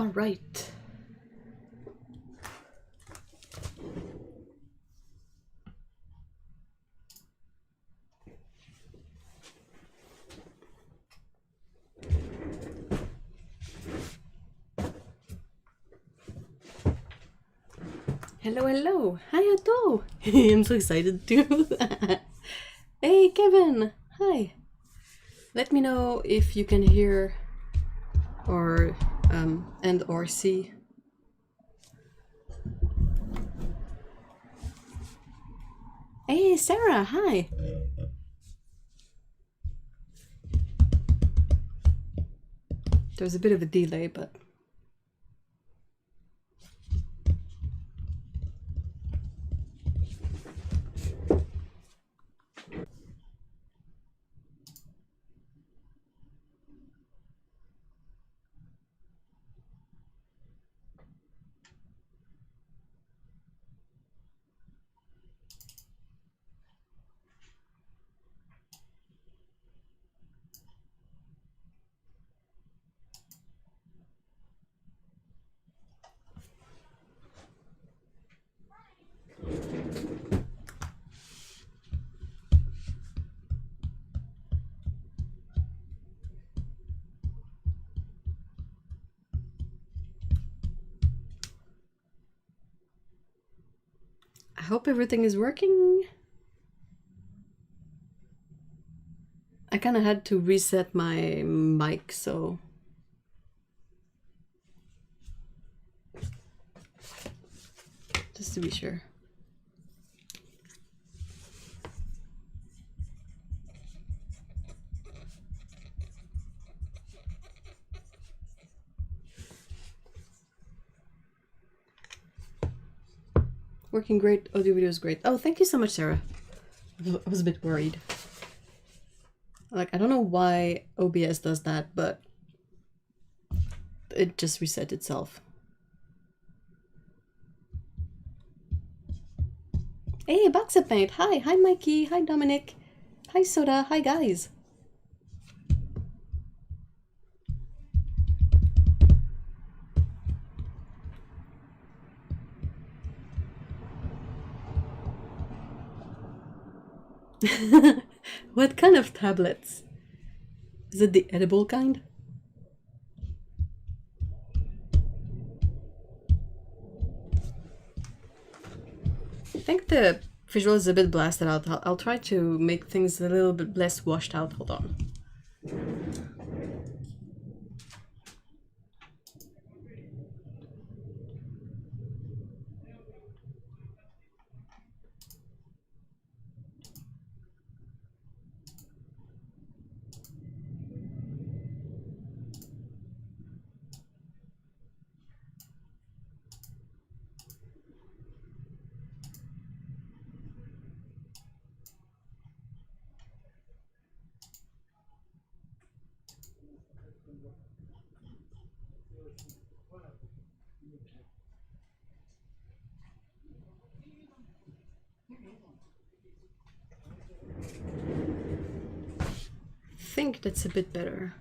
All right. Hello, hello. Hi, Otto. I'm so excited too. Hey, Kevin. Hi. Let me know if you can hear or and or see. Hey, Sarah. Hi. There's a bit of a delay, but I hope everything is working. I kind of had to reset my mic, so just to be sure. Working great, audio video is great. Oh, thank you so much, Sarah. I was a bit worried. Like, I don't know why OBS does that, but it just reset itself. Hey, Boxa Paint. Hi, hi Mikey. Hi Dominic. Hi Soda. Hi guys. What kind of tablets? Is it the edible kind? I think the visual is a bit blasted out. I'll try to make things a little bit less washed out. Hold on. I think that's a bit better.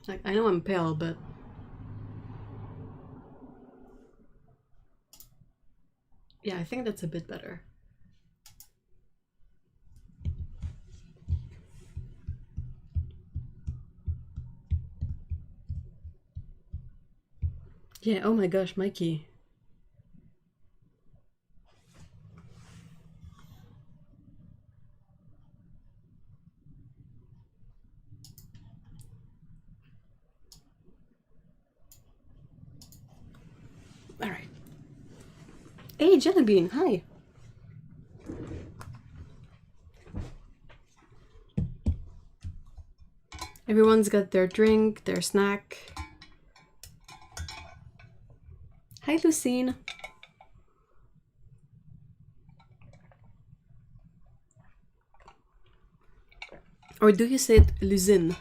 Like, I know I'm pale, but yeah, I think that's a bit better. Yeah, oh my gosh, Mikey. All right. Hey, Jellybean, hi. Everyone's got their drink, their snack. Hi, Lucine. Or do you say it Lucine?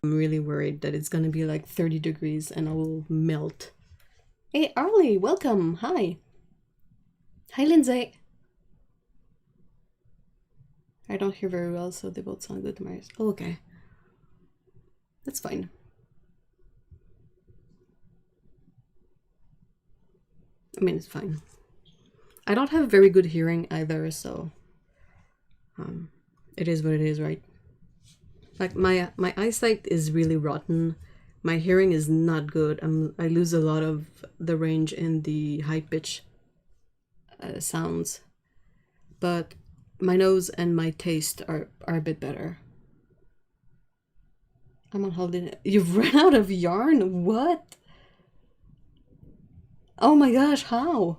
I'm really worried that it's gonna be like 30 degrees and I will melt. Hey, Arlie, welcome. Hi. Hi, Lindsay. I don't hear very well, so they both sound good to my ears. Oh, okay. That's fine. I mean, it's fine. I don't have very good hearing either, so it is what it is, right? Like my eyesight is really rotten. My hearing is not good. I lose a lot of the range in the high pitch sounds, but my nose and my taste are a bit better. I'm on holiday. You've run out of yarn? What? Oh my gosh, how?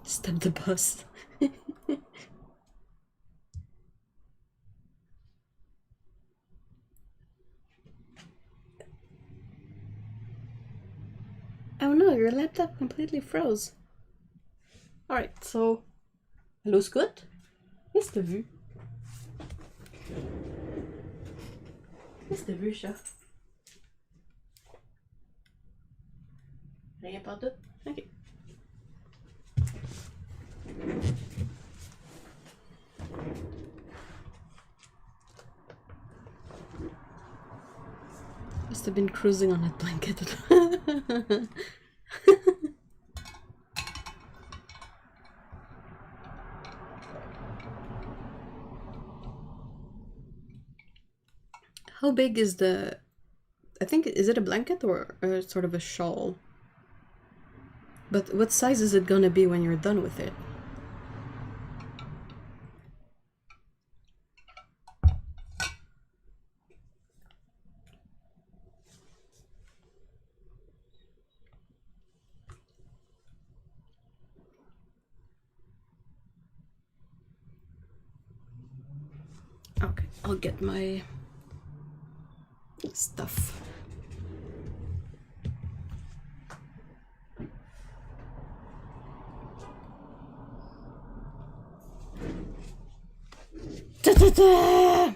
Stop the bus. Oh no, your laptop completely froze. Alright, so... Alles gut? Ist t'as vu? Qu'est-ce que t'as vu, chat? Rien pas tout? Ok. Must have been cruising on that blanket. How big is the... I think, is it a blanket or sort of a shawl? But what size is it gonna be when you're done with it? Okay, I'll get my stuff. Da, da, da!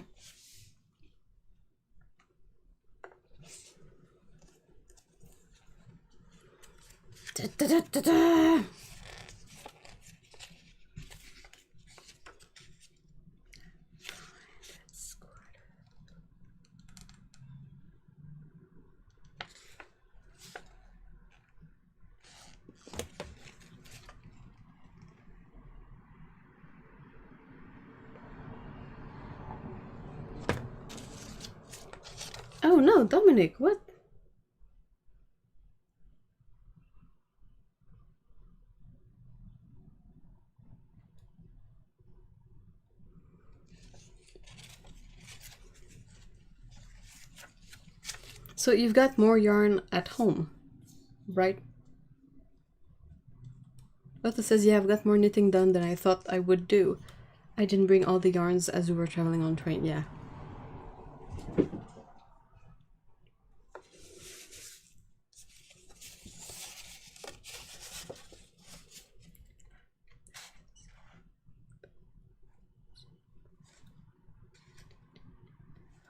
Da, da, da, da, da! Oh no, Dominic, what? So you've got more yarn at home, right? Otto says, yeah, I've got more knitting done than I thought I would do. I didn't bring all the yarns as we were traveling on train, yeah.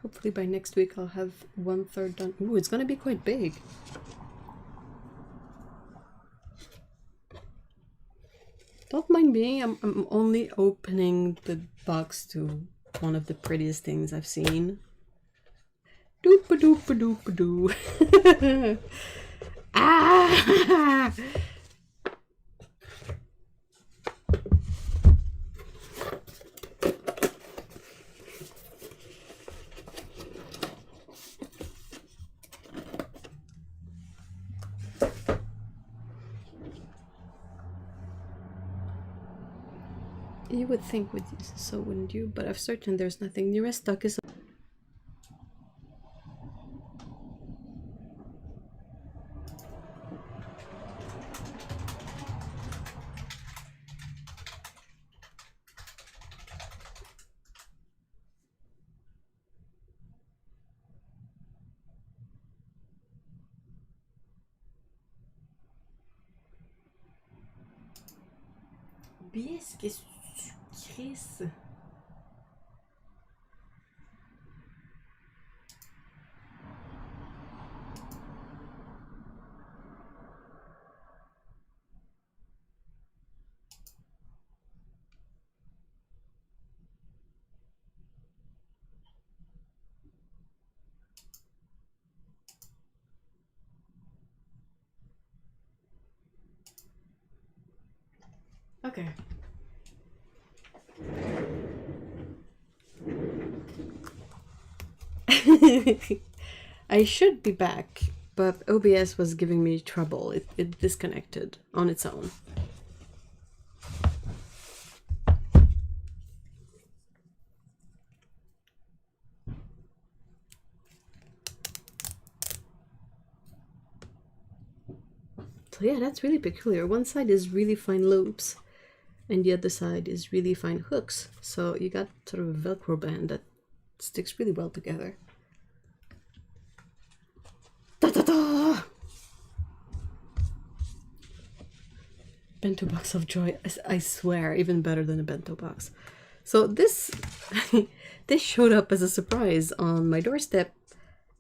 Hopefully by next week I'll have 1/3 done. Ooh, it's gonna be quite big. Don't mind me, I'm only opening the box to one of the prettiest things I've seen. Doop-a-doop-a-doop-a-doo. Ah! You would think so, wouldn't you? But I've searched and there's nothing. Nearest stock is... Bisque, Chris. Okay. I should be back, but OBS was giving me trouble. It disconnected on its own. So yeah, that's really peculiar. One side is really fine loops, and the other side is really fine hooks. So you got sort of a Velcro band that sticks really well together. Da da da! Bento box of joy. I swear, even better than a bento box. So this this showed up as a surprise on my doorstep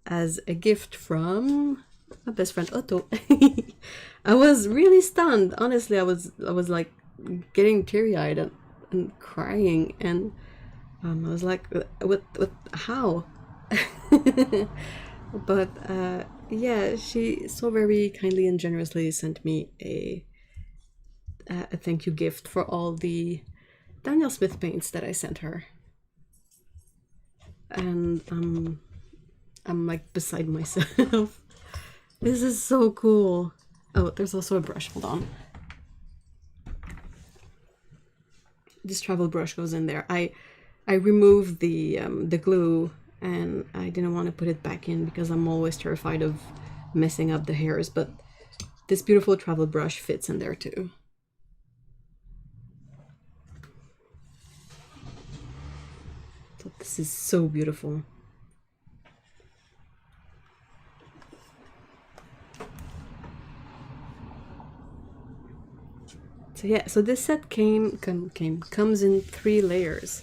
as a gift from my best friend Otto. I was really stunned. Honestly, I was like getting teary-eyed and crying, and I was like, what how? But yeah, she so very kindly and generously sent me a thank you gift for all the Daniel Smith paints that I sent her. And I'm like beside myself. This is so cool. Oh, there's also a brush. Hold on. This travel brush goes in there. I removed the glue, and I didn't want to put it back in because I'm always terrified of messing up the hairs, but this beautiful travel brush fits in there too. So this is so beautiful. So yeah, so this set comes in 3 layers.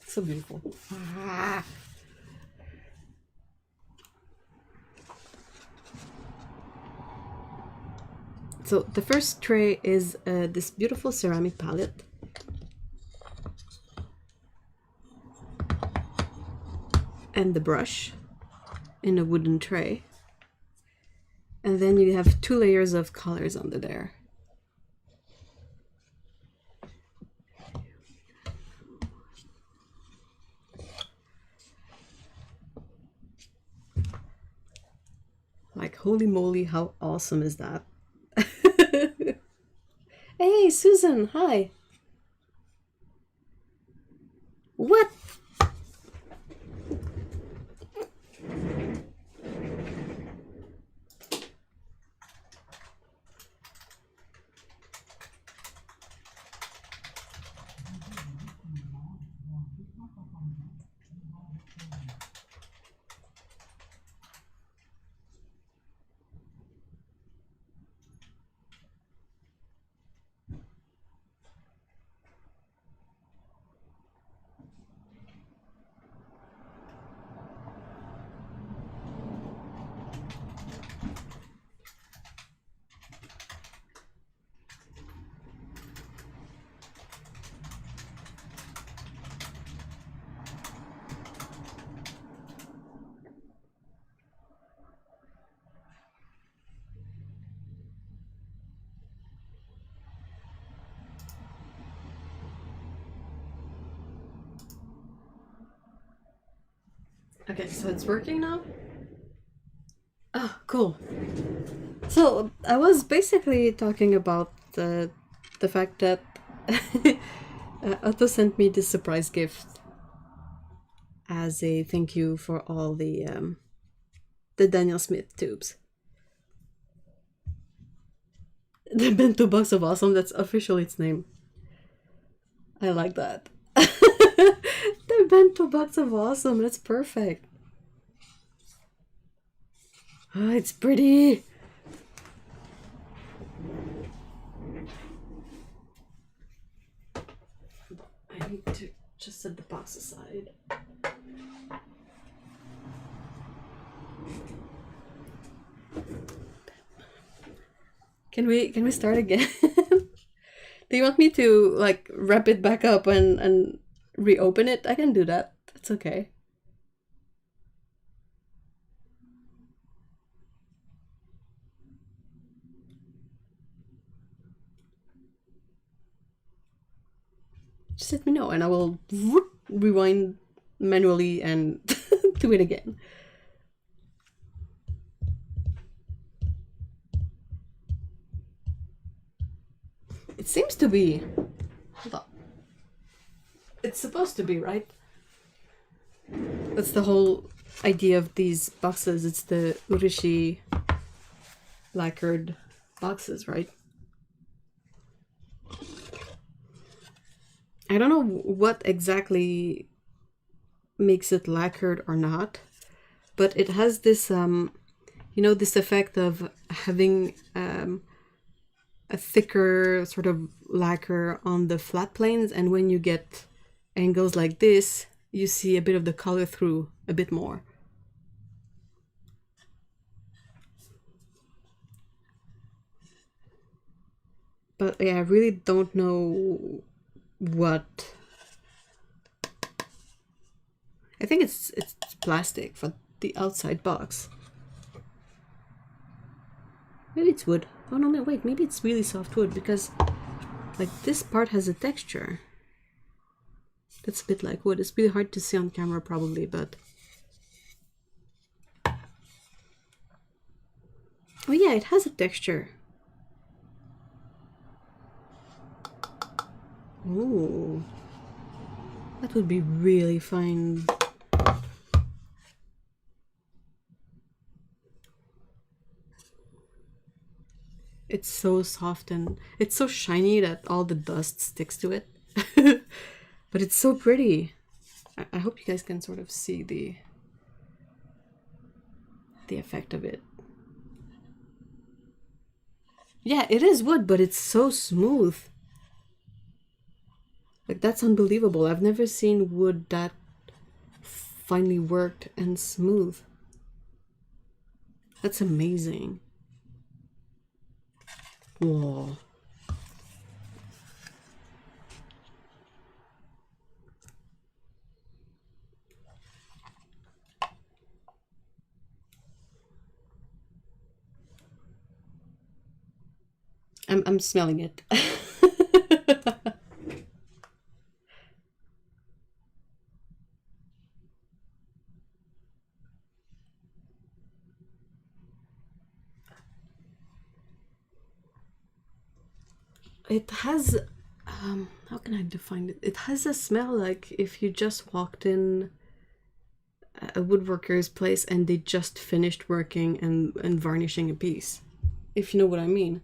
So beautiful. Ah. So the first tray is this beautiful ceramic palette. And the brush in a wooden tray. And then you have 2 layers of colors under there. Like, holy moly, how awesome is that? Hey, Susan, hi. What? Okay, so it's working now? Oh, cool. So I was basically talking about the fact that Otto sent me this surprise gift as a thank you for all the Daniel Smith tubes. The bento box of awesome, that's officially its name. I like that. The bento box of awesome, that's perfect. Oh, it's pretty. I need to just set the box aside. Can we start again? Do you want me to like wrap it back up and reopen it? I can do that. That's okay. Just let me know and I will rewind manually and do it again. It seems to be. Hold on. It's supposed to be, right? That's the whole idea of these boxes. It's the Urishi lacquered boxes, right? I don't know what exactly makes it lacquered or not, but it has this, you know, this effect of having a thicker sort of lacquer on the flat planes, and when you get angles like this, you see a bit of the color through a bit more. But yeah, I really don't know what. I think it's plastic for the outside box. Maybe it's wood. Oh no, no, wait, maybe it's really soft wood because like this part has a texture. That's a bit like wood. It's really hard to see on camera probably, but oh yeah, it has a texture. Ooh, that would be really fine. It's so soft and it's so shiny that all the dust sticks to it. But it's so pretty. I hope you guys can sort of see the effect of it. Yeah, it is wood, but it's so smooth. Like, that's unbelievable. I've never seen wood that finely worked and smooth. That's amazing. Whoa. I'm smelling it. It has, how can I define it? It has a smell like if you just walked in a woodworker's place and they just finished working and varnishing a piece, if you know what I mean.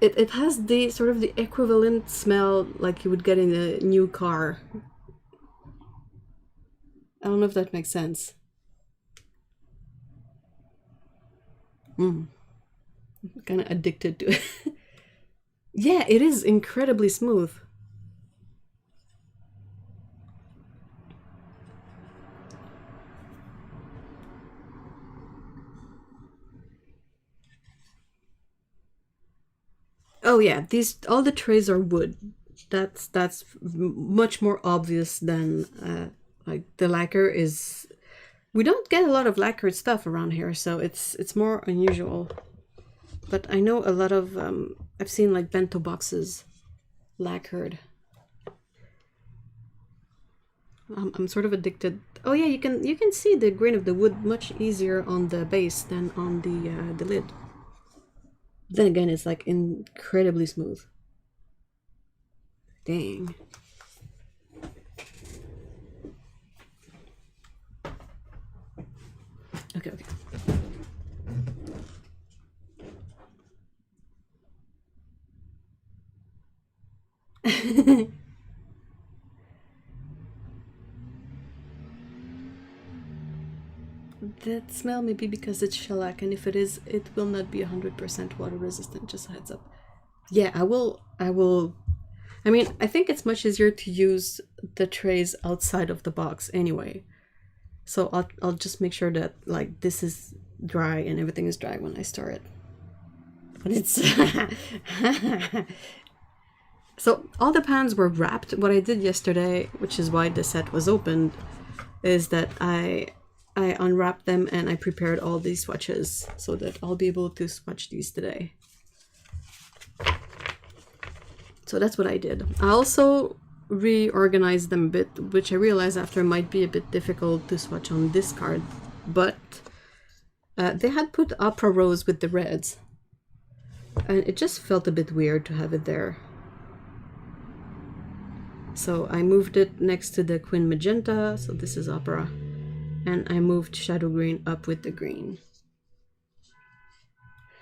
It has the sort of the equivalent smell like you would get in a new car. I don't know if that makes sense. Kind of addicted to it. Yeah, it is incredibly smooth. Oh yeah, all the trays are wood. That's much more obvious than like the lacquer is. We don't get a lot of lacquered stuff around here, so it's more unusual. But I know a lot of I've seen like bento boxes lacquered. I'm sort of addicted Oh yeah, you can see the grain of the wood much easier on the base than on the lid. Then again, it's like incredibly smooth. Dang. Okay, okay. That smell may be because it's shellac, and if it is, it will not be 100% water resistant, just a heads up. Yeah, I will. I mean, I think it's much easier to use the trays outside of the box anyway. So I'll just make sure that like this is dry and everything is dry when I store it. But it's so all the pans were wrapped. What I did yesterday, which is why the set was opened, is that I unwrapped them and I prepared all these swatches so that I'll be able to swatch these today. So that's what I did. I also reorganized them a bit, which I realized after might be a bit difficult to swatch on this card, but they had put opera rose with the reds, and it just felt a bit weird to have it there. So I moved it next to the Quin Magenta, so this is opera, and I moved Shadow Green up with the green.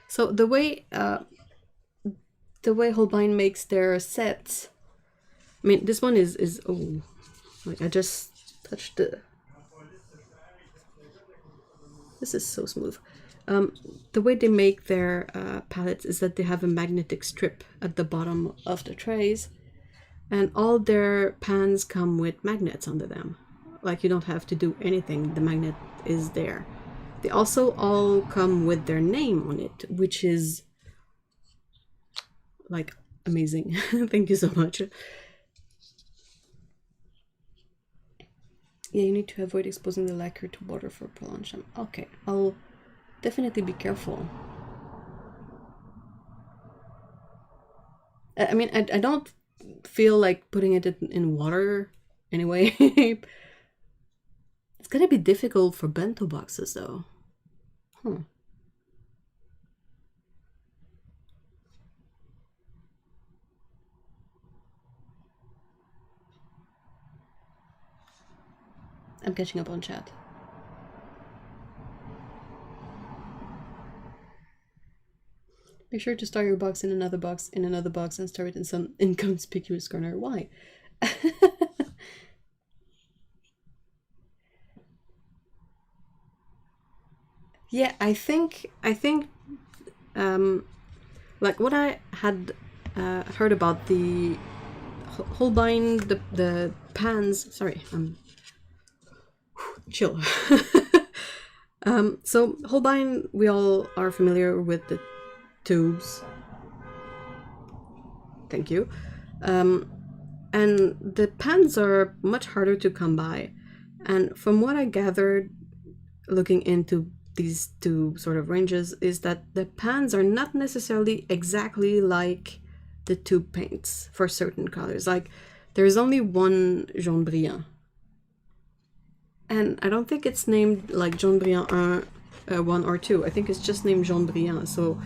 So the way Holbein makes their sets, I mean, this one is oh, like I just touched the. This is so smooth. The way they make their palettes is that they have a magnetic strip at the bottom of the trays, and all their pans come with magnets under them. Like you don't have to do anything, the magnet is there. They also all come with their name on it, which is like amazing. Thank you so much. Yeah, you need to avoid exposing the lacquer to water for prolonged time. Okay, I'll definitely be careful. I mean, I don't feel like putting it in water anyway. It's gonna be difficult for bento boxes though. Huh. I'm catching up on chat. Make sure to store your box in another box, and store it in some inconspicuous corner. Why? Yeah, I think like what I had heard about the Holbein, the pans. Sorry, chill. So Holbein, we all are familiar with the tubes. Thank you. And the pans are much harder to come by. And from what I gathered, looking into these two sort of ranges, is that the pans are not necessarily exactly like the tube paints for certain colors. Like there's only one jaune brillant. And I don't think it's named like jaune brillant 1 or 2. I think it's just named jaune brillant. So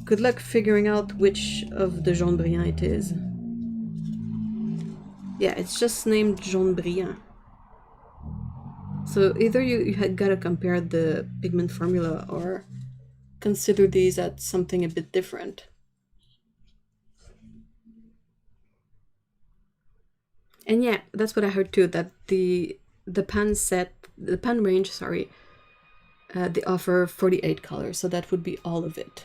good luck figuring out which of the jaune brillant it is. Yeah, it's just named jaune brillant. So either you had gotta compare the pigment formula or consider these as something a bit different. And yeah, that's what I heard too, that the pan range, sorry, they offer 48 colors, so that would be all of it.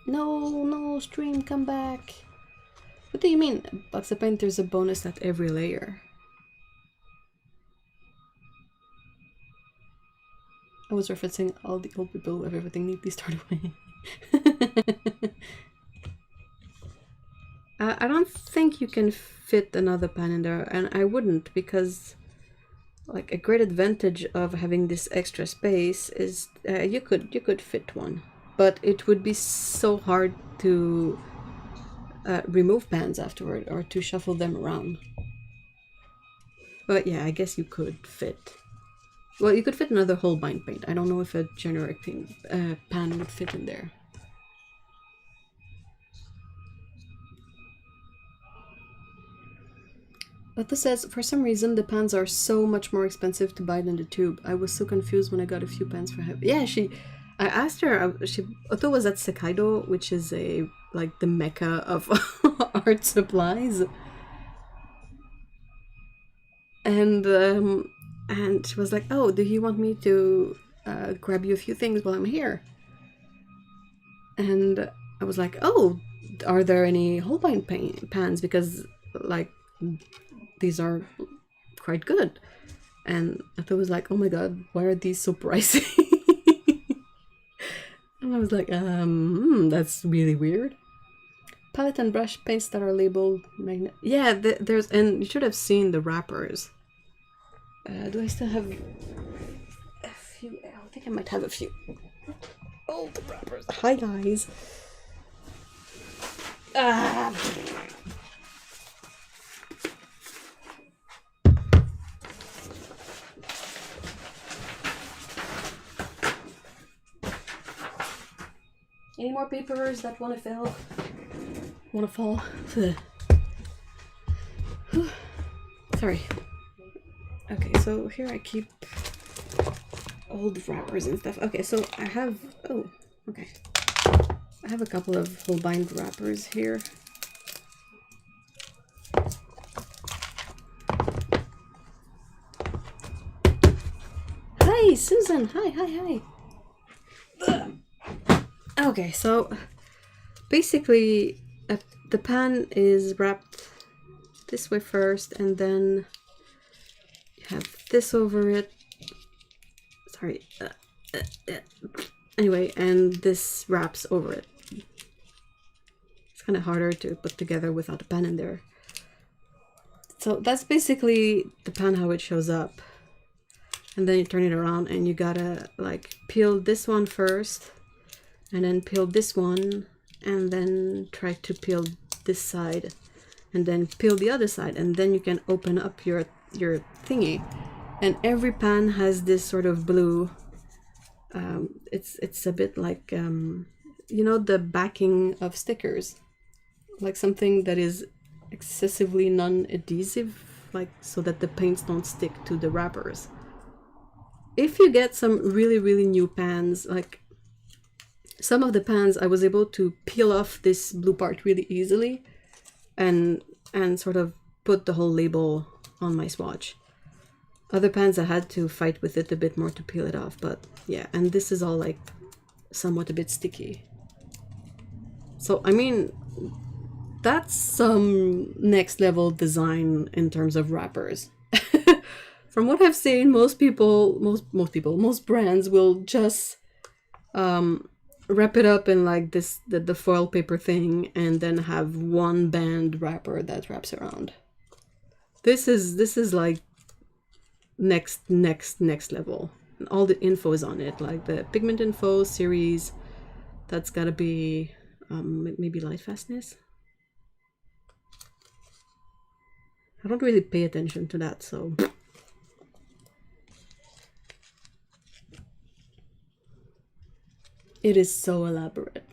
No, stream, come back. What do you mean? Box of paint, there's a bonus at every layer. I was referencing all the old people who have everything neatly stored away. I don't think you can fit another pan in there, and I wouldn't, because like a great advantage of having this extra space is you could fit one, but it would be so hard to remove pans afterward or to shuffle them around. But yeah, I guess you could fit. Well, you could fit another Holbein paint. I don't know if a generic pan would fit in there. But this says, for some reason, the pans are so much more expensive to buy than the tube. I was so confused when I got a few pans for him. Yeah, I asked her, Otto was at Sekaido, which is like the mecca of art supplies. And she was like, oh, do you want me to grab you a few things while I'm here? And I was like, oh, are there any Holbein pans? Because, like, these are quite good. And Otto was like, oh my god, why are these so pricey? And I was like, that's really weird. Palette and brush paints that are labeled magnet. Yeah, there's, and you should have seen the wrappers. Do I still have a few? I think I might have a few. Oh, the wrappers. Hi, guys. Any more papers that want to fall? Sorry. Okay, so here I keep old wrappers and stuff. Okay, so I have, oh, okay. I have a couple of Holbein wrappers here. Hi, Susan. Hi. Okay, so basically the pan is wrapped this way first, and then you have this over it. Sorry. Anyway, and this wraps over it. It's kind of harder to put together without a pan in there. So that's basically the pan, how it shows up. And then you turn it around and you gotta like peel this one first, and then peel this one, and then try to peel this side, and then peel the other side, and then you can open up your thingy. And every pan has this sort of blue. It's a bit like you know, the backing of stickers, like something that is excessively non-adhesive, like so that the paints don't stick to the wrappers. If you get some really new pans, like some of the pans, I was able to peel off this blue part really easily and sort of put the whole label on my swatch. Other pans I had to fight with it a bit more to peel it off, but yeah, and this is all like somewhat a bit sticky. So I mean, that's some next level design in terms of wrappers. From what I've seen, most brands will just wrap it up in like this the foil paper thing, and then have one band wrapper that wraps around. This is like next level. And all the info is on it, like the pigment info series. That's gotta be maybe light fastness. I don't really pay attention to that, so. It is so elaborate.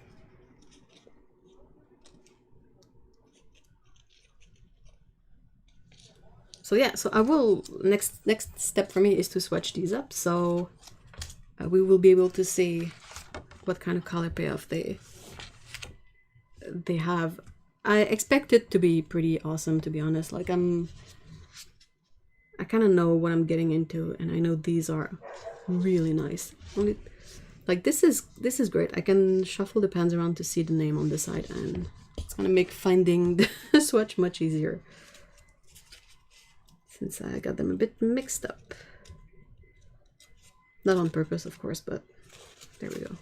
So yeah, so I will, next step for me is to swatch these up, so we will be able to see what kind of color payoff they have. I expect it to be pretty awesome, to be honest. Like I kind of know what I'm getting into, and I know these are really nice. Like this is great. I can shuffle the pans around to see the name on the side, and it's gonna make finding the swatch much easier, since I got them a bit mixed up. Not on purpose, of course, but there we go.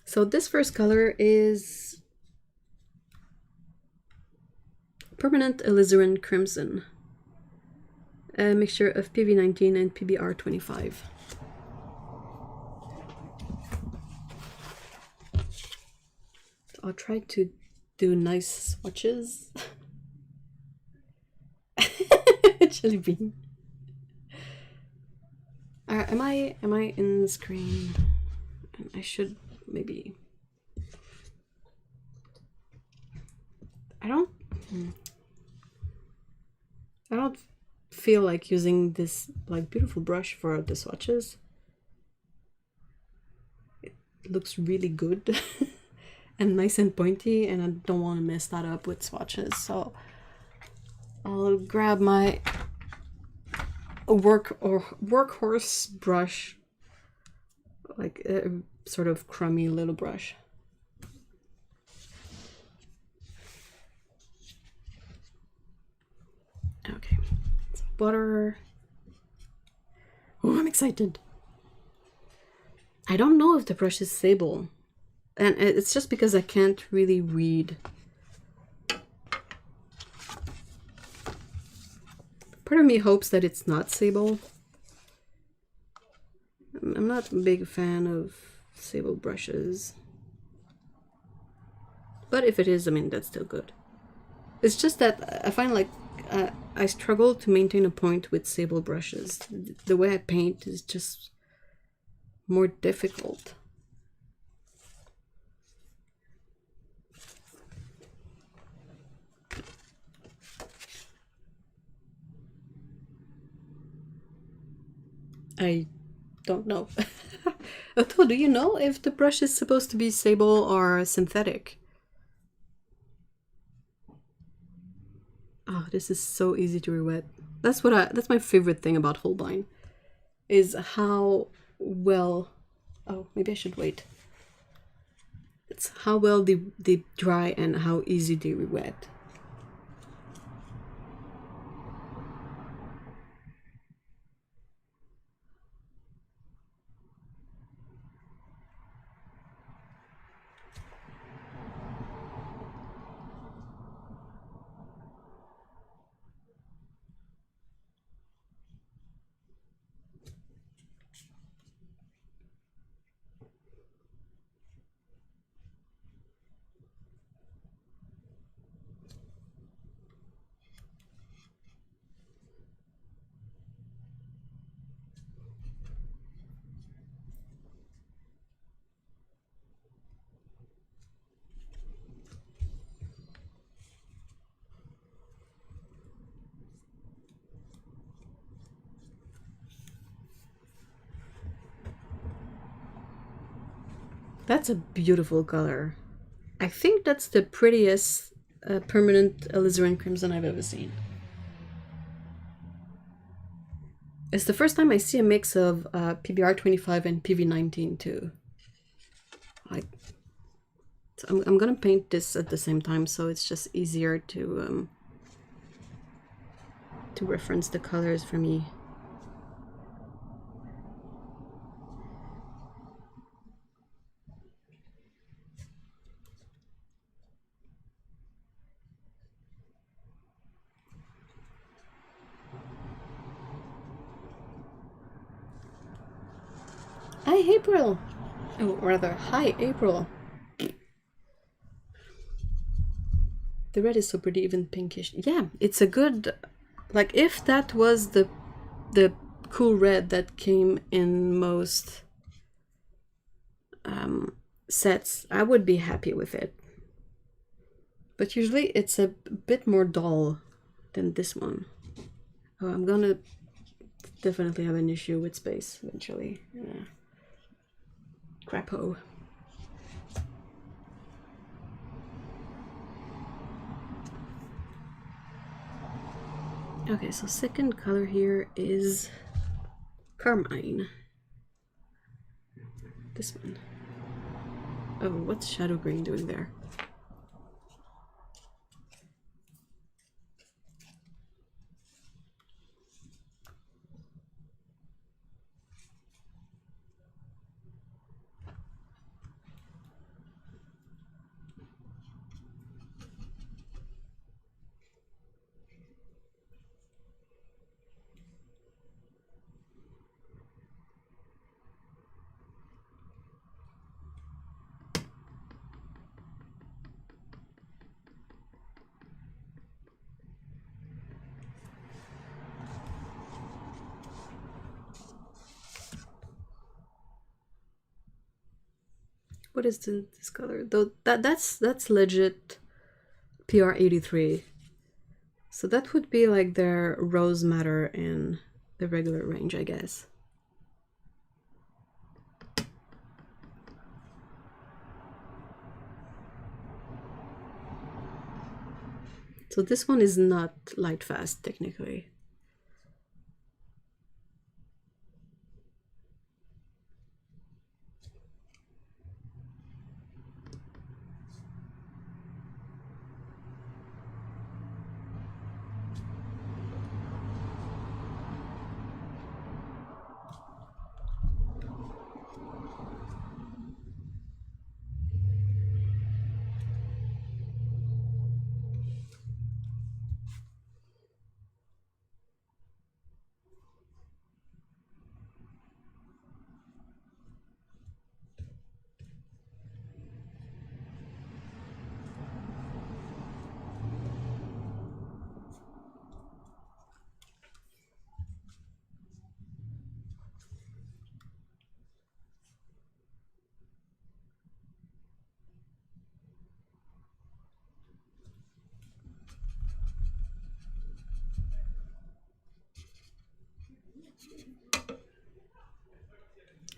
So this first color is Permanent Alizarin Crimson. a mixture of PV19 and PBR25. I'll try to do nice swatches. Jelly bean. Am I in the screen? I should maybe. I don't feel like using this like beautiful brush for the swatches. It looks really good and nice and pointy, and I don't want to mess that up with swatches, so I'll grab my workhorse brush, like a sort of crummy little brush. Okay, so butter. Oh, I'm excited. I don't know if the brush is sable, and it's just because I can't really read. Part of me hopes that it's not sable. I'm not a big fan of sable brushes, but if it is, I mean, that's still good. It's just that I find like I struggle to maintain a point with sable brushes. The way I paint is just more difficult. I don't know. Otto, do you know if the brush is supposed to be sable or synthetic? Oh, this is so easy to re-wet. That's my favorite thing about Holbein, is how well. Oh, maybe I should wait. It's how well they dry and how easy they re-wet. That's a beautiful color. I think that's the prettiest permanent alizarin crimson I've ever seen. It's the first time I see a mix of PBR 25 and PV 19 too. So I'm gonna paint this at the same time, so it's just easier to reference the colors for me. Hi, April! Oh, rather, hi, April! The red is so pretty, even pinkish. Yeah, it's a good... Like, if that was the cool red that came in most sets, I would be happy with it. But usually it's a bit more dull than this one. Oh, I'm gonna definitely have an issue with space eventually. Yeah. Crapo. Okay, so second color here is Carmine. This one. Oh, what's shadow green doing there? what is this color? Though that's legit PR83. So that would be like their rose madder in the regular range, I guess. So this one is not light fast technically.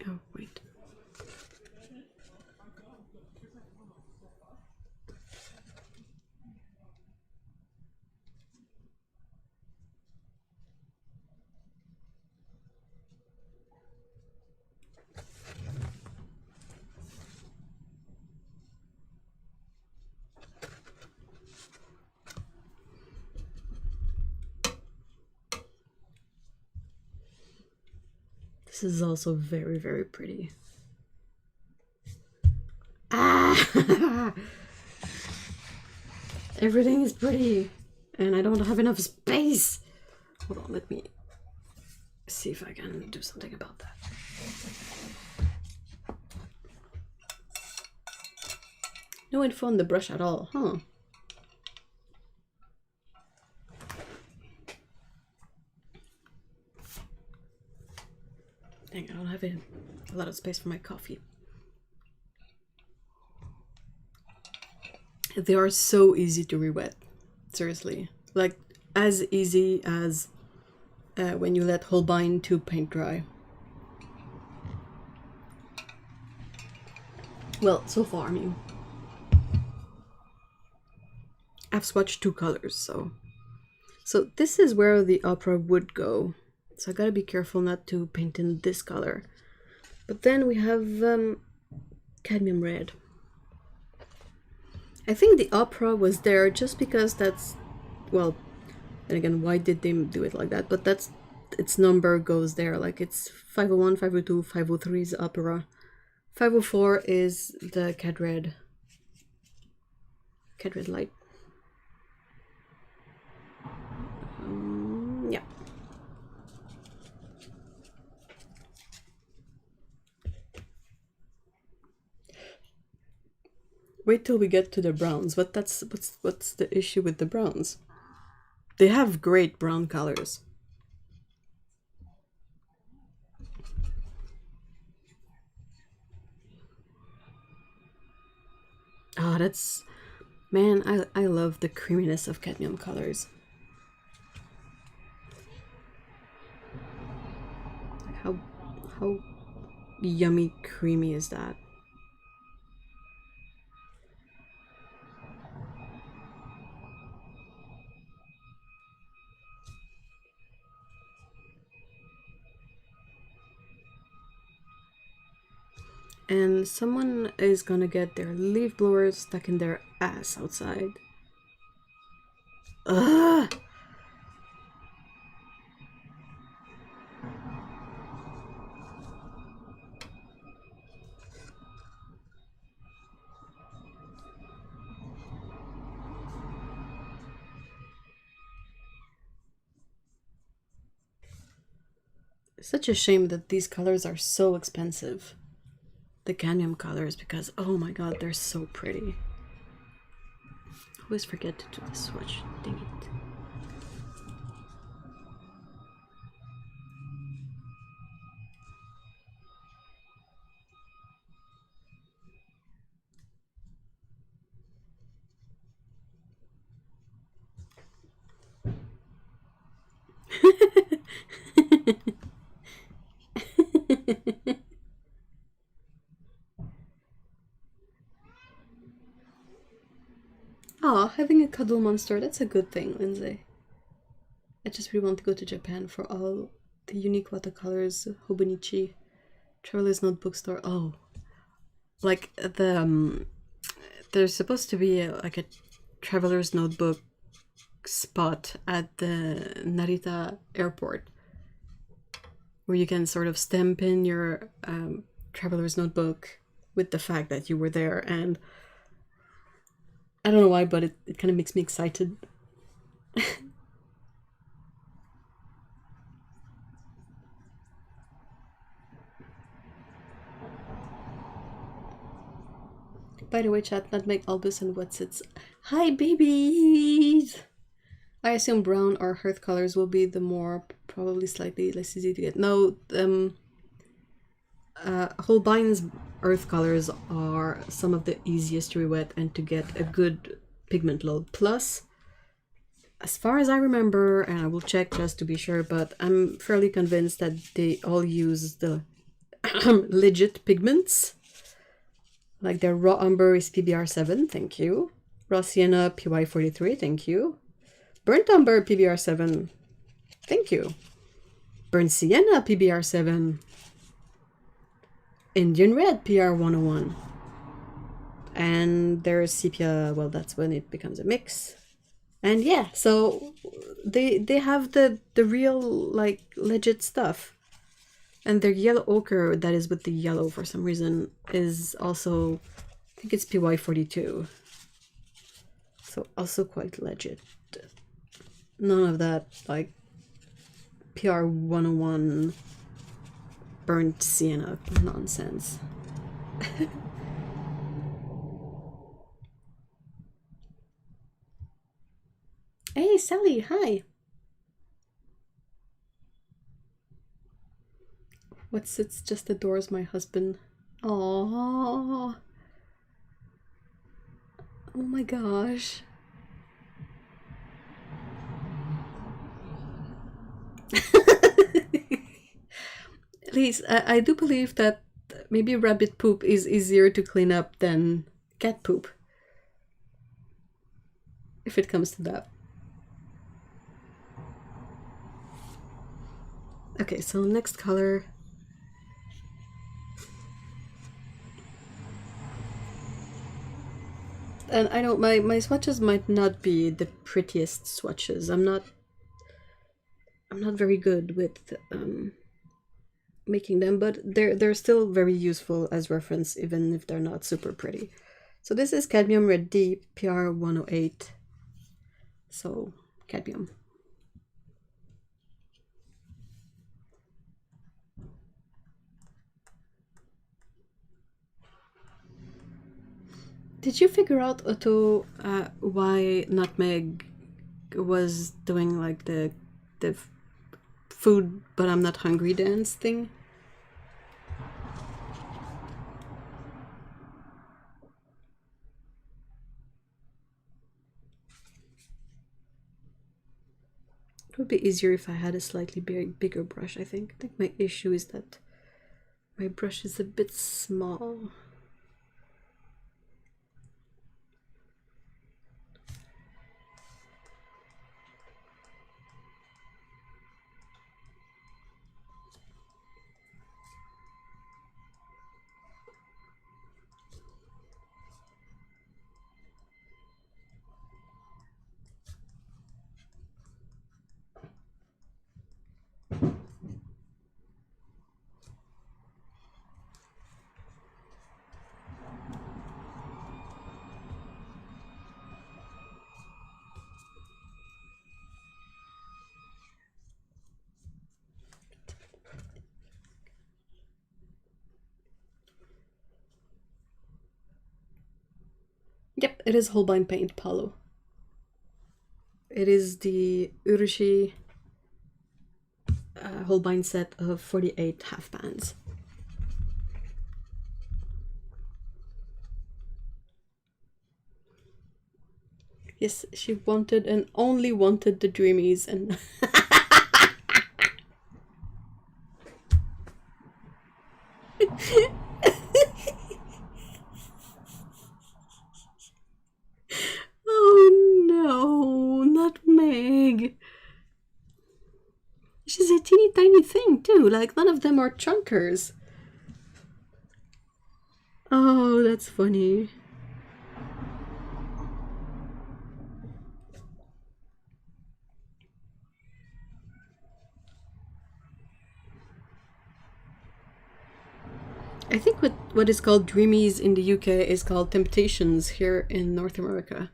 Oh, wait. This is also very, very pretty. Ah! Everything is pretty, and I don't have enough space. Hold on, let me see if I can do something about that. No info on the brush at all, huh? Dang, I don't have a lot of space for my coffee. They are so easy to re-wet, seriously. Like, as easy as when you let Holbein to paint dry. Well, so far, I mean. I've swatched 2 colors, so this is where the opera would go. So I gotta be careful not to paint in this color. But then we have cadmium red. I think the opera was there just because that's, well, and again, why did they do it like that? But that's, its number goes there. Like it's 501, 502, 503 is opera. 504 is the cad red light. Yeah. Wait till we get to the browns, but what's the issue with the browns? They have great brown colors. Ah, that's, man, I love the creaminess of cadmium colors. How yummy creamy is that? And someone is gonna get their leaf blowers stuck in their ass outside. Ugh! It's such a shame that these colors are so expensive. The cadmium colors, because oh my god, they're so pretty. I always forget to do the swatch, dang it. Oh, having a cuddle monster, that's a good thing, Lindsay. I just really want to go to Japan for all the unique watercolors, Hobonichi, Traveler's Notebook Store. Oh, like there's supposed to be like a Traveler's Notebook spot at the Narita airport where you can sort of stamp in your Traveler's Notebook with the fact that you were there, and I don't know why, but it kind of makes me excited. By the way, chat, Nutmeg, Albus, and What's It's. Hi, babies! I assume brown or earth colors will be the more, probably slightly less easy to get. No, Holbein's earth colors are some of the easiest to re-wet and to get a good pigment load. Plus, as far as I remember, and I will check just to be sure, but I'm fairly convinced that they all use the legit pigments. Like their raw umber is PBR7, thank you. Raw sienna PY43, thank you. Burnt umber PBR7, thank you. Burnt sienna PBR7. Indian red PR101. And there's sepia, well, that's when it becomes a mix. And yeah, so they have the real, like, legit stuff. And their yellow ochre that is with the yellow for some reason is also, I think it's PY42. So also quite legit. None of that like PR101 burnt sienna nonsense. Hey Sally, hi. What's It's just adores my husband. Aww. Oh my gosh. At least I do believe that maybe rabbit poop is easier to clean up than cat poop. If it comes to that. Okay, so next color. And I know my swatches might not be the prettiest swatches. I'm not very good with making them, but they're still very useful as reference, even if they're not super pretty. So this is Cadmium Red Deep PR108. So cadmium. Did you figure out, Otto, why Nutmeg was doing like the food but I'm not hungry dance thing? It would be easier if I had a slightly bigger brush, I think. I think my issue is that my brush is a bit small. Yep, it is Holbein paint, Paulo. It is the Urushi Holbein set of 48 half bands. Yes, she wanted and only wanted the dreamies and Oh no, nutmeg. She's a teeny tiny thing too, like none of them are chunkers. Oh, that's funny. I think what is called Dreamies in the UK is called Temptations here in North America.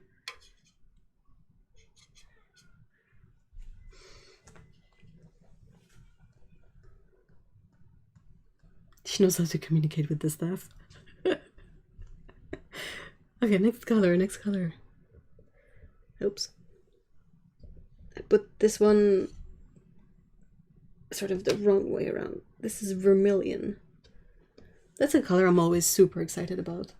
She knows how to communicate with the staff. Okay, next color, next color. Oops. I put this one sort of the wrong way around. This is vermilion. That's a color I'm always super excited about.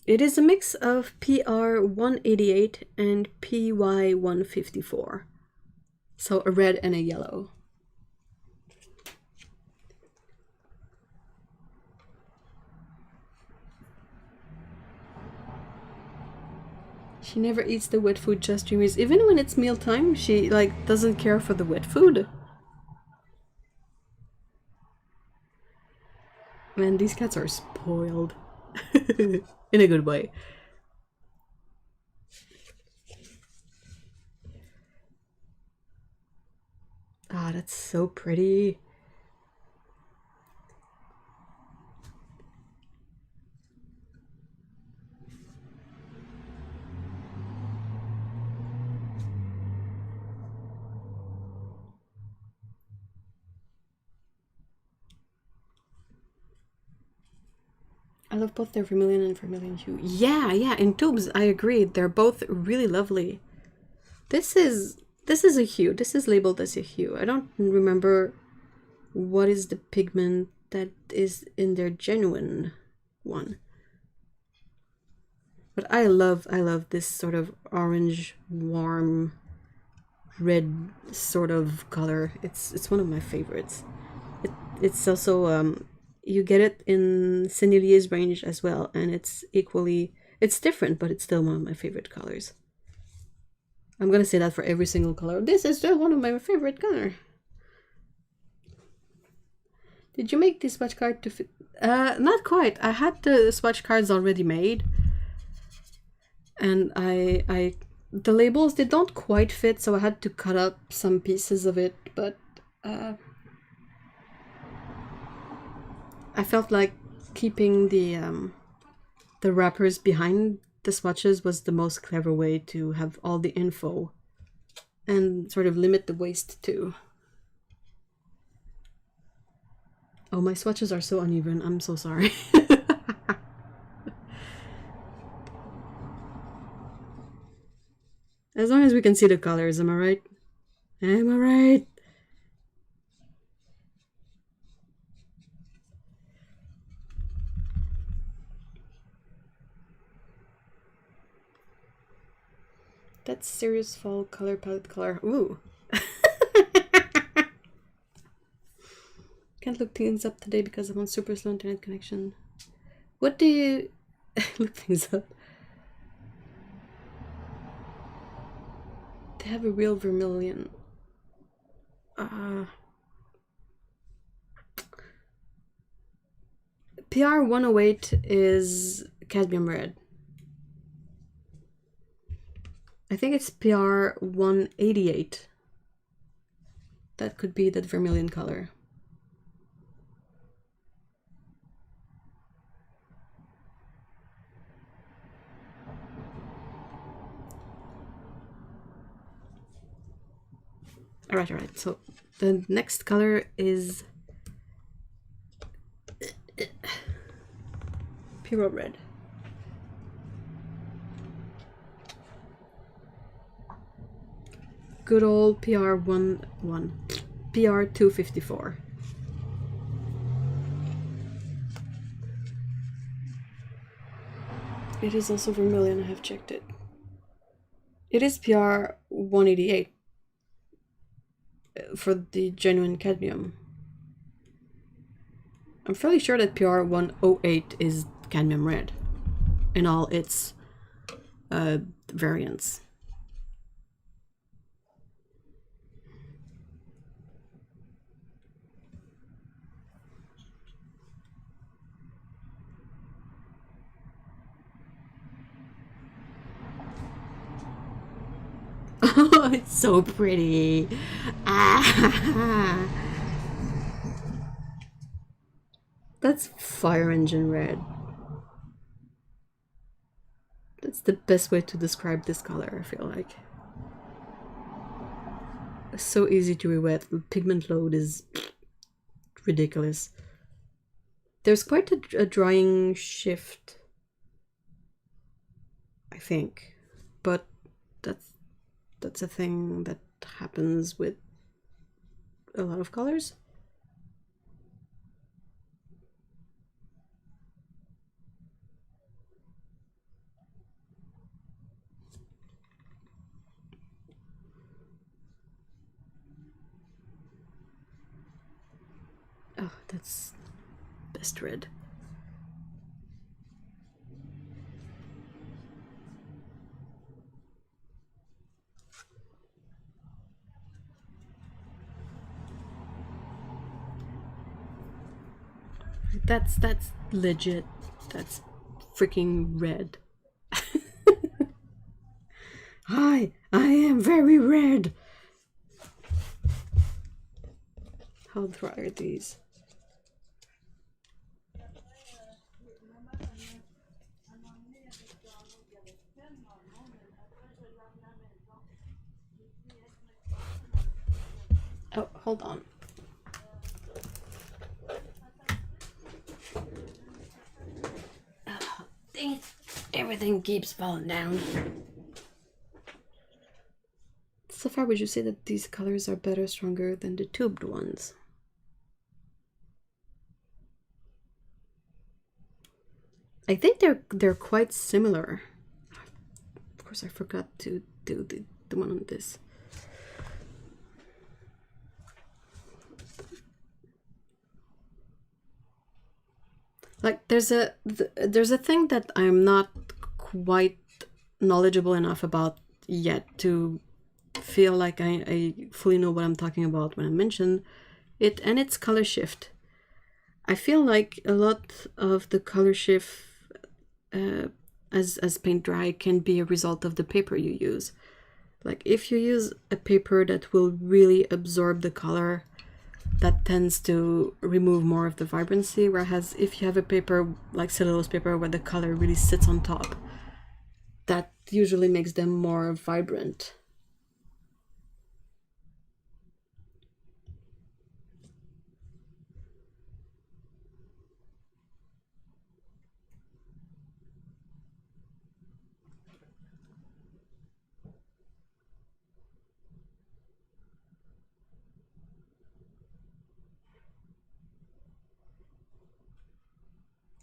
It is a mix of PR 188 and PY 154. So a red and a yellow. She never eats the wet food, just Dreamies. Even when it's mealtime, she like doesn't care for the wet food. Man, these cats are spoiled. In a good way. Ah, that's so pretty. I love both their vermilion and vermilion hue. Yeah, in tubes, I agree. They're both really lovely. This is a hue. This is labeled as a hue. I don't remember what is the pigment that is in their genuine one. But I love this sort of orange, warm, red sort of color. It's one of my favorites. It's also you get it in Sennelier's range as well, and it's different, but it's still one of my favorite colors. I'm gonna say that for every single color. This is still one of my favorite color. Did you make this swatch card to fit? Not quite. I had the swatch cards already made, and the labels, they don't quite fit, so I had to cut up some pieces of it, but I felt like keeping the wrappers behind the swatches was the most clever way to have all the info and sort of limit the waste too. Oh, my swatches are so uneven. I'm so sorry. As long as we can see the colors, am I right? Am I right? That's serious fall color palette color. Ooh. Can't look things up today because I'm on super slow internet connection. What do you look things up? They have a real vermilion. PR 108 is cadmium red. I think it's PR 188. That could be that vermilion color. Alright. So the next color is pure red. Good old PR 11, PR 254. It is also vermilion, I have checked it. It is PR 188 for the genuine cadmium. I'm fairly sure that PR 108 is cadmium red in all its variants. Oh, it's so pretty. Ah. That's fire engine red. That's the best way to describe this color, I feel like. It's so easy to re-wet. The pigment load is ridiculous. There's quite a drying shift, I think, but that's a thing that happens with a lot of colors. Oh, that's best red. That's legit. That's freaking red. Hi, I am very red. How dry are these? Oh, hold on. Oh, dang it. Everything keeps falling down. So far, would you say that these colors are better, stronger than the tubed ones? I think they're quite similar. Of course, I forgot to do the one on this. Like there's a thing that I'm not quite knowledgeable enough about yet to feel like I fully know what I'm talking about when I mention it, and it's color shift. I feel like a lot of the color shift as paint dry can be a result of the paper you use. Like if you use a paper that will really absorb the color, that tends to remove more of the vibrancy, whereas if you have a paper like cellulose paper where the color really sits on top, that usually makes them more vibrant.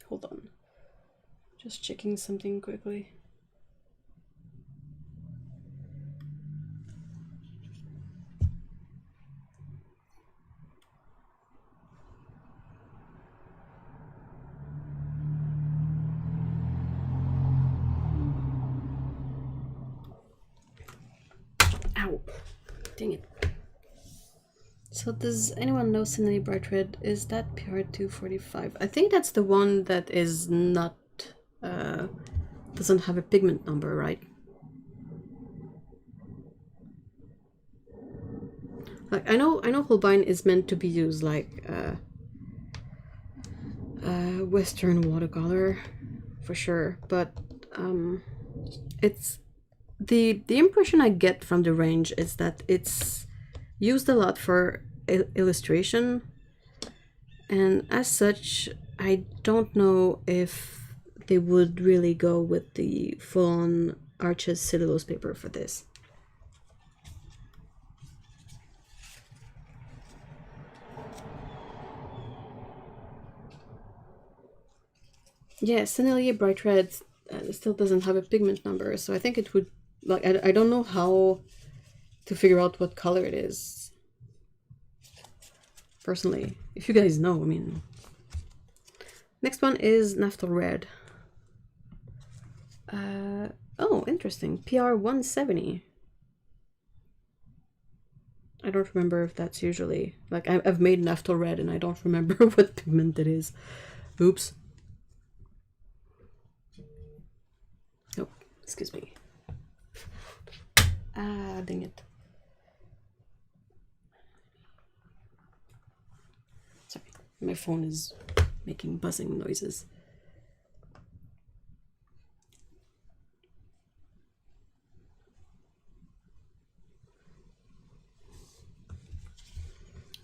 Hold on. Just checking something quickly. Ow. Dang it. So does anyone know Cinnamon Bright Red? Is that PR245? I think that's the one that is not, doesn't have a pigment number, right? Like I know Holbein is meant to be used like Western watercolor for sure, but it's the impression I get from the range is that it's used a lot for illustration, and as such I don't know if they would really go with the full-on Arches cellulose paper for this. Yeah, Sennelier Bright Red still doesn't have a pigment number, so I think it would like, I don't know how to figure out what color it is. Personally, if you guys know, I mean. Next one is Naphthol Red. Oh, interesting. PR 170. I don't remember if that's usually... Like, I've made Naphthol Red and I don't remember what pigment it is. Oops. Oh, excuse me. Ah, dang it. Sorry, my phone is making buzzing noises.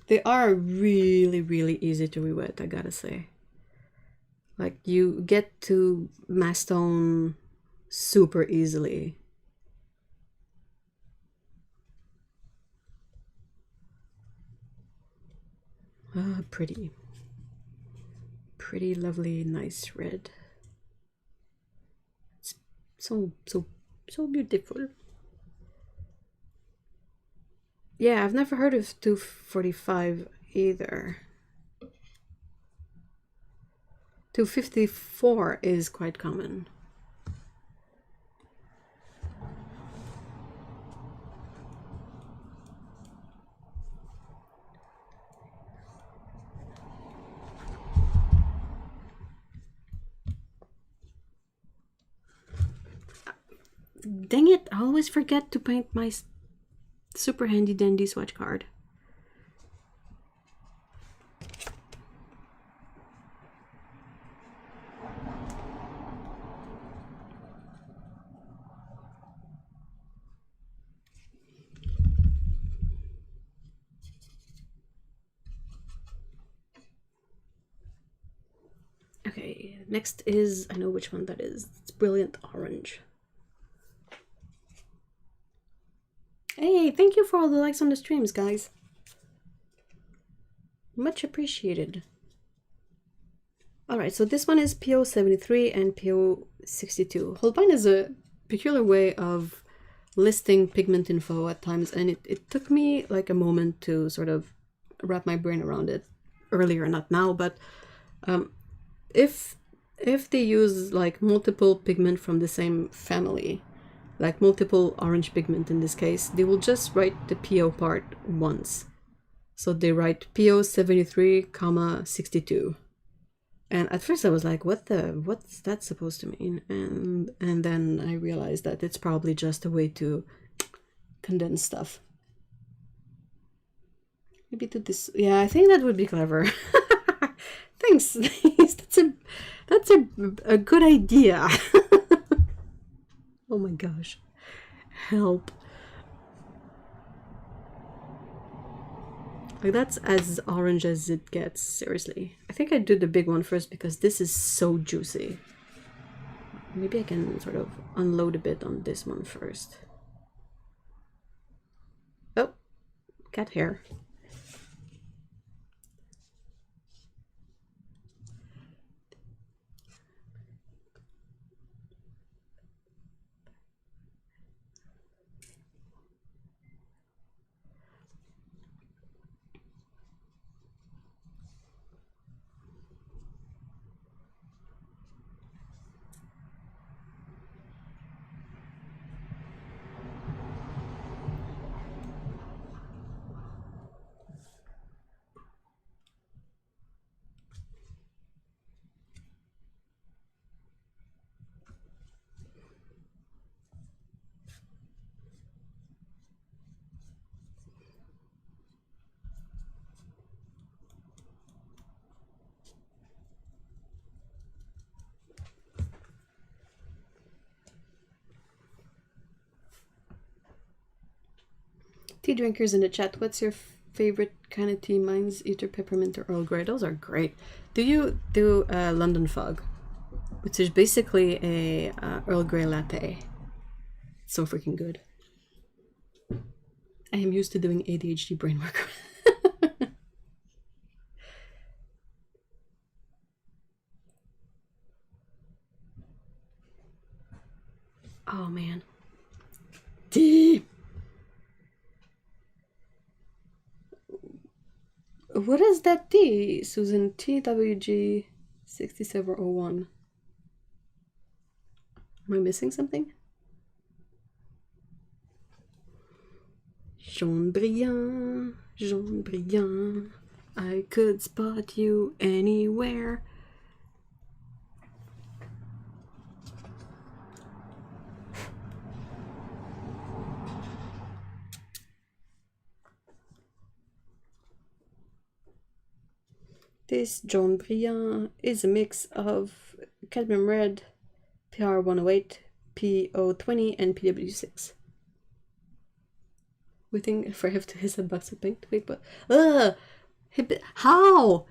They are really, really easy to re-wet, I gotta say. Like, you get to mass tone super easily. Ah, pretty. Pretty, lovely, nice red. It's so beautiful. Yeah, I've never heard of 245 either. 254 is quite common. Dang it, I always forget to paint my super handy dandy swatch card. Okay, next is, I know which one that is. It's Brilliant Orange. Hey, thank you for all the likes on the streams, guys. Much appreciated. Alright, so this one is PO73 and PO62. Holbein is a peculiar way of listing pigment info at times, and it took me like a moment to sort of wrap my brain around it earlier, not now, but if they use like multiple pigment from the same family, like multiple orange pigment in this case, they will just write the PO part once. So they write PO73, 62. And at first I was like, what's that supposed to mean? And then I realized that it's probably just a way to condense stuff. Maybe do this. Yeah, I think that would be clever. Thanks. that's a good idea. Oh my gosh. Help. Like, that's as orange as it gets, seriously. I think I'd do the big one first because this is so juicy. Maybe I can sort of unload a bit on this one first. Oh, cat hair. Tea drinkers in the chat, what's your favorite kind of tea? Mine's either peppermint or Earl Grey. Those are great. Do you do London Fog, which is basically a Earl Grey latte? It's so freaking good. I am used to doing ADHD brain work. Oh man. What is that tea, Susan? TWG 6701. Am I missing something? Jaune brillant, jaune brillant. I could spot you anywhere. This jaune brillant is a mix of cadmium red, PR 108, PO 20, and PW6. Waiting for him to his box of pink. Wait, but how?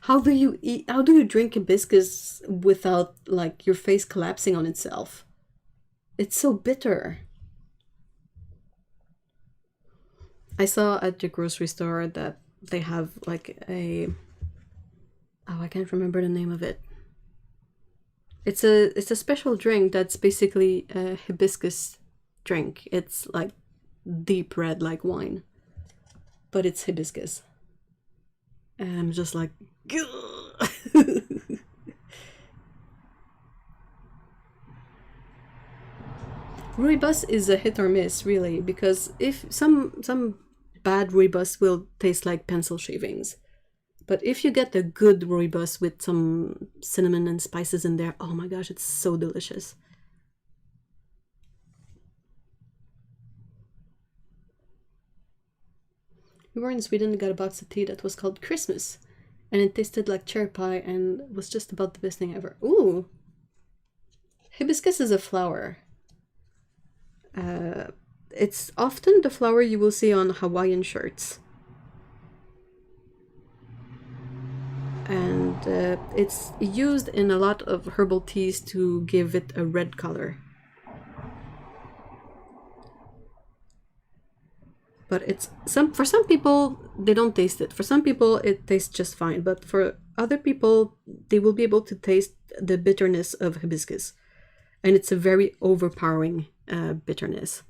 How do you eat? How do you drink hibiscus without like your face collapsing on itself? It's so bitter. I saw at the grocery store that they have like a, oh, I can't remember the name of it. It's a special drink that's basically a hibiscus drink. It's like deep red like wine, but it's hibiscus. And I'm just like, rooibos is a hit or miss, really, because if some bad rooibos will taste like pencil shavings. But if you get a good rooibos with some cinnamon and spices in there, oh my gosh, it's so delicious. We were in Sweden and got a box of tea that was called Christmas. And it tasted like cherry pie and was just about the best thing ever. Ooh! Hibiscus is a flower. It's often the flower you will see on Hawaiian shirts. And it's used in a lot of herbal teas to give it a red color. But it's for some people they don't taste it. For some people it tastes just fine, but for other people they will be able to taste the bitterness of hibiscus. And it's a very overpowering bitterness.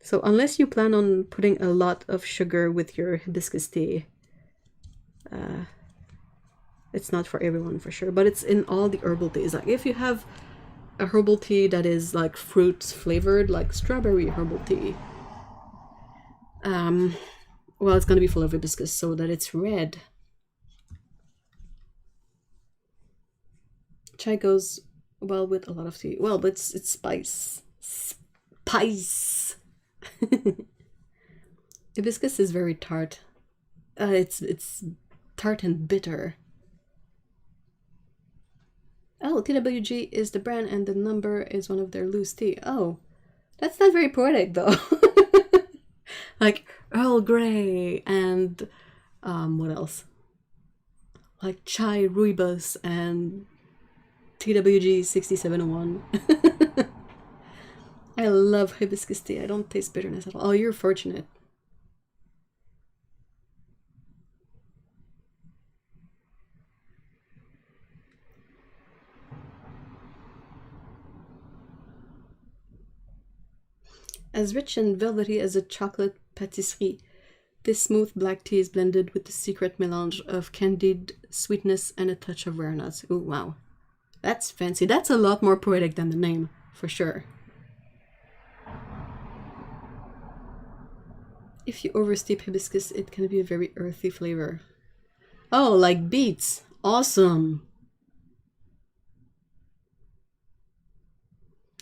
So unless you plan on putting a lot of sugar with your hibiscus tea, it's not for everyone for sure. But it's in all the herbal teas. Like if you have a herbal tea that is like fruits flavored, like strawberry herbal tea, well, it's going to be full of hibiscus so that it's red. Chai goes well with a lot of tea. Well, but it's spice. Spice. Hibiscus is very tart. It's tart and bitter. Oh, TWG is the brand and the number is one of their loose tea. Oh, that's not very poetic though. Like Earl Grey and what else? Like Chai Rooibos and TWG 6701. I love hibiscus tea. I don't taste bitterness at all. Oh, you're fortunate. As rich and velvety as a chocolate pâtisserie, this smooth black tea is blended with the secret melange of candied sweetness and a touch of rare nuts. Ooh, wow. That's fancy. That's a lot more poetic than the name, for sure. If you oversteep hibiscus, it can be a very earthy flavor. Oh, like beets. Awesome.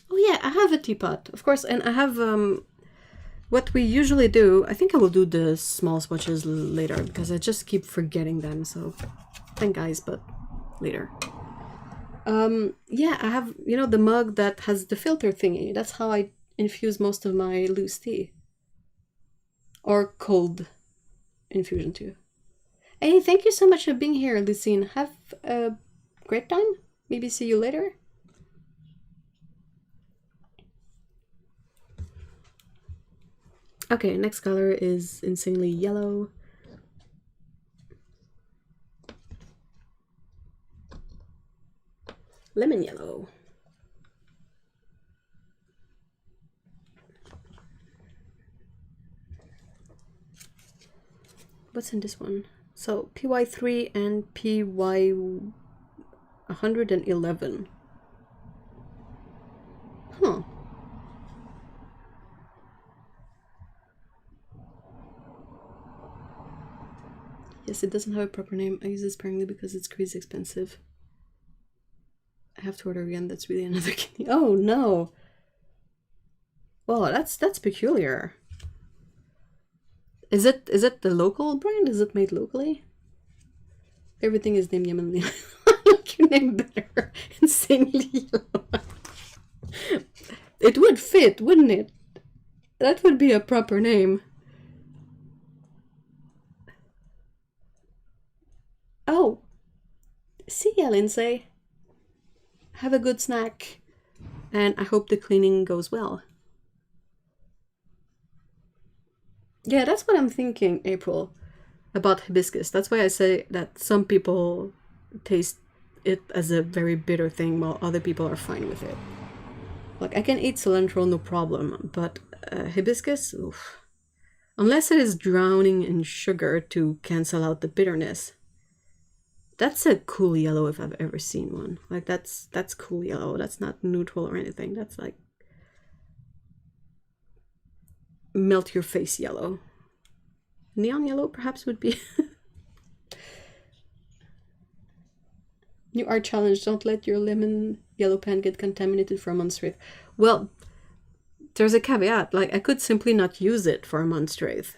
Oh yeah, I have a teapot, of course, and I have what we usually do. I think I will do the small swatches later because I just keep forgetting them. So, thank guys, but later. Yeah, I have, you know, the mug that has the filter thingy. That's how I infuse most of my loose tea. Or cold infusion too. Hey, thank you so much for being here, Lucine. Have a great time. Maybe see you later. Okay, next color is insanely yellow. Lemon yellow. What's in this one? So PY3 and PY 111. Huh. Yes, it doesn't have a proper name. I use it sparingly because it's crazy expensive. I have to order again. That's really another kidney. Oh no. Well, that's peculiar. Is it the local brand? Is it made locally? Everything is named Yemenly. Like your name better. Insanely yellow. It would fit, wouldn't it? That would be a proper name. Oh. See ya, Lindsay. Have a good snack. And I hope the cleaning goes well. Yeah, that's what I'm thinking, April, about hibiscus. That's why I say that some people taste it as a very bitter thing while other people are fine with it. Like, I can eat cilantro, no problem, but hibiscus, oof. Unless it is drowning in sugar to cancel out the bitterness. That's a cool yellow if I've ever seen one. Like, that's cool yellow. That's not neutral or anything. That's like melt your face yellow. Neon yellow perhaps would be. New art challenge: don't let your lemon yellow pen get contaminated for a month straight. Well, there's a caveat. Like, I could simply not use it for a month straight.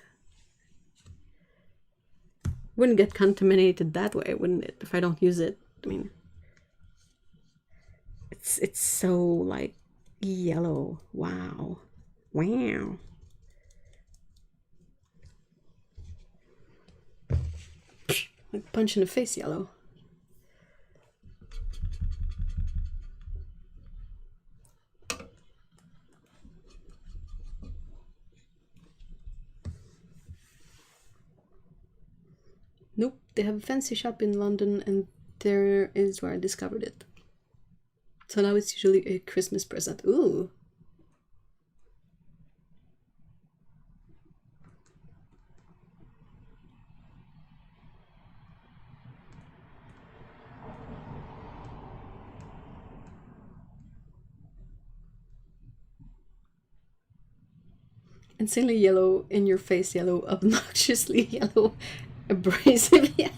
Wouldn't get contaminated that way, wouldn't it? If I don't use it. I mean, it's so like yellow. Wow. Wow. Like punch in the face yellow. Nope, they have a fancy shop in London and there is where I discovered it. So now it's usually a Christmas present. Ooh. Insanely yellow, in your face yellow, obnoxiously yellow, abrasive yellow.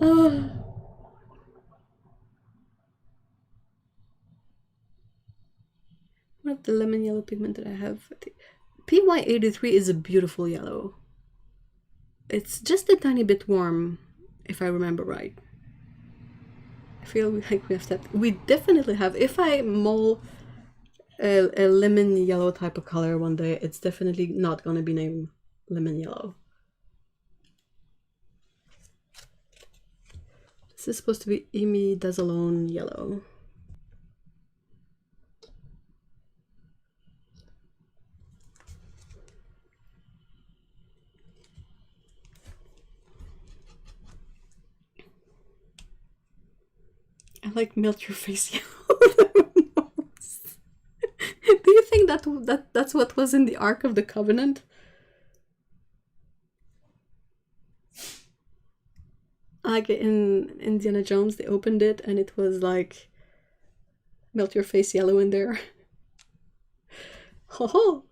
Oh. What the lemon yellow pigment that I have? PY83 is a beautiful yellow. It's just a tiny bit warm, if I remember right. I feel like we have that. We definitely have. If I mull a lemon yellow type of color one day, it's definitely not going to be named lemon yellow. This is supposed to be imidazolone yellow. I like melt your face yellow the most. Do you think that's what was in the Ark of the Covenant? Like in Indiana Jones, they opened it and it was like melt your face yellow in there. Ho ho!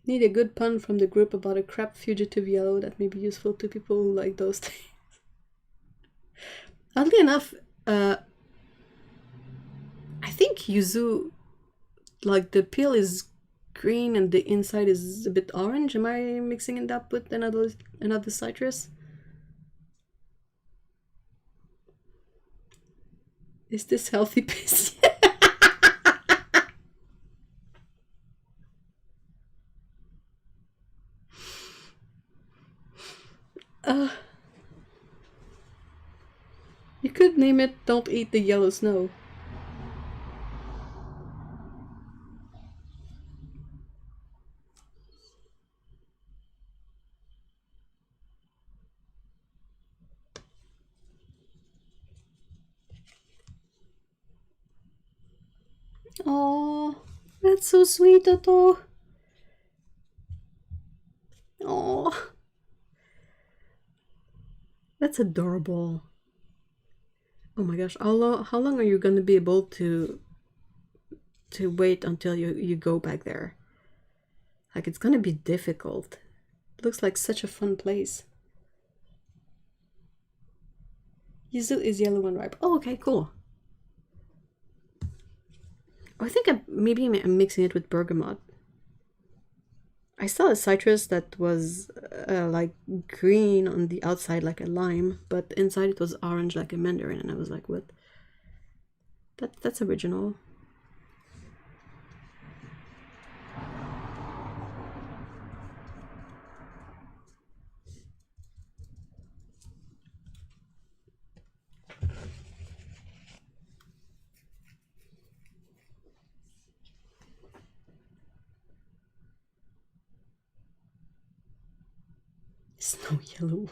Need a good pun from the group about a crap fugitive yellow that may be useful to people who like those things. Oddly enough, I think yuzu, like the peel is green and the inside is a bit orange. Am I mixing it up with another citrus? Is this healthy piss? You could name it Don't Eat the Yellow Snow. Oh, That's so sweet, Otto. Oh, that's adorable. Oh my gosh, how long are you gonna be able to wait until you go back there? Like, it's gonna be difficult. It looks like such a fun place. Yuzu is yellow and ripe. Oh, okay, cool. Oh, I think maybe I'm mixing it with bergamot. I saw a citrus that was like green on the outside like a lime, but inside it was orange like a mandarin, and I was like, what? That's original. Snow yellow.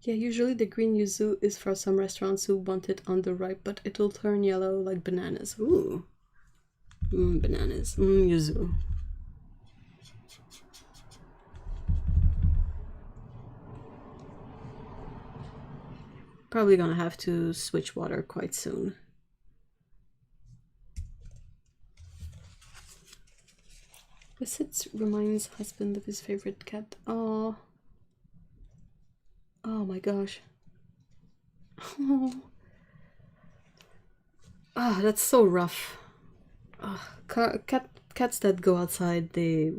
Yeah, usually the green yuzu is for some restaurants who want it underripe, but it will turn yellow like bananas. Ooh. Bananas. Yuzu. Probably gonna have to switch water quite soon. Basit reminds husband of his favorite cat. Oh. Oh my gosh. Oh. Oh, that's so rough. Oh, cats that go outside, they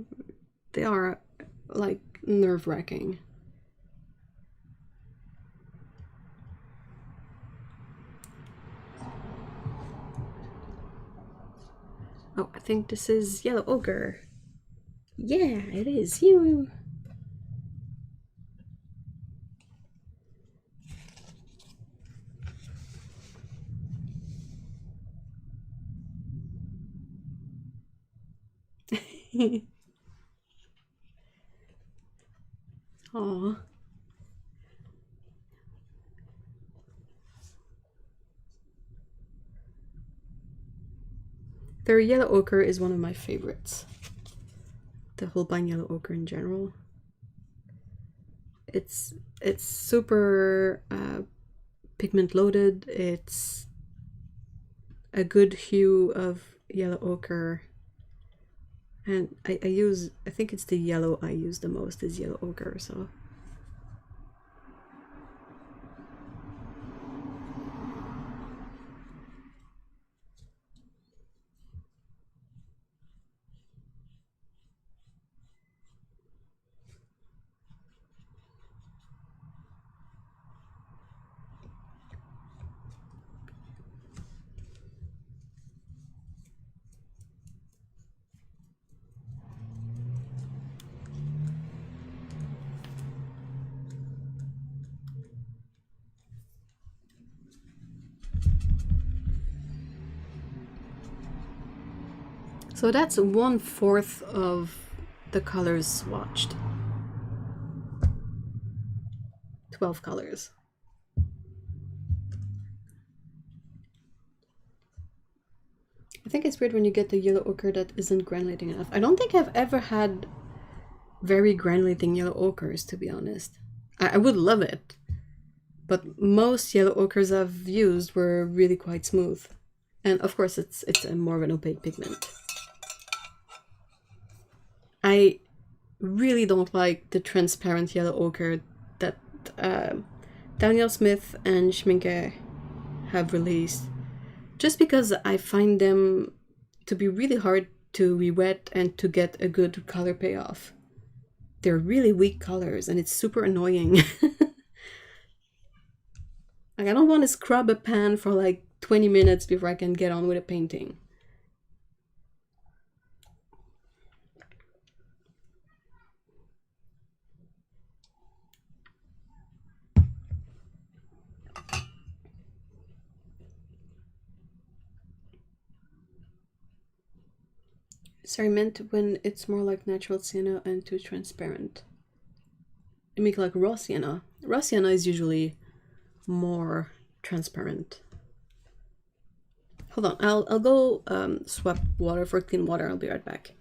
are like nerve-wracking. Oh, I think this is yellow ochre. Yeah, it is. You. Aww. Their yellow ochre is one of my favorites. The Holbein yellow ochre in general. It's super pigment loaded. It's a good hue of yellow ochre. And I think it's the yellow I use the most is yellow ochre, so. So that's 1/4 of the colors swatched. 12 colors. I think it's weird when you get the yellow ochre that isn't granulating enough. I don't think I've ever had very granulating yellow ochres, to be honest. I would love it, but most yellow ochres I've used were really quite smooth. And of course it's a more of an opaque pigment. I really don't like the transparent yellow ochre that Daniel Smith and Schminke have released, just because I find them to be really hard to re-wet and to get a good color payoff. They're really weak colors and it's super annoying. Like, I don't want to scrub a pan for like 20 minutes before I can get on with a painting. Sorry, I meant when it's more like natural sienna and too transparent. I make like raw sienna. Raw sienna is usually more transparent. Hold on, I'll go swap water for clean water. I'll be right back.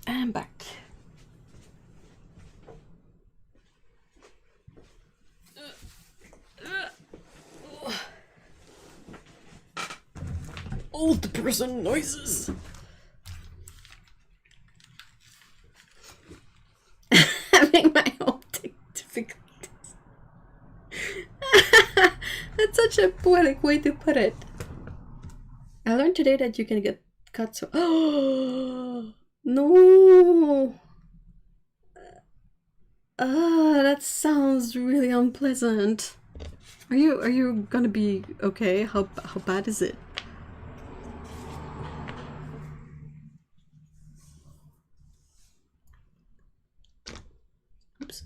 I'm back. Old person noises. Having my own difficulties. That's such a poetic way to put it. I learned today that you can get cut so. Oh no! That sounds really unpleasant. Are you gonna be okay? How bad is it? Oops.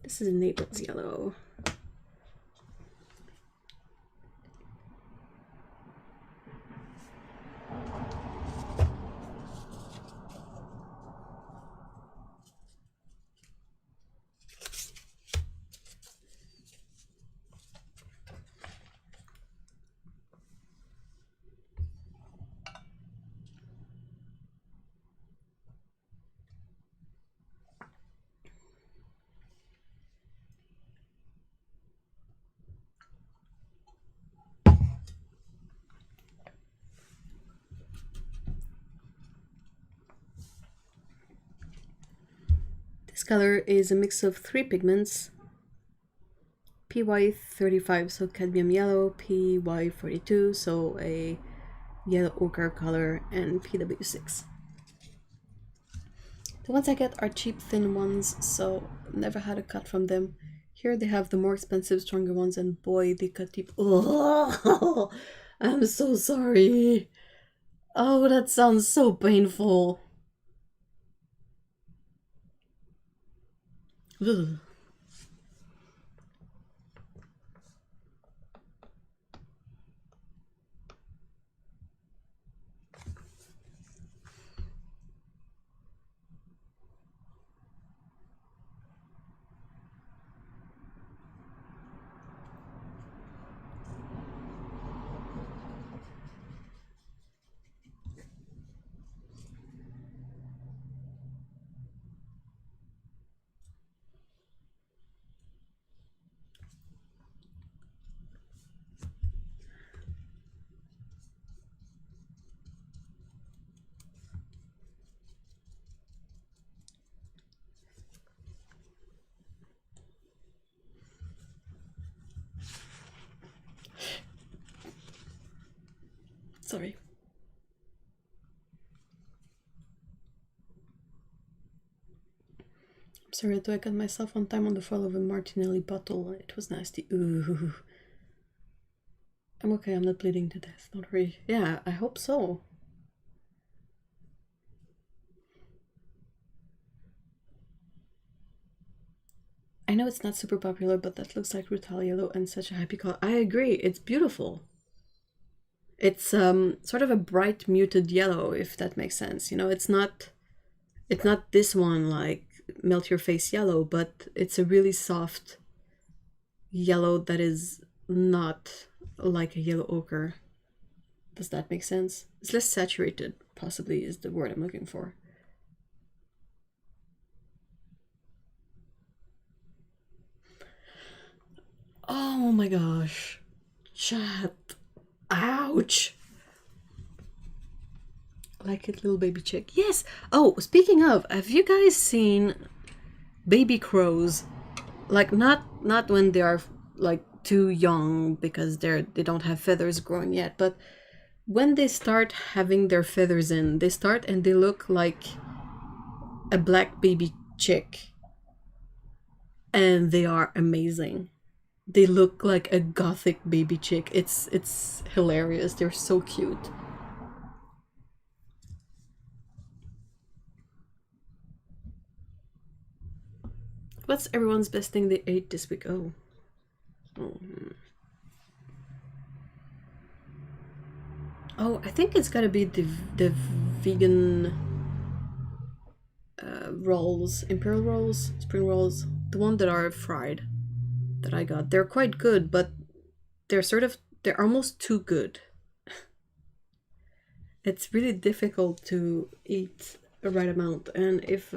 This is Naples yellow. This color is a mix of 3 pigments: PY35, so cadmium yellow, PY42, so a yellow ochre color, and PW6. The ones I get are cheap, thin ones, so never had a cut from them. Here they have the more expensive, stronger ones, and boy, they cut deep. Oh, I'm so sorry. Oh, that sounds so painful. Ugh. Sorry. I'm sorry I got myself on time on the foil of a Martinelli bottle. It was nasty. Ooh. I'm okay, I'm not bleeding to death, don't worry. Yeah, I hope so. I know it's not super popular, but that looks like Recollet yellow and such a happy color. I agree, it's beautiful. It's sort of a bright muted yellow, if that makes sense. You know, it's not this one like melt your face yellow, but it's a really soft yellow that is not like a yellow ochre. Does that make sense? It's less saturated, possibly, is the word I'm looking for. Oh my gosh. Chat. Ouch. Like a little baby chick. Yes. Oh, speaking of, have you guys seen baby crows? Like not when they are like too young because they don't have feathers growing yet, but when they start having their feathers in, they start and they look like a black baby chick. And they are amazing. They look like a gothic baby chick. It's hilarious. They're so cute. What's everyone's best thing they ate this week? Oh. Oh, I think it's gotta be the vegan rolls, imperial rolls, spring rolls, the one that are fried that I got. They're quite good, but they're almost too good. It's really difficult to eat the right amount, and if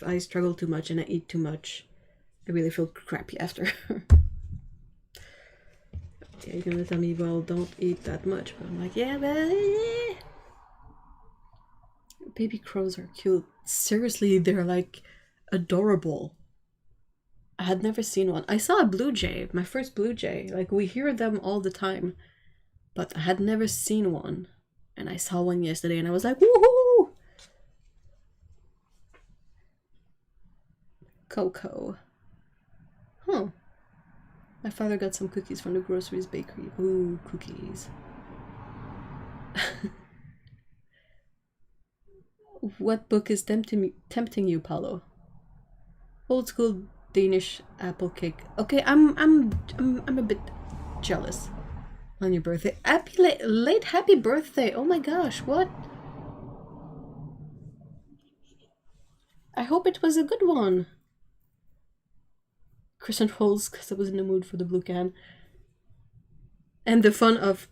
I struggle too much and I eat too much, I really feel crappy after. Yeah, you're gonna tell me, well, don't eat that much, but I'm like, yeah, but baby crows are cute. Seriously, they're like adorable. I had never seen one. I saw a blue jay, my first blue jay. Like, we hear them all the time, but I had never seen one. And I saw one yesterday and I was like, woohoo! Coco. Huh. My father got some cookies from the groceries bakery. Ooh, cookies. What book is tempting you, Paulo? Old school Danish apple cake. Okay, I'm a bit jealous on your birthday. Late happy birthday. Oh my gosh, what? I hope it was a good one. Crescent rolls, because I was in the mood for the blue can. And the fun of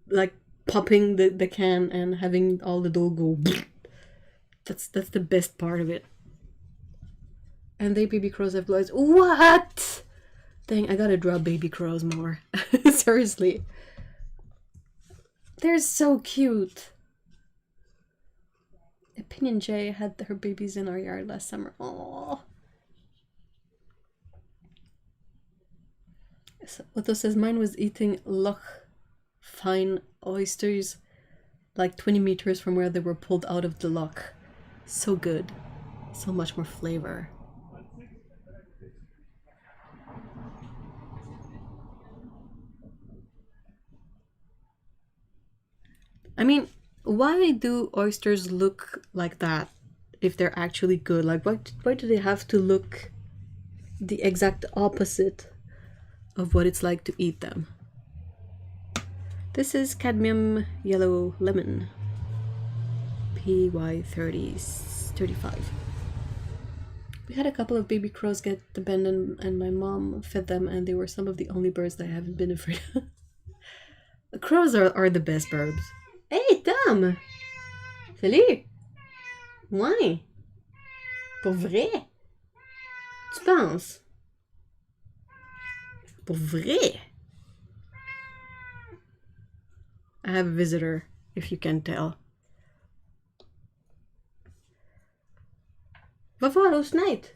like popping the can and having all the dough go. That's the best part of it. And they baby crows have blue eyes. What? Dang, I gotta draw baby crows more. Seriously. They're so cute. Opinion J had her babies in our yard last summer. Aww. So Otto says mine was eating loch fine oysters like 20 meters from where they were pulled out of the loch. So good. So much more flavor. I mean, why do oysters look like that if they're actually good? Like, why do they have to look the exact opposite of what it's like to eat them? This is cadmium yellow lemon. PY35. We had a couple of baby crows get abandoned and my mom fed them and they were some of the only birds that I haven't been afraid of. The crows are the best birds. Hey Tom! Salut! Ouais! Pour vrai? Tu penses? Pour vrai? I have a visitor, if you can tell. Va voir l'autre fenêtre.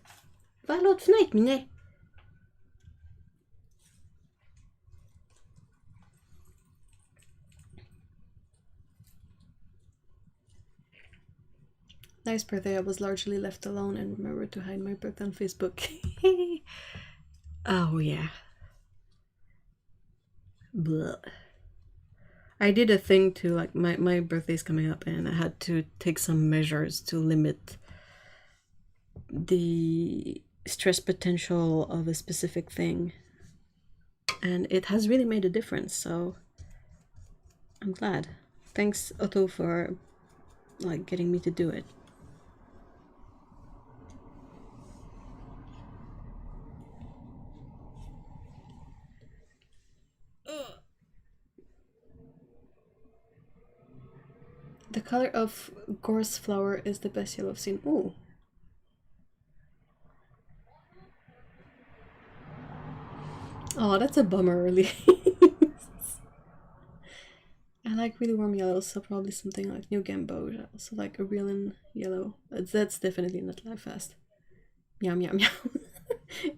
Va à l'autre fenêtre, Minet. Nice birthday. I was largely left alone and remembered to hide my birthday on Facebook. Oh, yeah. Blah. I did a thing to, like, my birthday's coming up and I had to take some measures to limit the stress potential of a specific thing. And it has really made a difference, so I'm glad. Thanks, Otto, for, like, getting me to do it. The color of gorse flower is the best yellow I've seen. Ooh. Oh, that's a bummer, really. I like really warm yellows, so probably something like New Gamboge. I also like a real in yellow. That's definitely not live fast. Meow meow meow.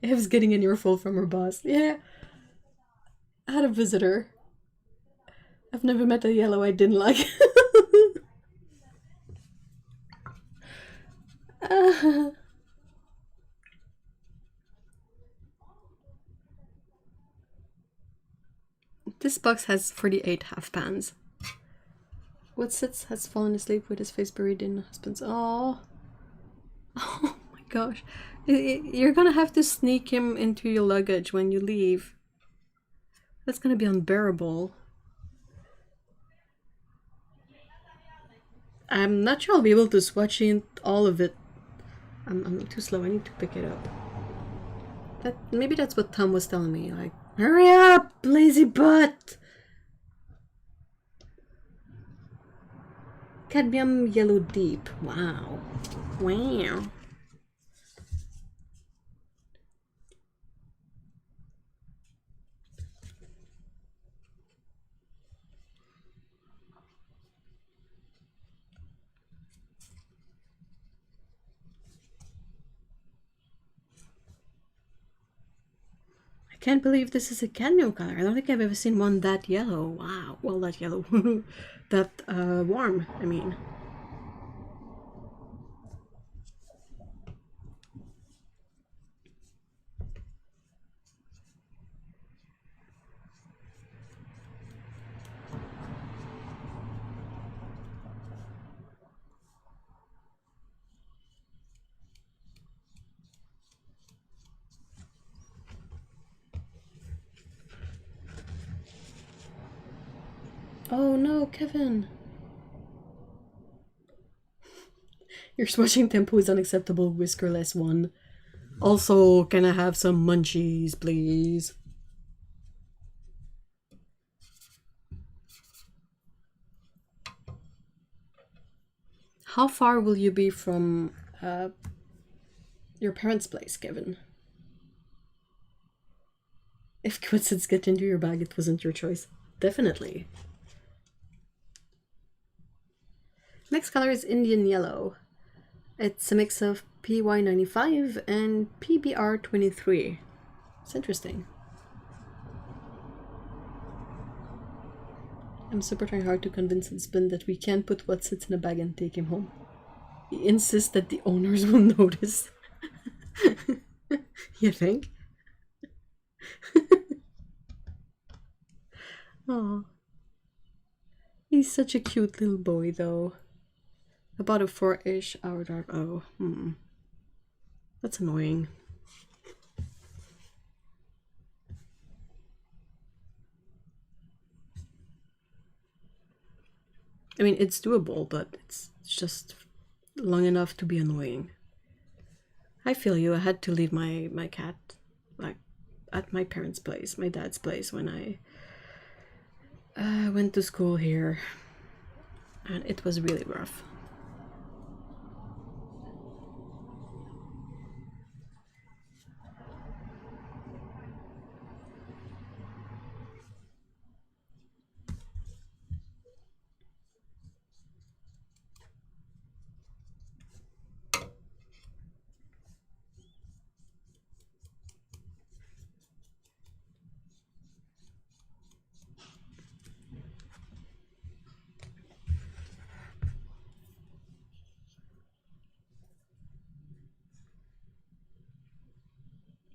Ev's getting an earful from her boss. Yeah. I had a visitor. I've never met a yellow I didn't like. This box has 48 half pans. What sits has fallen asleep with his face buried in husband's. Oh. Oh my gosh. You're gonna have to sneak him into your luggage when you leave. That's gonna be unbearable. I'm not sure I'll be able to swatch in all of it. I'm too slow. I need to pick it up. Maybe that's what Tom was telling me. Like, hurry up, lazy butt! Cadmium yellow deep. Wow. Wow. I can't believe this is a cadmium color. I don't think I've ever seen one that yellow. Wow. Well, that yellow. That warm, I mean. Oh no, Kevin! Your swatching tempo is unacceptable, whiskerless one. Also, can I have some munchies, please? How far will you be from your parents' place, Kevin? If quidsets get into your bag, it wasn't your choice. Definitely. Next color is Indian Yellow. It's a mix of PY95 and PBR23. It's interesting. I'm super trying hard to convince husband that we can't put what sits in a bag and take him home. He insists that the owners will notice. You think? Oh, he's such a cute little boy, though. About a 4-ish hour drive. Oh, that's annoying. I mean, it's doable, but it's just long enough to be annoying. I feel you. I had to leave my cat, like, at my parents' place, my dad's place, when I went to school here, and it was really rough.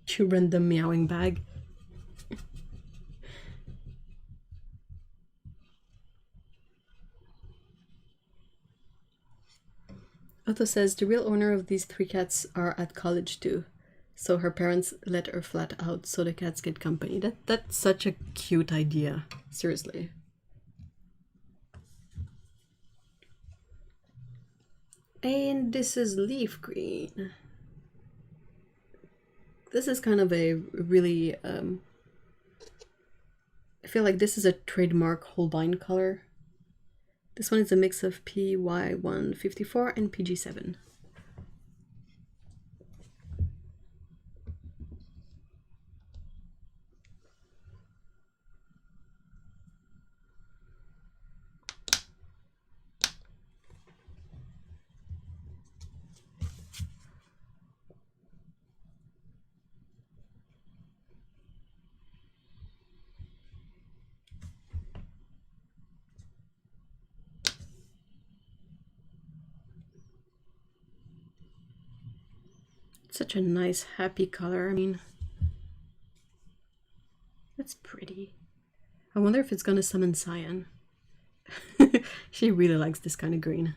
To random meowing bag. Otto says the real owner of these 3 cats are at college too, so her parents let her flat out so the cats get company. That's such a cute idea. Seriously. And this is leaf green. This is kind of a really, I feel like this is a trademark Holbein color. This one is a mix of PY154 and PG7. Such a nice, happy color. I mean, that's pretty. I wonder if it's gonna summon Cyan. She really likes this kind of green.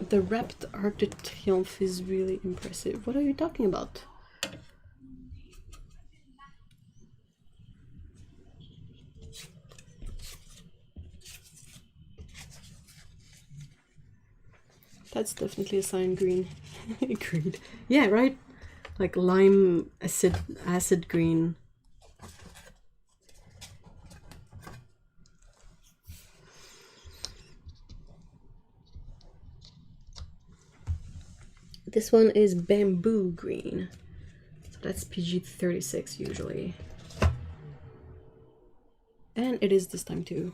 The wrapped Arc de Triomphe is really impressive. What are you talking about? That's definitely a cyan green. Agreed. Yeah, right? Like lime acid green. This one is bamboo green. So that's PG36 usually. And it is this time too.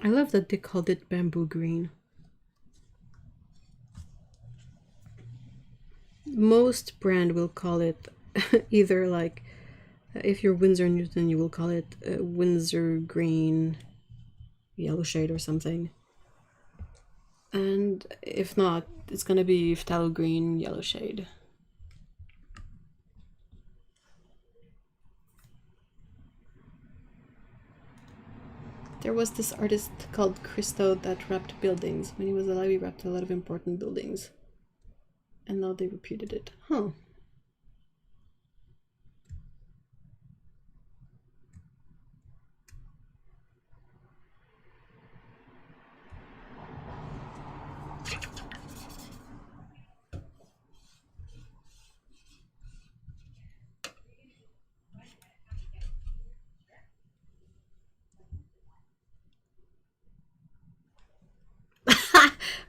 I love that they called it bamboo green. Most brand will call it either like, if you're Winsor & Newton, you will call it Windsor green yellow shade or something. And if not, it's gonna be phthalo green yellow shade. There was this artist called Christo that wrapped buildings. When he was alive, he wrapped a lot of important buildings. And now they repeated it. Huh.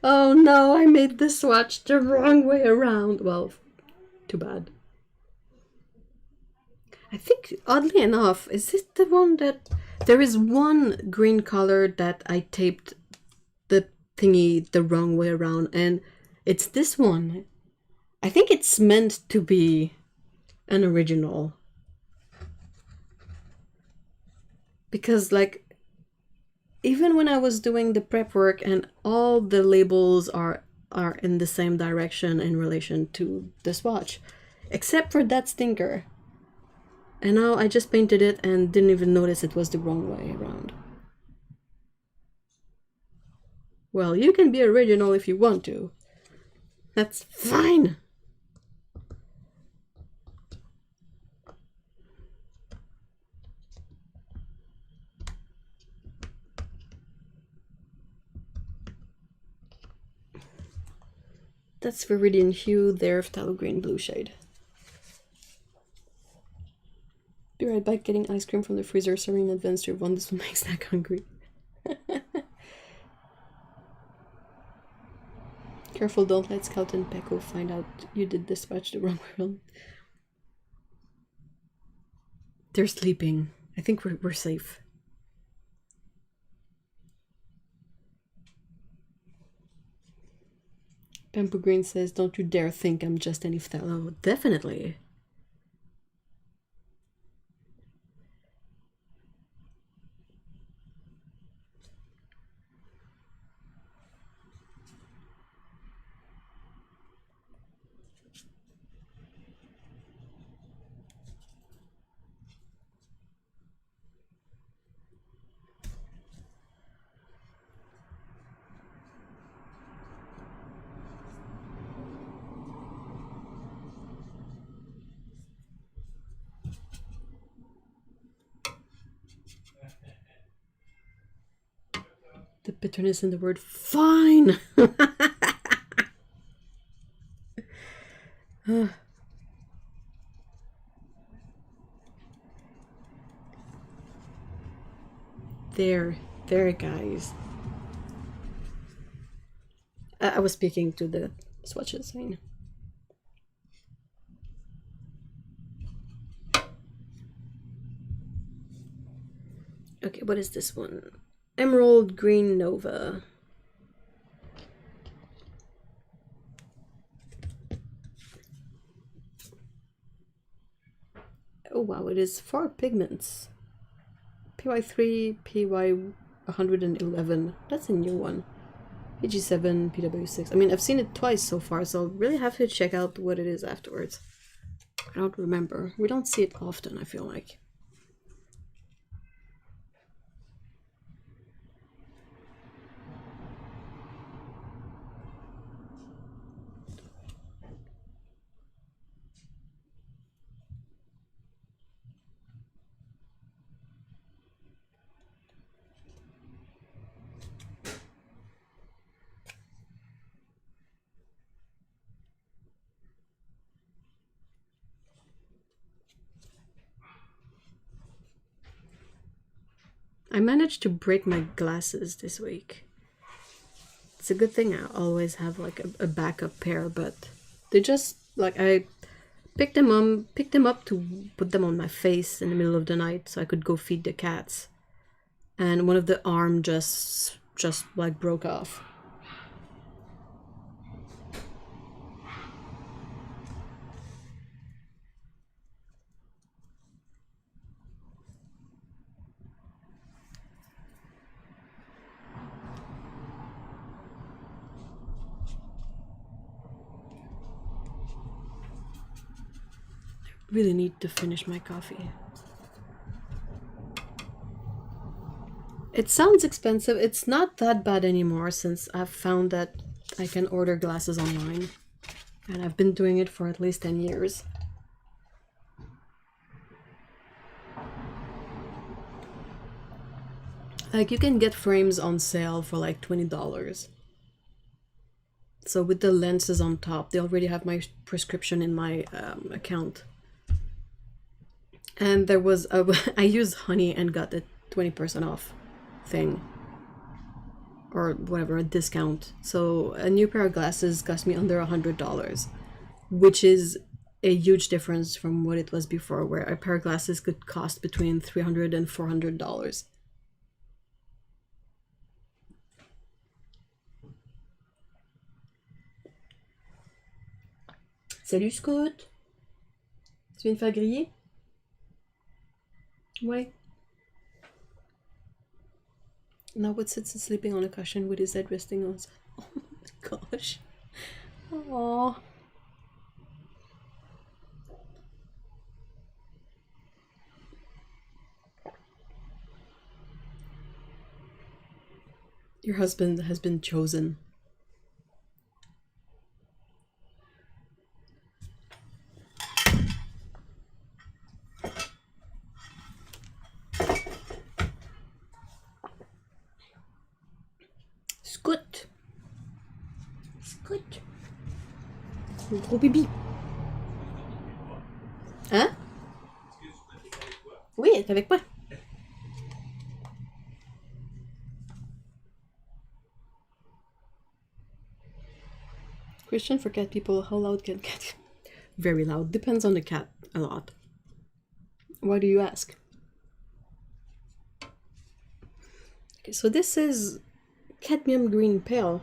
Oh no, I made the swatch the wrong way around. Well, too bad. I think, oddly enough, is this the one that... There is one green color that I taped the thingy the wrong way around, and it's this one. I think it's meant to be an original. Because, like, even when I was doing the prep work and all the labels are in the same direction in relation to the swatch, except for that stinker. And now I just painted it and didn't even notice it was the wrong way around. Well, you can be original if you want to. That's fine. That's Viridian Hue, their phthalo green blue shade. Be right back, getting ice cream from the freezer, serving in advance to everyone. This will make snack hungry. Careful, don't let Scout and Pecco find out you did dispatch the wrong one. They're sleeping. I think we're safe. Pampo Green says, don't you dare think I'm just any fellow. Definitely. The bitterness in the word fine. There, guys. I was speaking to the swatches. I mean. Okay, what is this one? Emerald Green Nova. Oh wow, it is 4 pigments. PY3, PY 111. That's a new one. PG7, PW6. I mean, I've seen it twice so far, so I'll really have to check out what it is afterwards. I don't remember. We don't see it often, I feel like. I managed to break my glasses this week. It's a good thing I always have like a backup pair, but they just like I picked them up to put them on my face in the middle of the night so I could go feed the cats, and one of the arm just like broke off. Really need to finish my coffee. It sounds expensive. It's not that bad anymore since I've found that I can order glasses online. And I've been doing it for at least 10 years. Like, you can get frames on sale for like $20. So with the lenses on top, they already have my prescription in my account. And there was I used Honey and got the 20% off thing. Or whatever, a discount. So a new pair of glasses cost me under $100. Which is a huge difference from what it was before, where a pair of glasses could cost between $300 and $400. Salut Scott! Tu viens de faire griller? Ouais. Now what sits sleeping on a cushion with his head resting on... Oh my gosh. Aww. Your husband has been chosen. Scoot. Scoot. Gros bibi. Hein? Oui, elle est avec moi. Question for cat people, how loud can cat? Very loud. Depends on the cat a lot. Why do you ask? Okay, so this is cadmium green pale.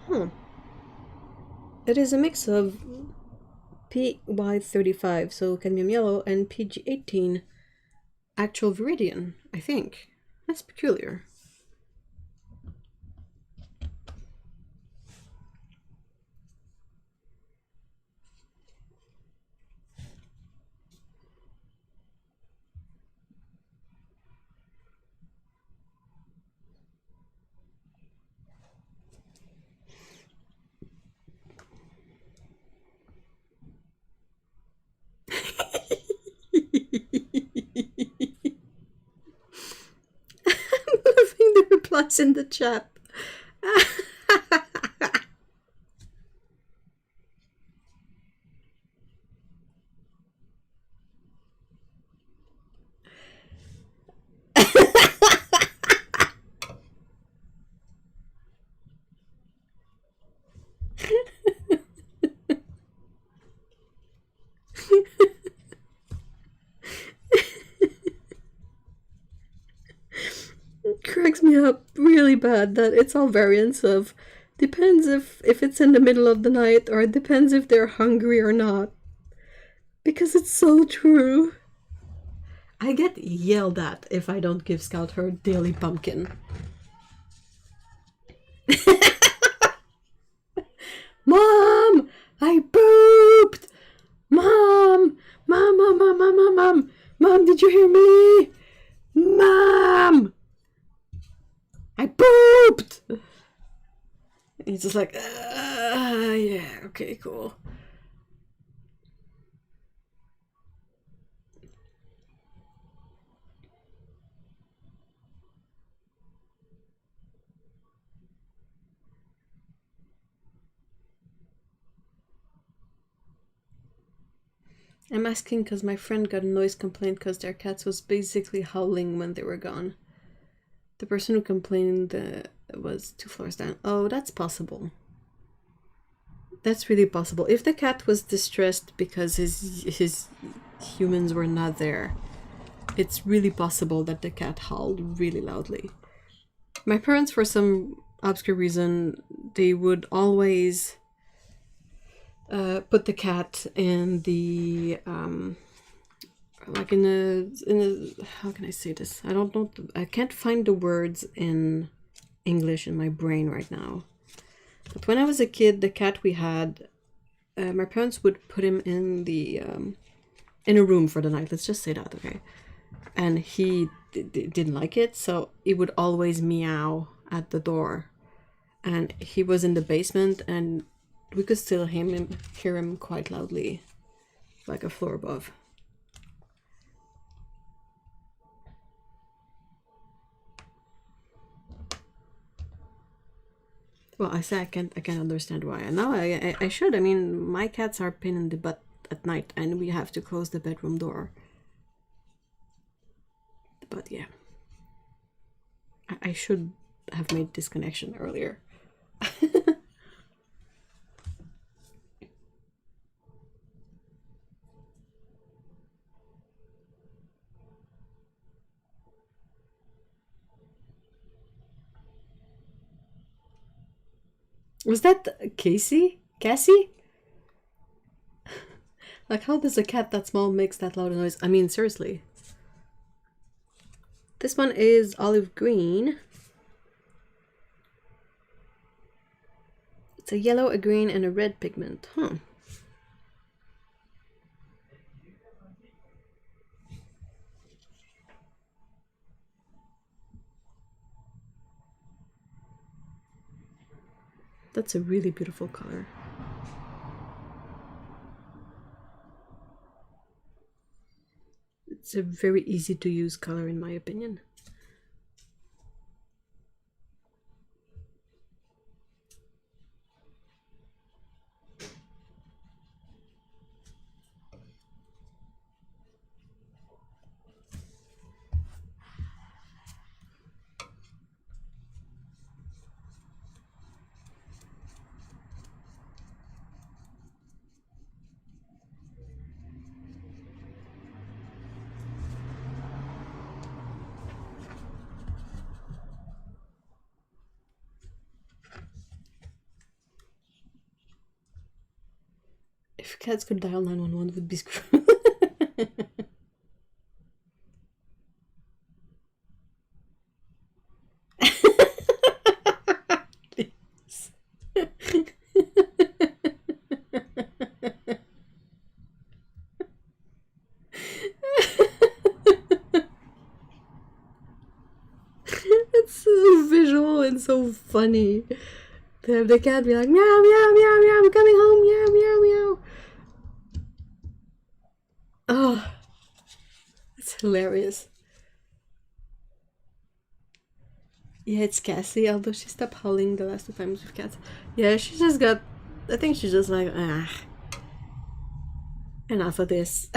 It is a mix of PY35, so cadmium yellow, and PG18, actual viridian, I think. That's peculiar. I'm loving the replies in the chat. It cracks me up really bad that it's all variants of depends if it's in the middle of the night, or it depends if they're hungry or not. Because it's so true. I get yelled at if I don't give Scout her daily pumpkin. Mom! I pooped! Mom! Mom, mom, mom, mom, mom, mom! Mom, did you hear me? Mom! I pooped! He's just like, yeah, okay, cool. I'm asking because my friend got a noise complaint because their cats was basically howling when they were gone. The person who complained was 2 floors down. Oh, that's possible. That's really possible. If the cat was distressed because his humans were not there, it's really possible that the cat howled really loudly. My parents, for some obscure reason, they would always put the cat in the like in a how can I say this? I don't know. I can't find the words in English in my brain right now. But when I was a kid, the cat we had, my parents would put him in the in a room for the night. Let's just say that, okay? And he didn't like it, so he would always meow at the door. And he was in the basement, and we could still hear him quite loudly, like a floor above. Well, I say I can't understand why. And now I should. I mean, my cats are a pain in the butt at night, and we have to close the bedroom door. But yeah, I should have made this connection earlier. Was that Cassie? Cassie? Like, how does a cat that small makes that loud noise? I mean, seriously. This one is olive green. It's a yellow, a green, and a red pigment. Huh. That's a really beautiful color. It's a very easy to use color in my opinion. If cats could dial 911, would be screwed. It's so visual and so funny. To have the cat be like, meow, meow, meow, meow, I'm coming home, meow, meow, meow. Oh, it's hilarious. Yeah, it's Cassie, although she stopped howling the last 2 times with cats. Yeah, she just got, I think she's just like, enough of this.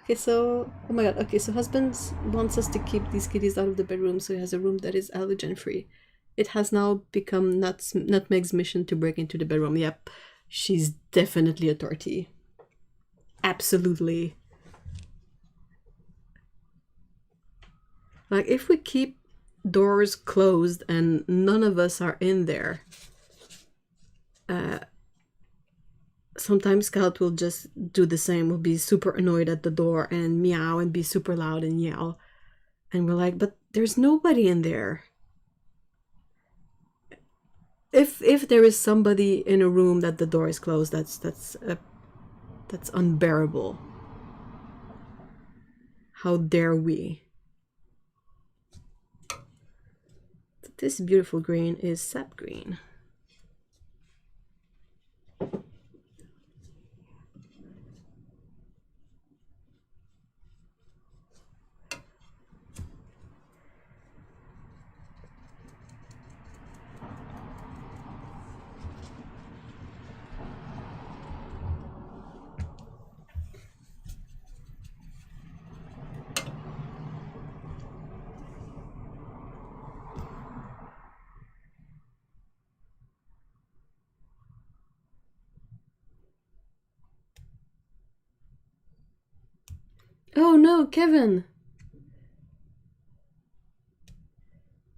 Okay, so, oh my god, okay, so husband wants us to keep these kitties out of the bedroom, so he has a room that is allergen free. It has now become Nutmeg's mission to break into the bedroom. Yep, she's definitely a tortie. Absolutely. Like, if we keep doors closed and none of us are in there, sometimes Scout will just do the same. Will be super annoyed at the door and meow and be super loud and yell. And we're like, but there's nobody in there. If there is somebody in a room that the door is closed, that's unbearable. How dare we? This beautiful green is sap green. Oh no, Kevin!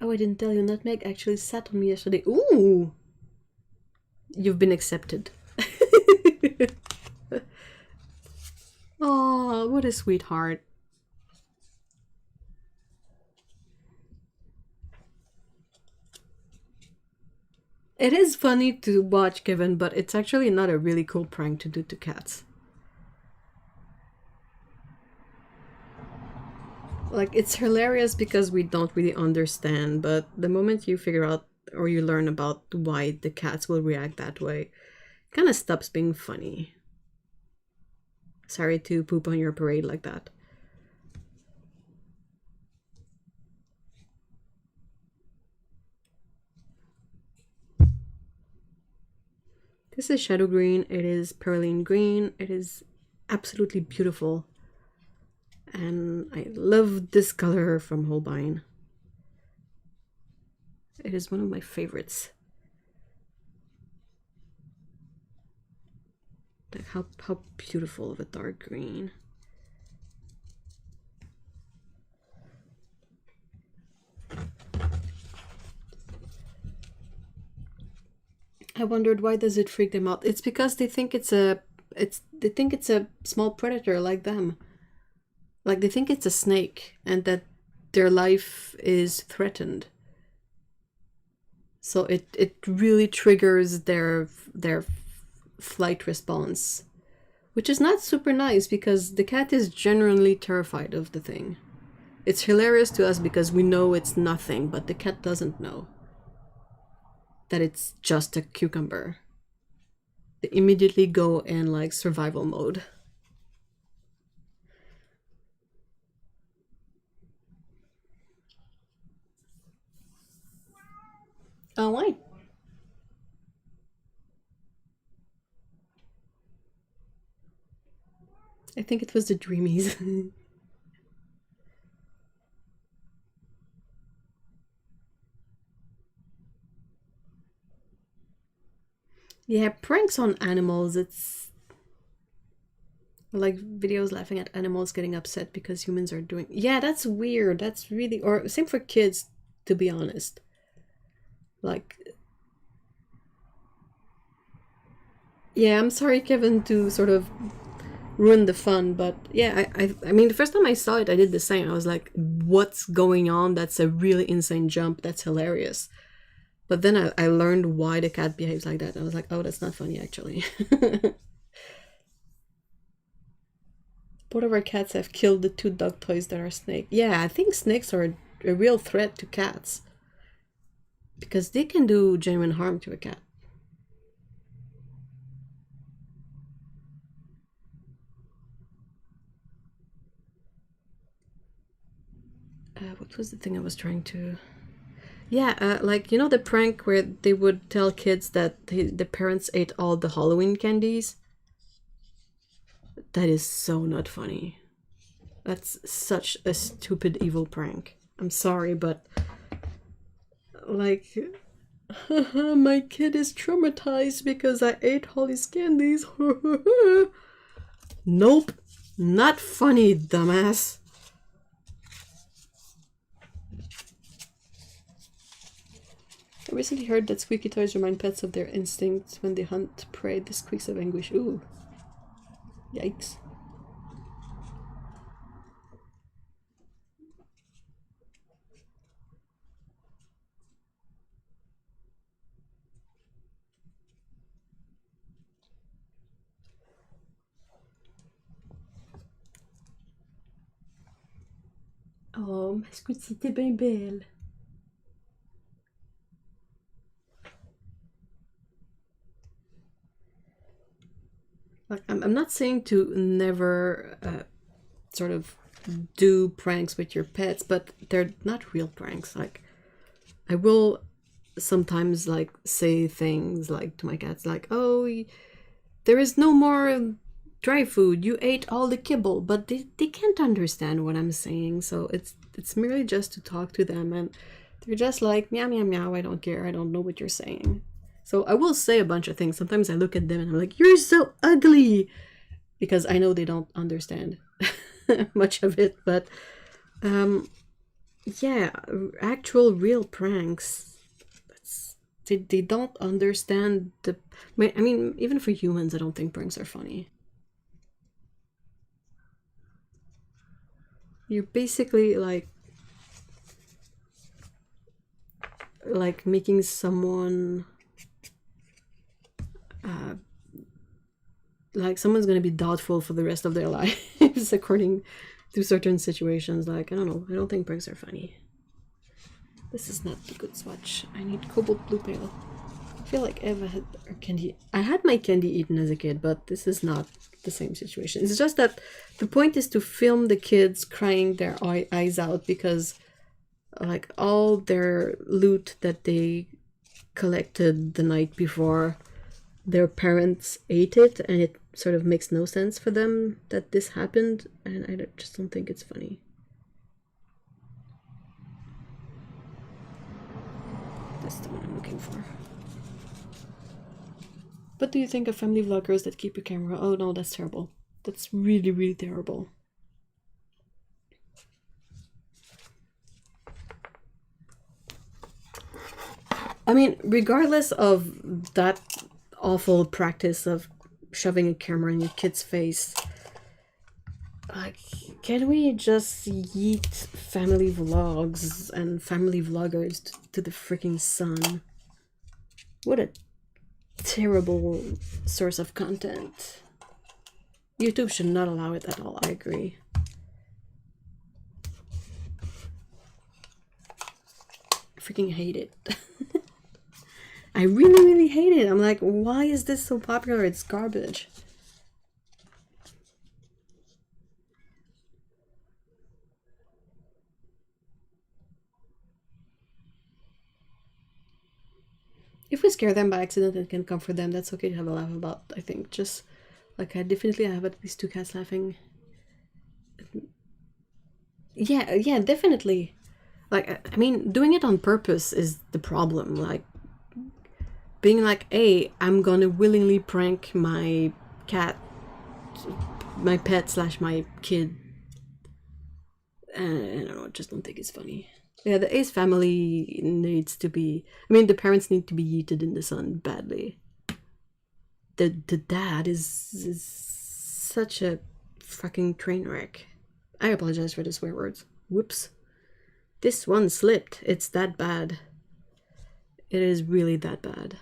Oh, I didn't tell you, Nutmeg actually sat on me yesterday. Ooh! You've been accepted. Oh, what a sweetheart. It is funny to watch, Kevin, but it's actually not a really cool prank to do to cats. Like, it's hilarious because we don't really understand, but the moment you figure out or you learn about why the cats will react that way, it kind of stops being funny. Sorry to poop on your parade like that. This is Shadow Green, it is Perylene Green, it is absolutely beautiful. And I love this color from Holbein. It is one of my favorites. Like how beautiful of a dark green. I wondered, why does it freak them out? It's because they think it's a small predator like them. Like, they think it's a snake and that their life is threatened. So it really triggers their flight response, which is not super nice because the cat is genuinely terrified of the thing. It's hilarious to us because we know it's nothing, but the cat doesn't know that it's just a cucumber. They immediately go in like survival mode. Oh, why? I think it was the Dreamies. Yeah, pranks on animals, it's like videos laughing at animals getting upset because humans are doing... Yeah, that's weird. That's really... Or same for kids, to be honest. Like... Yeah, I'm sorry, Kevin, to sort of ruin the fun, but yeah, I mean, the first time I saw it, I did the same. I was like, what's going on? That's a really insane jump. That's hilarious. But then I learned why the cat behaves like that. I was like, oh, that's not funny, actually. Both of our cats have killed the 2 dog toys that are snake. Yeah, I think snakes are a real threat to cats. Because they can do genuine harm to a cat. What was the thing I was trying to... Yeah, like, you know the prank where they would tell kids that the parents ate all the Halloween candies? That is so not funny. That's such a stupid, evil prank. I'm sorry, but... Like... my kid is traumatized because I ate all his candies. Nope. Not funny, dumbass. I recently heard that squeaky toys remind pets of their instincts when they hunt prey. The squeaks of anguish. Ooh. Yikes. Oh, ma Squeezie, t'es bien belle. Like, I'm not saying to never sort of do pranks with your pets, but they're not real pranks. Like, I will sometimes like say things like to my cats like, oh, there is no more dry food, you ate all the kibble, but they can't understand what I'm saying, so it's merely just to talk to them, and they're just like, meow meow meow, I don't care, I don't know what you're saying. So I will say a bunch of things. Sometimes I look at them and I'm like, you're so ugly, because I know they don't understand much of it, but yeah, actual real pranks, they don't understand the... I mean, even for humans, I don't think pranks are funny. You're basically like making someone like someone's gonna be doubtful for the rest of their lives according to certain situations. Like, I don't know, I don't think pranks are funny. This is not the good swatch. I need cobalt blue pale. I feel like Eva had her candy. I had my candy eaten as a kid, but this is not the same situation. It's just that the point is to film the kids crying their eyes out because like all their loot that they collected the night before, their parents ate it, and it sort of makes no sense for them that this happened, and I just don't think it's funny. That's the one I'm looking for. What do you think of family vloggers that keep a camera? Oh no, that's terrible. That's really, really terrible. I mean, regardless of that awful practice of shoving a camera in your kid's face, like, can we just yeet family vlogs and family vloggers to the freaking sun? What a terrible source of content. YouTube should not allow it at all, I agree. I freaking hate it. I really, really hate it. I'm like, why is this so popular? It's garbage. If we scare them by accident and can comfort them, that's okay to have a laugh about, I think. Just, like, I definitely have at least 2 cats laughing. Yeah, definitely. Like, I mean, doing it on purpose is the problem. Like, being like, hey, I'm gonna willingly prank my cat, my pet / my kid. I don't know, I just don't think it's funny. Yeah, the Ace family needs to be... I mean, the parents need to be yeeted in the sun badly. the dad is such a fucking train wreck. I apologize for the swear words. Whoops. This one slipped. It's that bad. It is really that bad.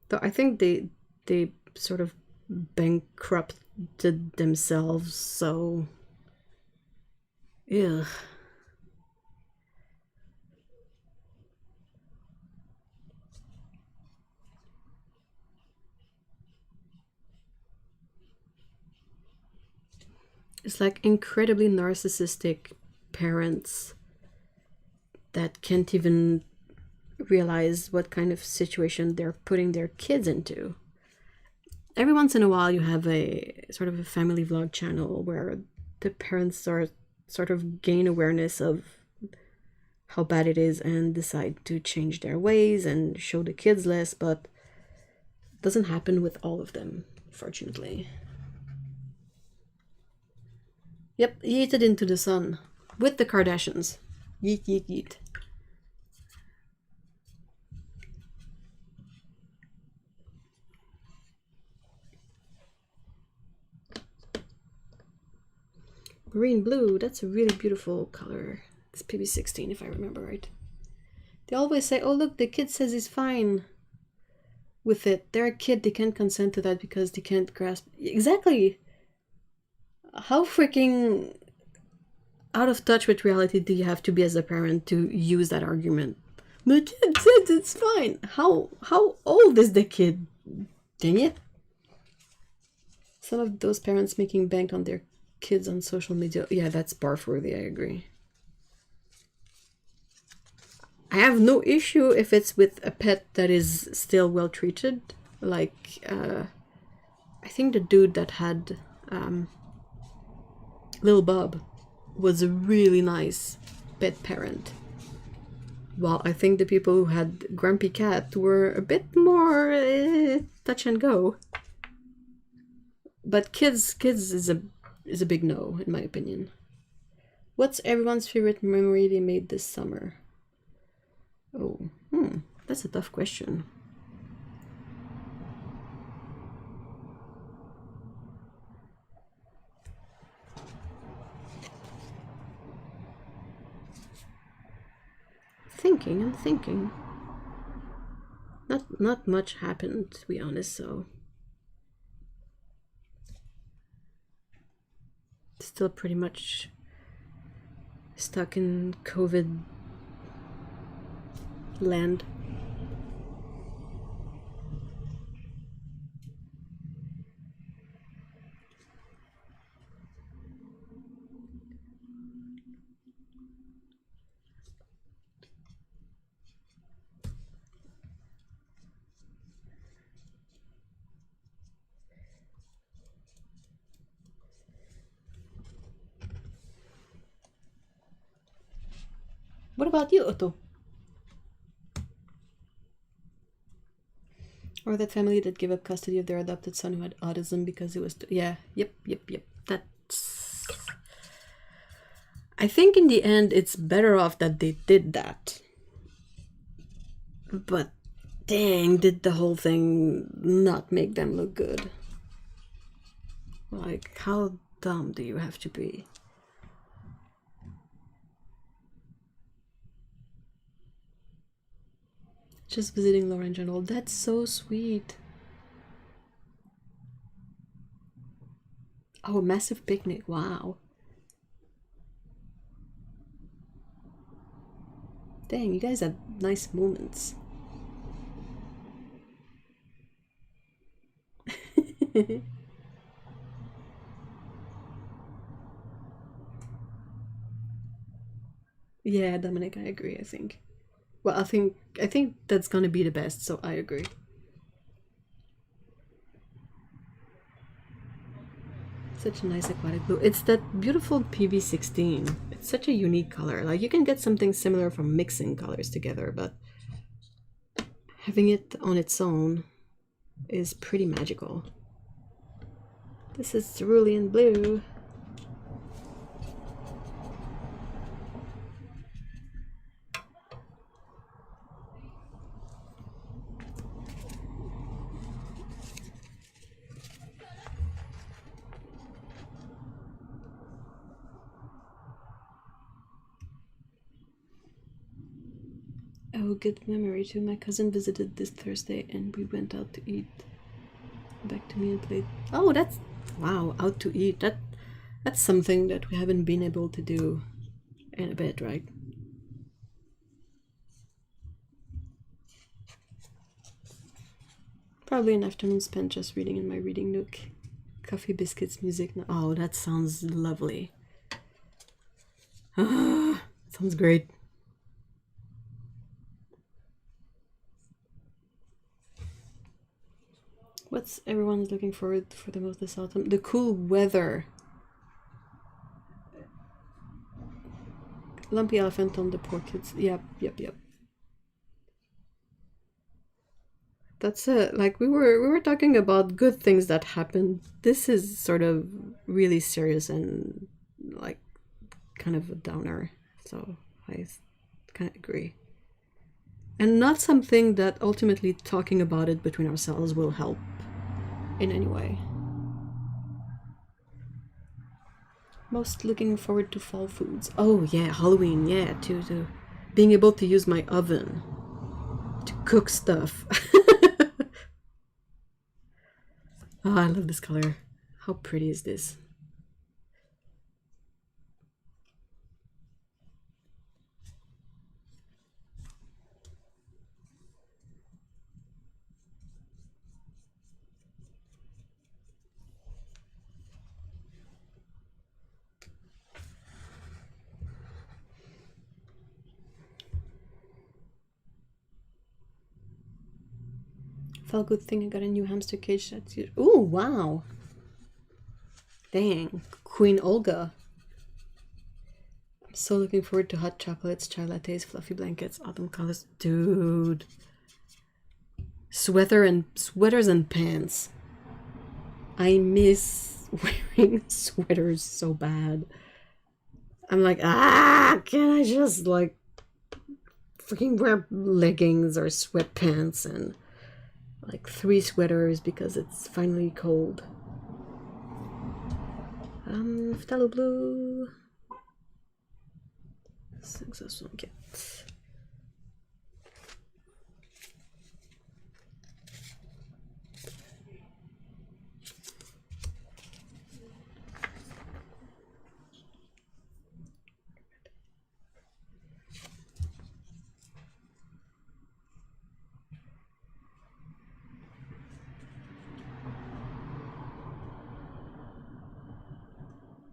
Though I think they sort of bankrupted themselves, so ugh. It's like incredibly narcissistic parents that can't even realize what kind of situation they're putting their kids into. Every once in a while you have a sort of a family vlog channel where the parents are sort of gain awareness of how bad it is and decide to change their ways and show the kids less, but it doesn't happen with all of them, fortunately. Yep, yeeted into the sun with the Kardashians. Yeet, yeet, yeet. Green blue, that's a really beautiful color. It's PB16 if I remember right. They always say, oh look, the kid says he's fine with it. They're a kid, they can't consent to that because they can't grasp. Exactly! How freaking out of touch with reality do you have to be as a parent to use that argument? The kid says it's fine. How old is the kid? Dang it. Some of those parents making bank on their kids on social media. Yeah, that's barf-worthy, I agree. I have no issue if it's with a pet that is still well treated. Like, I think the dude that had Lil Bob was a really nice pet parent. While I think the people who had Grumpy Cat were a bit more touch and go. But kids is a big no, in my opinion. What's everyone's favorite memory they made this summer? Oh, that's a tough question. I'm thinking. Not much happened, to be honest, so still pretty much stuck in COVID land. What about you, Otto? Or that family that gave up custody of their adopted son who had autism because it was... Yeah, yep. That's... I think in the end it's better off that they did that. But dang, did the whole thing not make them look good. Like, how dumb do you have to be? Just visiting Laura in general. That's so sweet. Oh, a massive picnic. Wow. Dang, you guys had nice moments. Yeah, Dominic, I agree, I think. Well, I think that's gonna be the best, so I agree. Such a nice aquatic blue. It's that beautiful PB16. It's such a unique color. Like, you can get something similar from mixing colors together, but having it on its own is pretty magical. This is cerulean blue. Oh, good memory too. My cousin visited this Thursday and we went out to eat. Back to me and played. Oh, that's wow, out to eat. That's something that we haven't been able to do in a bit, right? Probably an afternoon spent just reading in my reading nook. Coffee, biscuits, music. Oh, that sounds lovely. Ah, sounds great. What's everyone's looking forward for the most this autumn? The cool weather. Lumpy elephant on the poor kids. Yep. That's it. Like we were talking about good things that happened. This is sort of really serious and like kind of a downer. So I kind of agree. And not something that ultimately talking about it between ourselves will help in any way. Most looking forward to fall foods. Oh yeah, Halloween, yeah, to being able to use my oven to cook stuff. Oh, I love this color. How pretty is this? Felt good thing I got a new hamster cage. That's you. Oh wow! Dang, Queen Olga. I'm so looking forward to hot chocolates, chai lattes, fluffy blankets, autumn colors, dude. Sweaters and pants. I miss wearing sweaters so bad. I'm like, can I just like freaking wear leggings or sweatpants and like 3 sweaters because it's finally cold. Phthalo blue. Successful kit.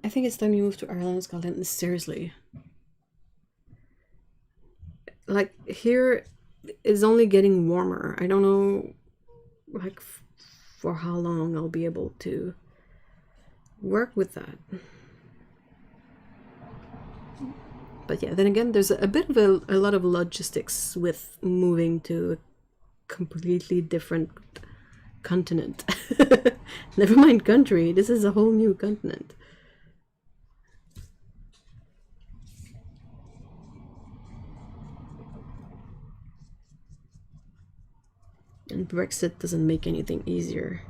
I think it's time you move to Ireland and Scotland. Seriously. Like, here is only getting warmer. I don't know, like, for how long I'll be able to work with that. But yeah, then again, there's a bit of a lot of logistics with moving to a completely different continent. Never mind country, this is a whole new continent. And Brexit doesn't make anything easier.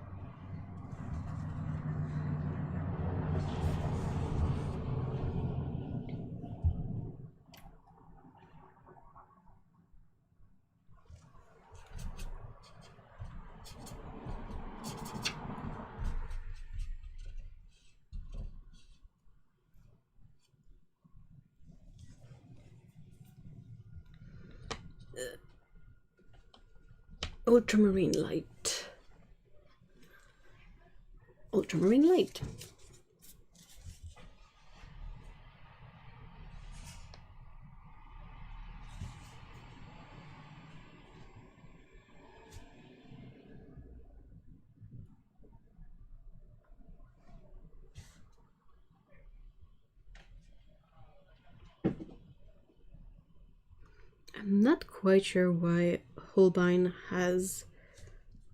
Ultramarine light. Ultramarine light. I'm not quite sure why Holbein has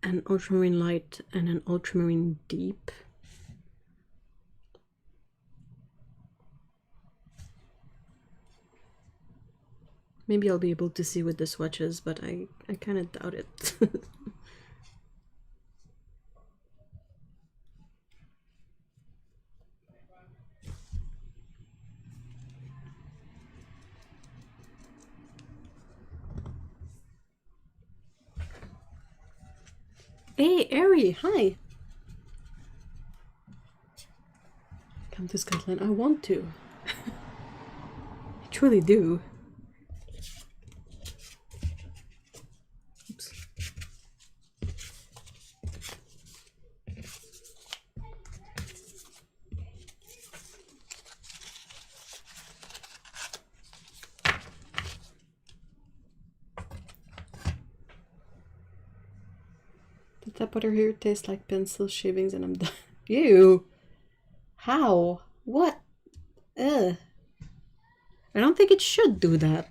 an ultramarine light and an ultramarine deep. Maybe I'll be able to see with the swatches, but I kind of doubt it. Hey, Ari, hi. Come to Scotland. I want to. I truly do. Oops. The tap water here tastes like pencil shavings and I'm done. Ew. How? What? Ugh. I don't think it should do that.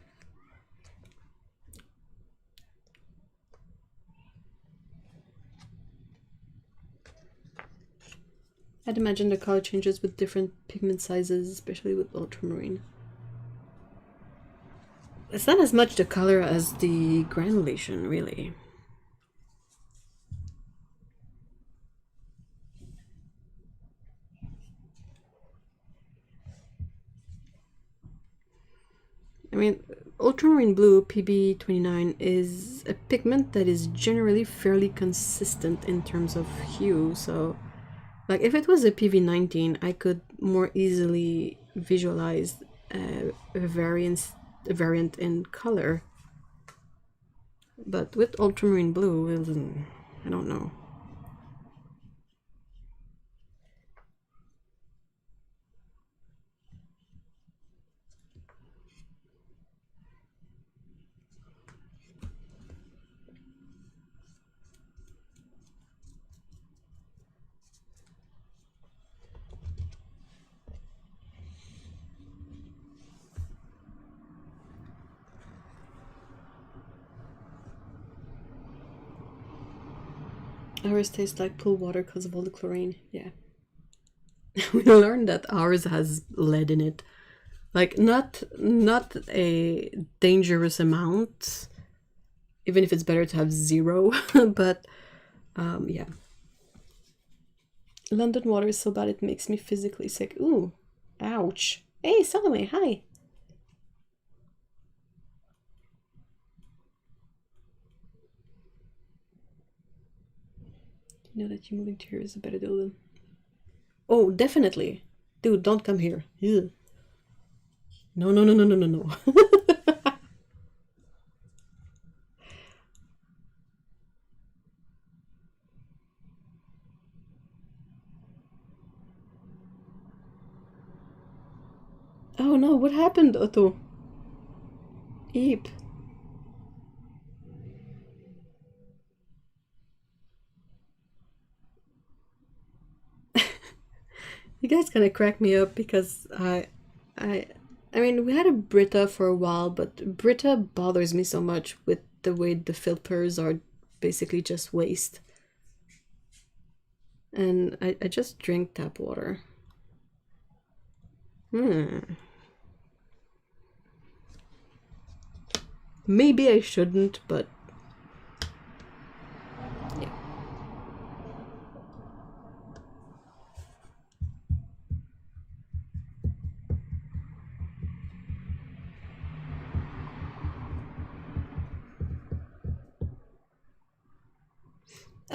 I'd imagine the color changes with different pigment sizes, especially with ultramarine. It's not as much the color as the granulation, really. I mean, ultramarine blue, PB29, is a pigment that is generally fairly consistent in terms of hue, so like if it was a PV19, I could more easily visualize a variant in color. But with ultramarine blue, I don't know. Ours tastes like pool water because of all the chlorine. Yeah. We learned that ours has lead in it. Like, not a dangerous amount, even if it's better to have 0, but yeah. London water is so bad it makes me physically sick. Ooh, ouch. Hey, Salome, hi. You know that you moving to here is a better deal than... Oh, definitely. Dude, don't come here. Ew. No, no, no, no, no, no, no. Oh no, what happened, Otto? Eep. You guys kind of crack me up because I mean, we had a Brita for a while, but Brita bothers me so much with the way the filters are basically just waste. And I just drink tap water. Maybe I shouldn't, but yeah.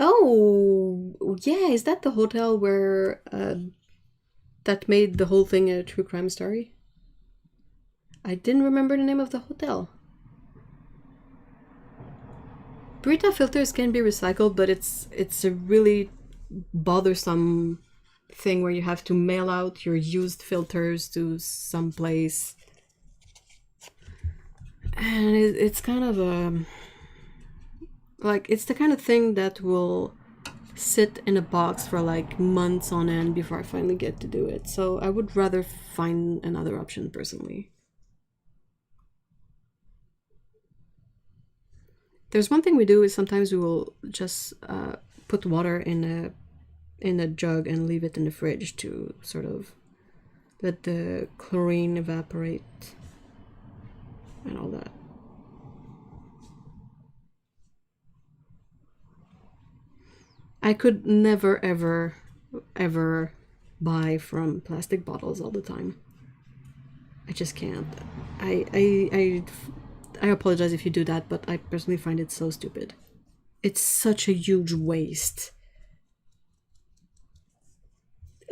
Oh, yeah, is that the hotel where that made the whole thing a true crime story? I didn't remember the name of the hotel. Brita filters can be recycled, but it's a really bothersome thing where you have to mail out your used filters to some place. And it's kind of a... like, it's the kind of thing that will sit in a box for like months on end before I finally get to do it. So I would rather find another option personally. There's one thing we do is sometimes we will just put water in a jug and leave it in the fridge to sort of let the chlorine evaporate and all that. I could never ever buy from plastic bottles all the time. I just can't. I apologize if you do that, but I personally find it so stupid. It's such a huge waste.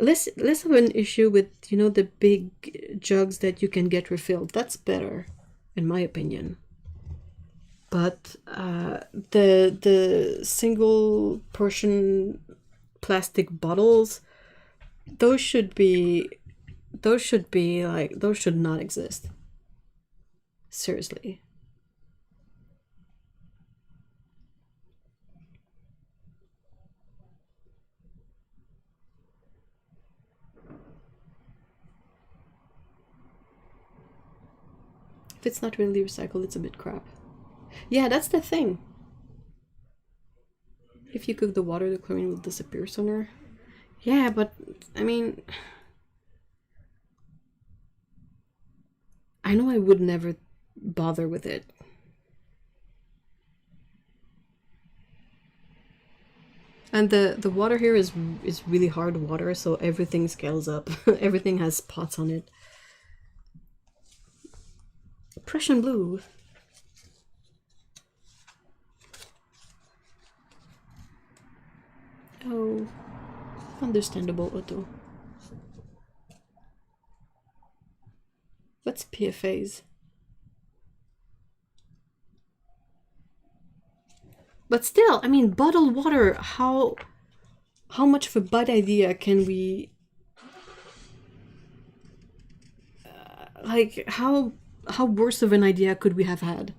Less of an issue with, you know, the big jugs that you can get refilled. That's better, in my opinion. But the single portion plastic bottles, those should not exist. Seriously. If it's not really recycled, it's a bit crap. Yeah, that's the thing. If you cook the water, the chlorine will disappear sooner. Yeah, but I mean, I know I would never bother with it. And the water here is really hard water, so everything scales up. Everything has spots on it. Prussian blue. Oh, understandable, Otto. What's PFAs? But still, I mean, bottled water, how much of a bad idea can we... like, how worse of an idea could we have had?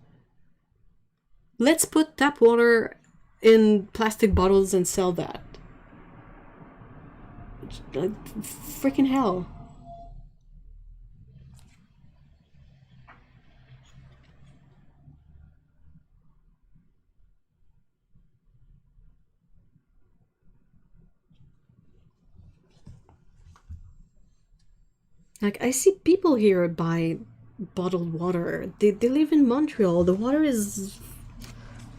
Let's put tap water in plastic bottles and sell that. Freaking hell. Like, I see people here buy bottled water. They live in Montreal. The water is...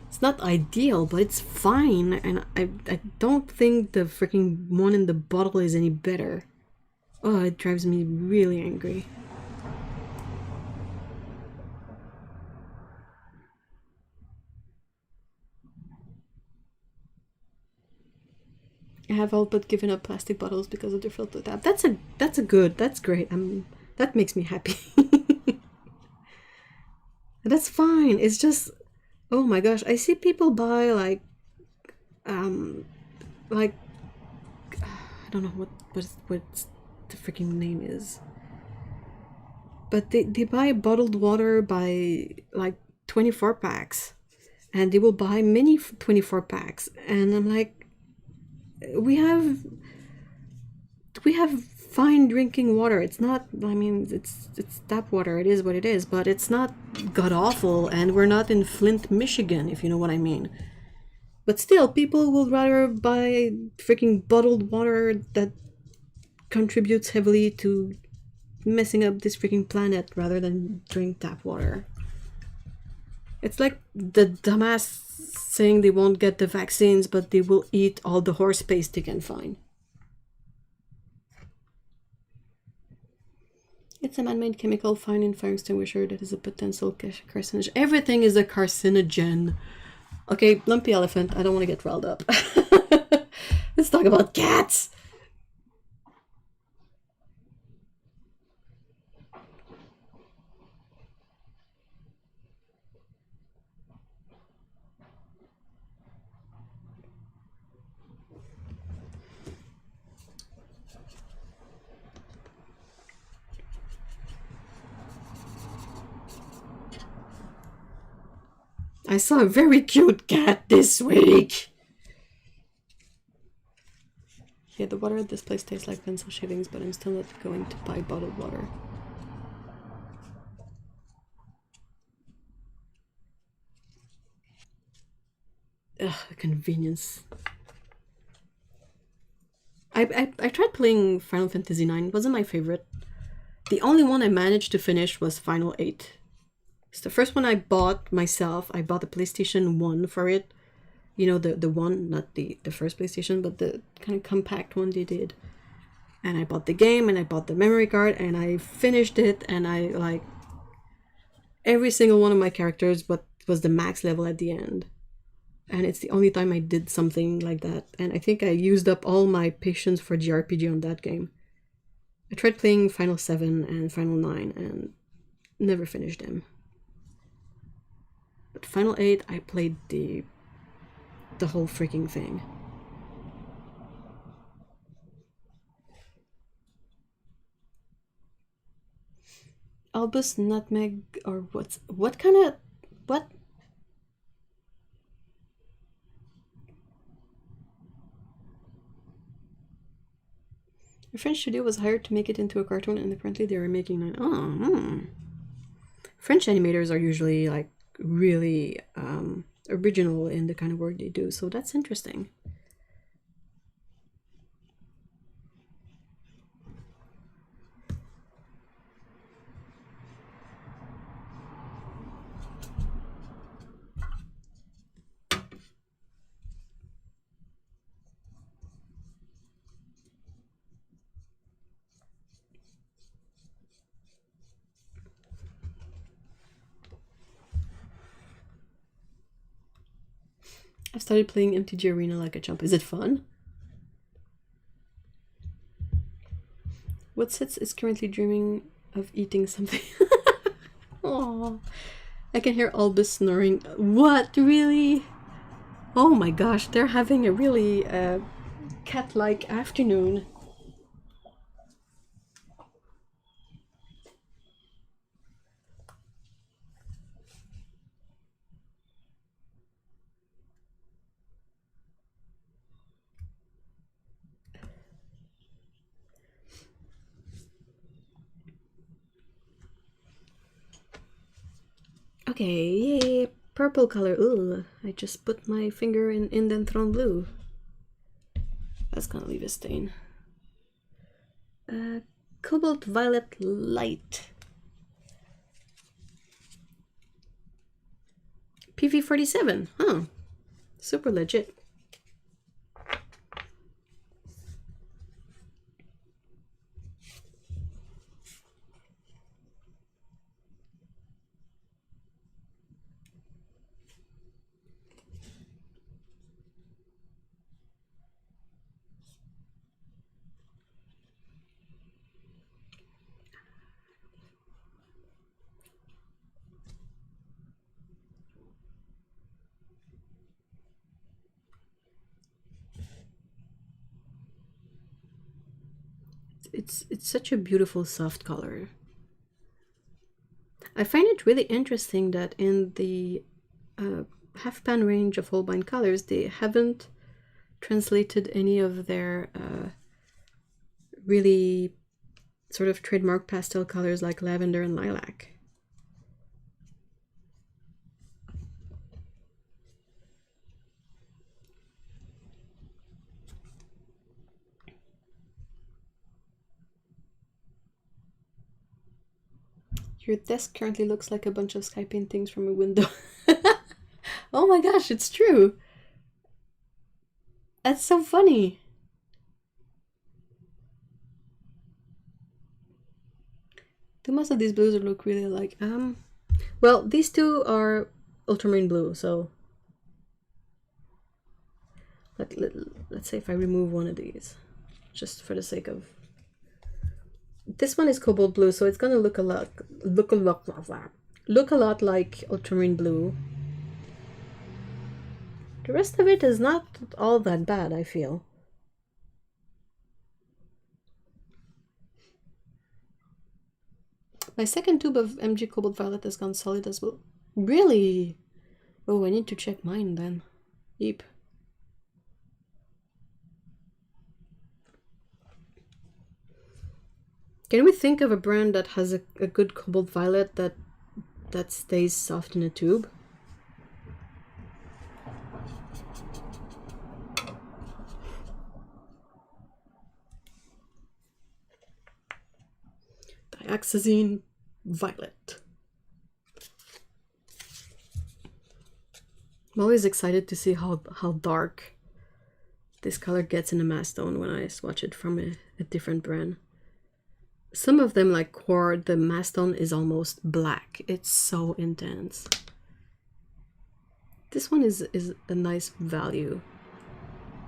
it's not ideal, but it's fine. And I don't think the freaking one in the bottle is any better. Oh, it drives me really angry. I have all but given up plastic bottles because of their filter tap. That's great. That makes me happy. That's fine. It's just, oh my gosh, I see people buy like I don't know what the freaking name is. But they buy bottled water by like 24 packs. And they will buy many 24 packs. And I'm like, we have fine drinking water. It's not, I mean, it's tap water. It is what it is, but it's not god awful, and we're not in Flint, Michigan, if you know what I mean. But still, people will rather buy freaking bottled water that contributes heavily to messing up this freaking planet rather than drink tap water. It's like the dumbass saying they won't get the vaccines, but they will eat all the horse paste they can find. It's a man-made chemical found in fire extinguisher that is a potential carcinogen. Everything is a carcinogen. Okay, lumpy elephant, I don't want to get riled up. Let's talk about cats. I saw a very cute cat this week. Yeah, the water at this place tastes like pencil shavings, but I'm still not going to buy bottled water. Ugh, convenience. I tried playing Final Fantasy IX. It wasn't my favorite. The only one I managed to finish was Final 8. It's the first one I bought myself. I bought the PlayStation 1 for it. You know, the one, not the first PlayStation, but the kind of compact one they did. And I bought the game, and I bought the memory card, and I finished it, and I, like, every single one of my characters, but was the max level at the end. and it's the only time I did something like that, and I think I used up all my patience for JRPG on that game. I tried playing Final 7 and Final 9 and never finished them. But Final 8, I played the whole freaking thing. Albus nutmeg or what kind of what? A French studio was hired to make it into a cartoon, and apparently they were making 9. Oh, French animators are usually like really original in the kind of work they do, so that's interesting. I've started playing MTG Arena like a chump. Is it fun? What Sits is currently dreaming of eating something. Oh, I can hear Albus snoring. What? Really? Oh my gosh, they're having a really cat-like afternoon. Okay, yay, purple color. Ooh, I just put my finger in Indenthrone blue. That's gonna leave a stain. Cobalt Violet Light. PV47, huh? Super legit. It's such a beautiful soft color. I find it really interesting that in the half pan range of Holbein colors, they haven't translated any of their really sort of trademark pastel colors like lavender and lilac. Your desk currently looks like a bunch of sky paintings from a window. Oh my gosh, it's true. That's so funny. Do most of these blues look really alike? Well, these two are ultramarine blue, so let's say if I remove one of these, just for the sake of... This one is cobalt blue, so it's gonna look a lot like ultramarine blue. The rest of it is not all that bad, I feel. My second tube of MG Cobalt Violet has gone solid as well. Really? Oh, I need to check mine then. Yeep. Can we think of a brand that has a good Cobalt Violet that stays soft in a tube? Dioxazine Violet. I'm always excited to see how dark this color gets in a mass tone when I swatch it from a different brand. Some of them, like Quard, the mass tone is almost black. It's so intense. This one is a nice value.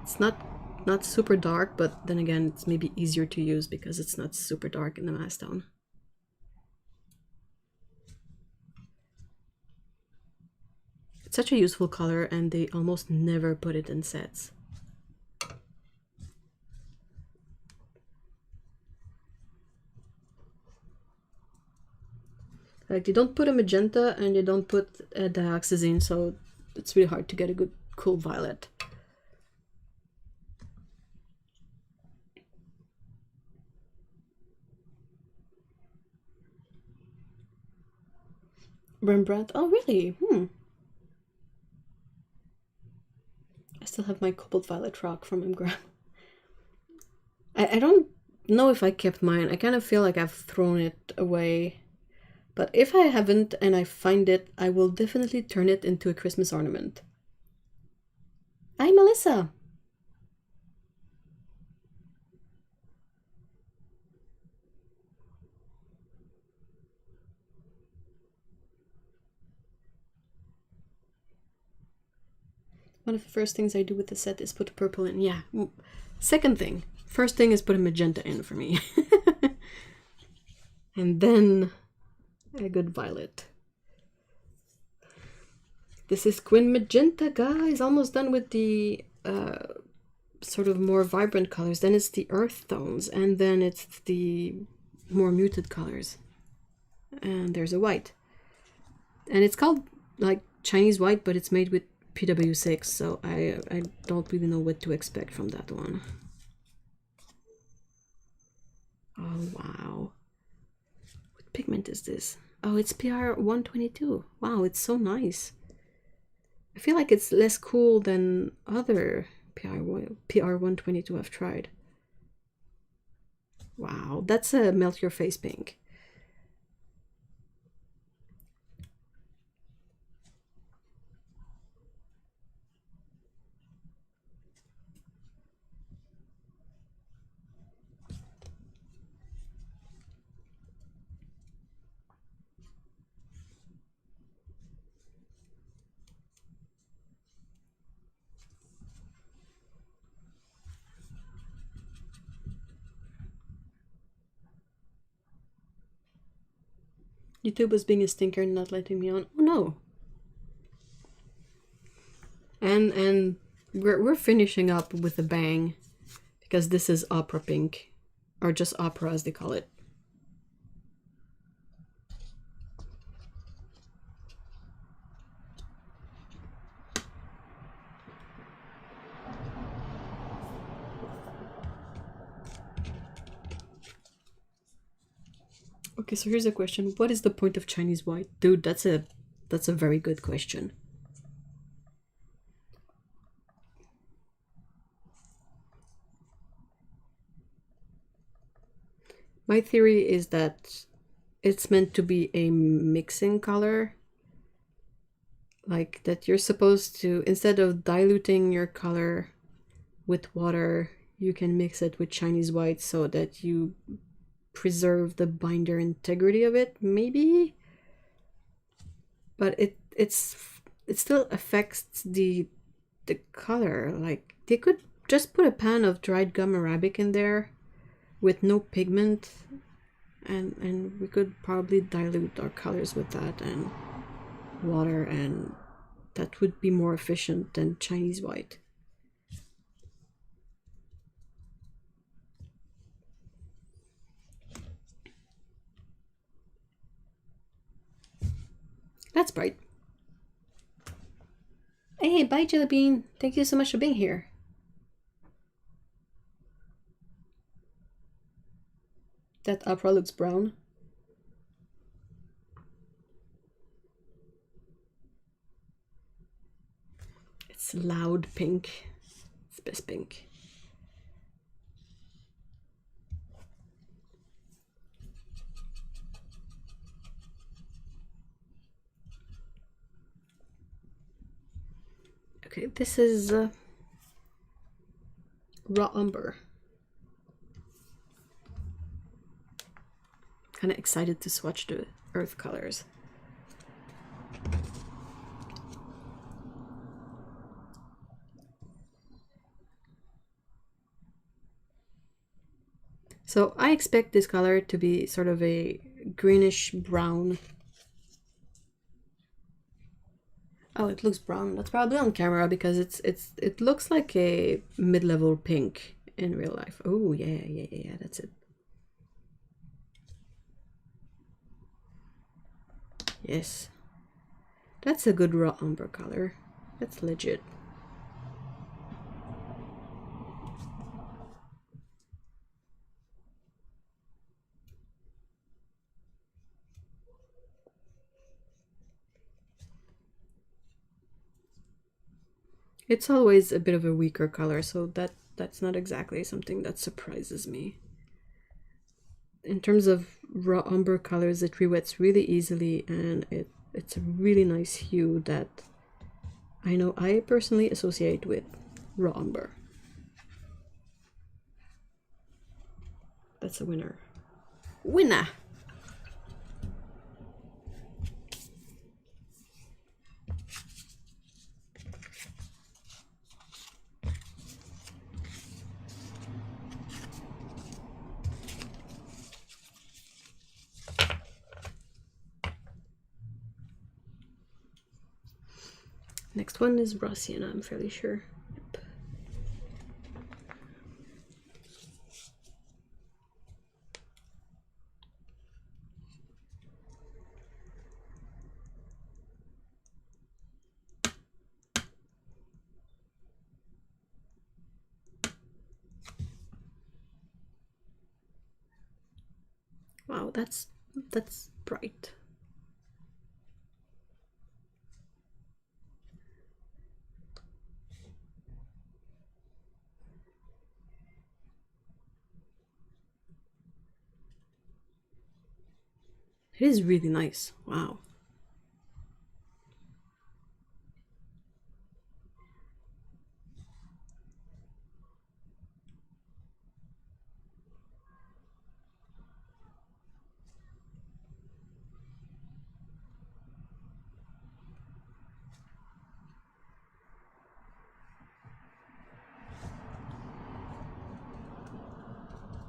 It's not super dark, but then again, it's maybe easier to use because it's not super dark in the mass tone. It's such a useful color, and they almost never put it in sets. Like, they don't put a magenta and they don't put a dioxazine, so it's really hard to get a good cool violet. Rembrandt? Oh, really? I still have my cobalt violet rock from Imgram. I don't know if I kept mine. I kind of feel like I've thrown it away. But if I haven't and I find it, I will definitely turn it into a Christmas ornament. Hi, Melissa! One of the first things I do with the set is put purple in. Yeah. Second thing. First thing is put a magenta in for me. And then a good violet. This is Quin Magenta, guys. Almost done with the sort of more vibrant colors. Then it's the earth tones. And then it's the more muted colors. And there's a white. And it's called like Chinese white, but it's made with PW6, so I don't really know what to expect from that one. Oh, wow. What pigment is this? Oh, it's PR 122. Wow, it's so nice. I feel like it's less cool than other PR 122 I've tried. Wow, that's a melt your face pink. YouTube was being a stinker and not letting me on. Oh no. And we're finishing up with a bang because this is opera pink, or just opera as they call it. Okay, so here's a question. What is the point of Chinese white? Dude, that's a very good question. My theory is that it's meant to be a mixing color. Like that you're supposed to, instead of diluting your color with water, you can mix it with Chinese white so that you preserve the binder integrity of it, maybe? But it still affects the color. Like, they could just put a pan of dried gum arabic in there with no pigment, and we could probably dilute our colors with that and water, and that would be more efficient than Chinese white. That's bright. Hey, bye Jellybean. Thank you so much for being here. That opera looks brown. It's loud pink. It's best pink. Okay, this is raw umber. Kind of excited to swatch the earth colors. So I expect this color to be sort of a greenish brown. Oh, it looks brown. That's probably on camera because it looks like a mid-level pink in real life. Oh yeah, that's it. Yes. That's a good raw umber color. That's legit. It's always a bit of a weaker color, so that's not exactly something that surprises me. In terms of raw umber colors, it re-wets really easily, and it's a really nice hue that I know I personally associate with raw umber. That's a winner. Winner! Next one is raw sienna, I'm fairly sure. Yep. Wow, that's bright. It is really nice. Wow.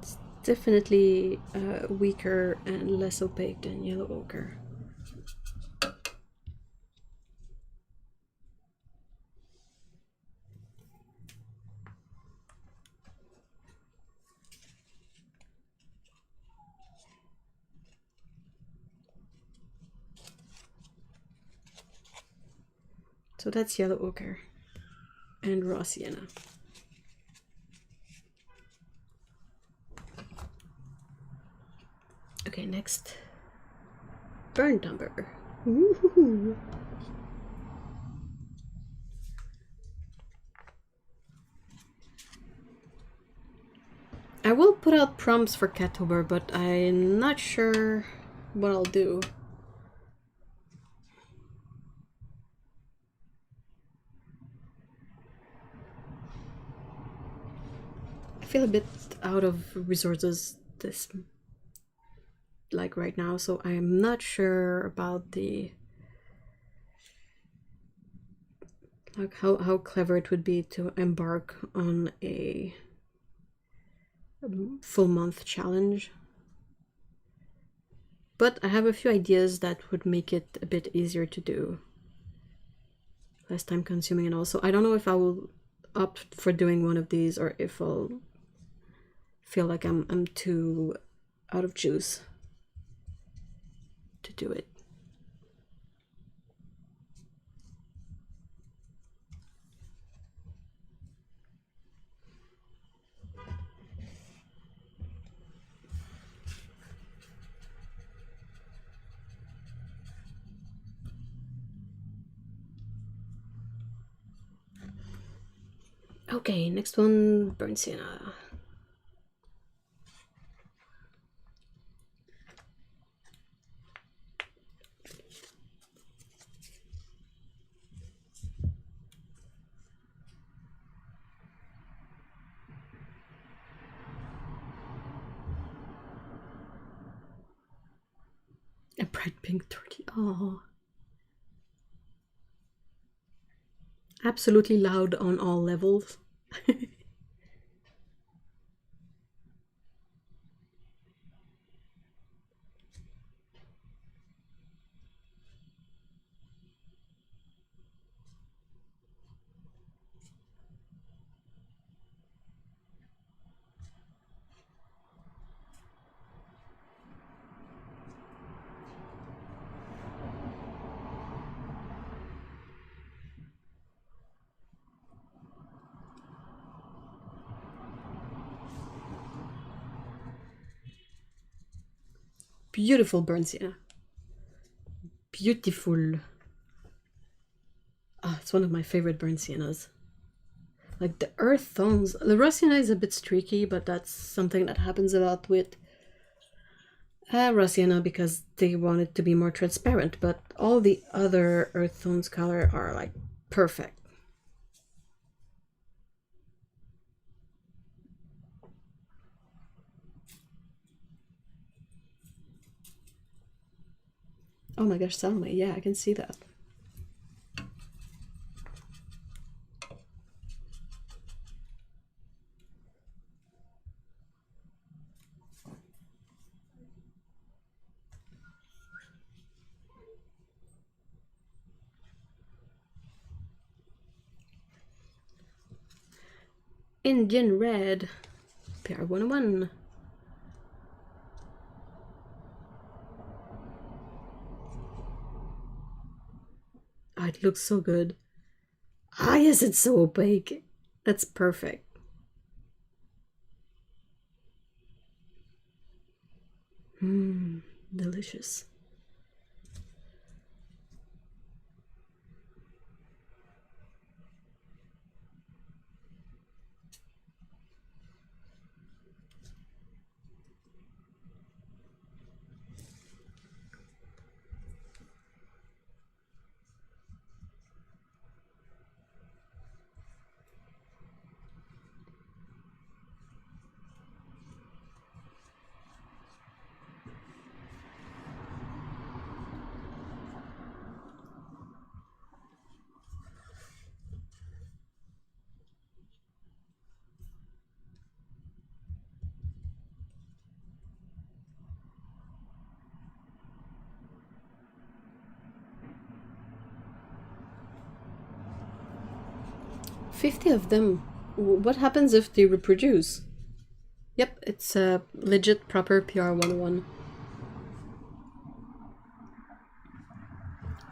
It's definitely weaker and less opaque than yellow ochre. So that's yellow ochre and raw sienna. Okay, next. Burnt umber. Woohoo! I will put out prompts for Caturday, but I'm not sure what I'll do. I feel a bit out of resources this right now, so I am not sure about the how clever it would be to embark on a full month challenge. But I have a few ideas that would make it a bit easier to do. Less time consuming, and also I don't know if I will opt for doing one of these or if I'll feel like I'm too out of juice to do it. Okay, next one, burnt sienna. A bright pink turkey. Oh. Absolutely loud on all levels. beautiful burnt sienna. Beautiful. Ah, it's one of my favorite burnt siennas. Like the earth tones. The raw sienna is a bit streaky, but that's something that happens a lot with raw sienna because they want it to be more transparent. But all the other earth tones color are like perfect. Oh my gosh, Salome, yeah, I can see that. Indian Red, PR101. Oh, it looks so good. Ah, yes, it's so opaque. That's perfect. Mmm, delicious. $50 of them. What happens if they reproduce? Yep, it's a legit proper PR101.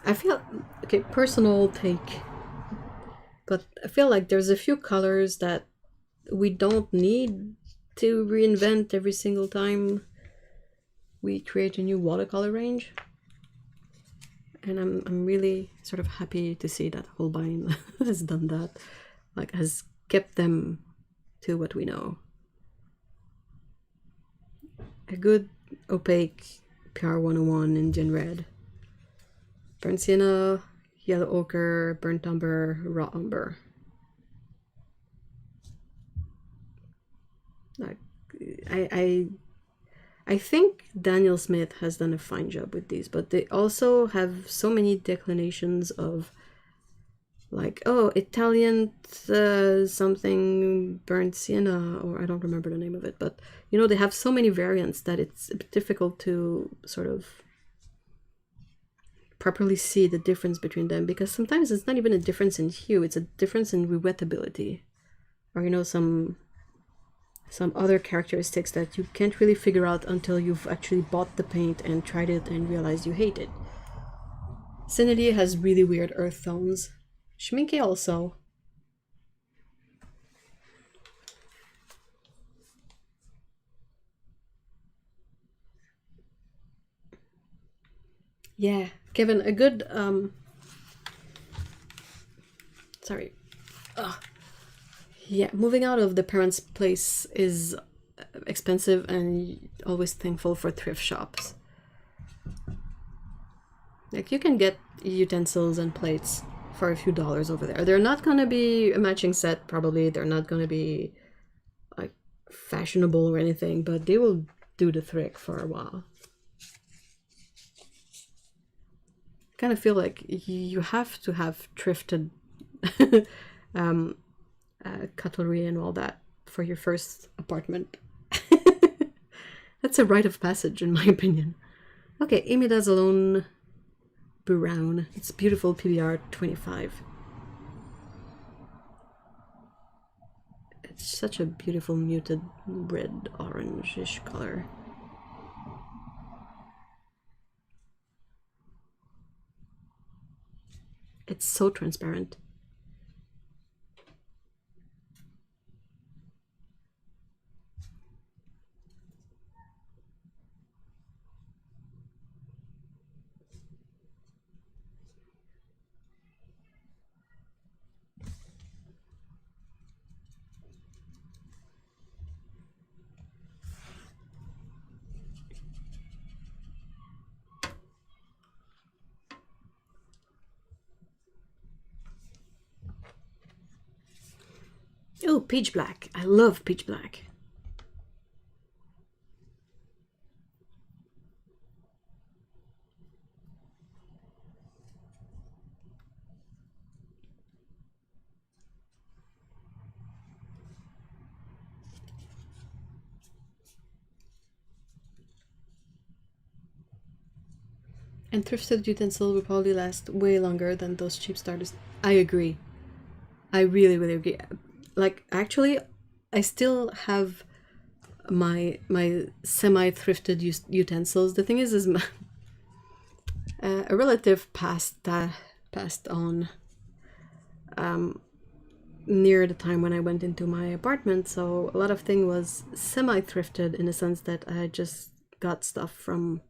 I feel, okay, personal take, but I feel like there's a few colors that we don't need to reinvent every single time we create a new watercolor range. And I'm really sort of happy to see that Holbein has done that, like has kept them to what we know. A good opaque PR101 Indian Red. Burnt sienna, yellow ochre, burnt umber, raw umber. Like, I think Daniel Smith has done a fine job with these, but they also have so many declinations of like, oh, Italian something burnt sienna, or I don't remember the name of it, but you know, they have so many variants that it's a bit difficult to sort of properly see the difference between them, because sometimes it's not even a difference in hue, it's a difference in rewettability, or you know, some other characteristics that you can't really figure out until you've actually bought the paint and tried it and realized you hate it. Sennelier has really weird earth tones. Schminke also. Yeah, Kevin, a good sorry. Yeah, moving out of the parents' place is expensive, and always thankful for thrift shops. Like, you can get utensils and plates for a few dollars over there. They're not gonna be a matching set, probably. They're not gonna be like fashionable or anything, but they will do the trick for a while. Kind of feel like you have to have thrifted cutlery and all that for your first apartment. That's a rite of passage, in my opinion. Okay, Imidazolone Brown. It's beautiful, PBR 25. It's such a beautiful muted red orange-ish color. It's so transparent. Oh, peach black. I love peach black. And thrifted utensil will probably last way longer than those cheap starters. I agree. I really, really agree. Like, actually, I still have my semi-thrifted utensils. The thing is my, a relative passed on near the time when I went into my apartment, so a lot of thing was semi-thrifted in the sense that I just got stuff from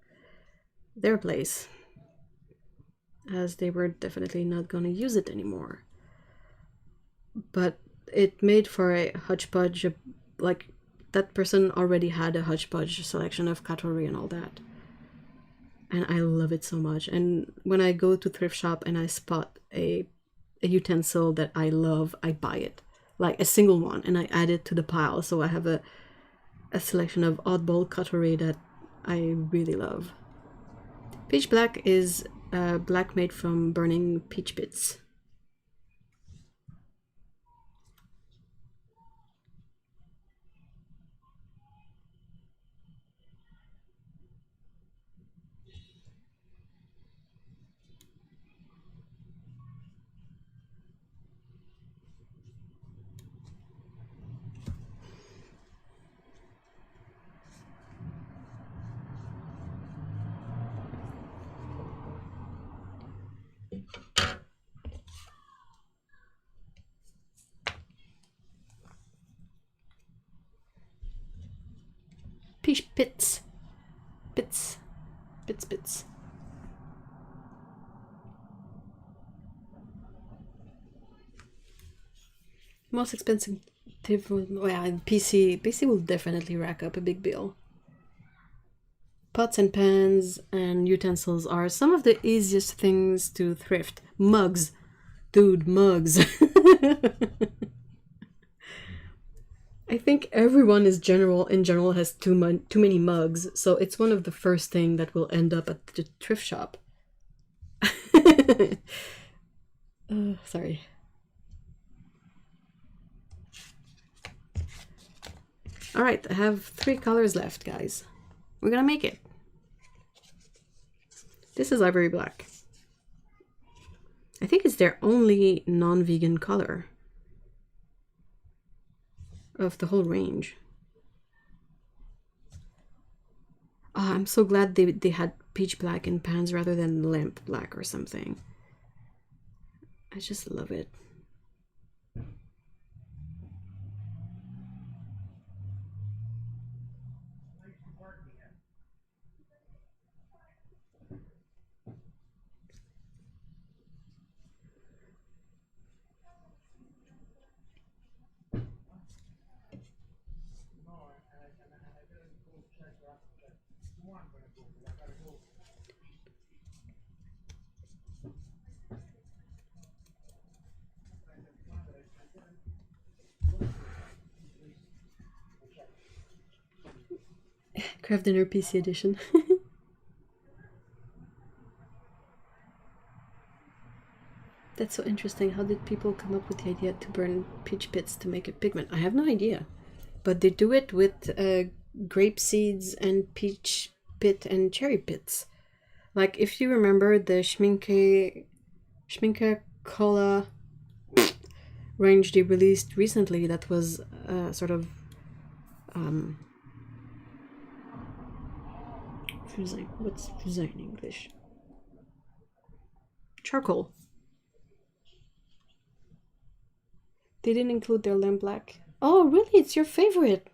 their place, as they were definitely not going to use it anymore. But it made for a hodgepodge, like that person already had a hodgepodge selection of Caturday and all that. And I love it so much. And when I go to thrift shop and I spot a utensil that I love, I buy it. Like a single one, and I add it to the pile. So I have a selection of oddball Caturday that I really love. Peach black is black made from burning peach pits. Peach pits. Bits. Most expensive, well, PC will definitely rack up a big bill. Pots and pans and utensils are some of the easiest things to thrift. Mugs. Dude, mugs. I think everyone in general has too many mugs, so it's one of the first thing that will end up at the thrift shop. Sorry. All right, I have 3 colors left, guys. We're gonna make it. This is ivory black. I think it's their only non-vegan color of the whole range. Oh, I'm so glad they had peach black in pans rather than lamp black or something. I just love it. Craft Dinner PC edition. That's so interesting. How did people come up with the idea to burn peach pits to make a pigment? I have no idea. But they do it with grape seeds and peach pit and cherry pits. Like, if you remember the Schminke Cola range they released recently, that was sort of what's fusine in English? Charcoal. They didn't include their lamp black. Oh, really? It's your favorite?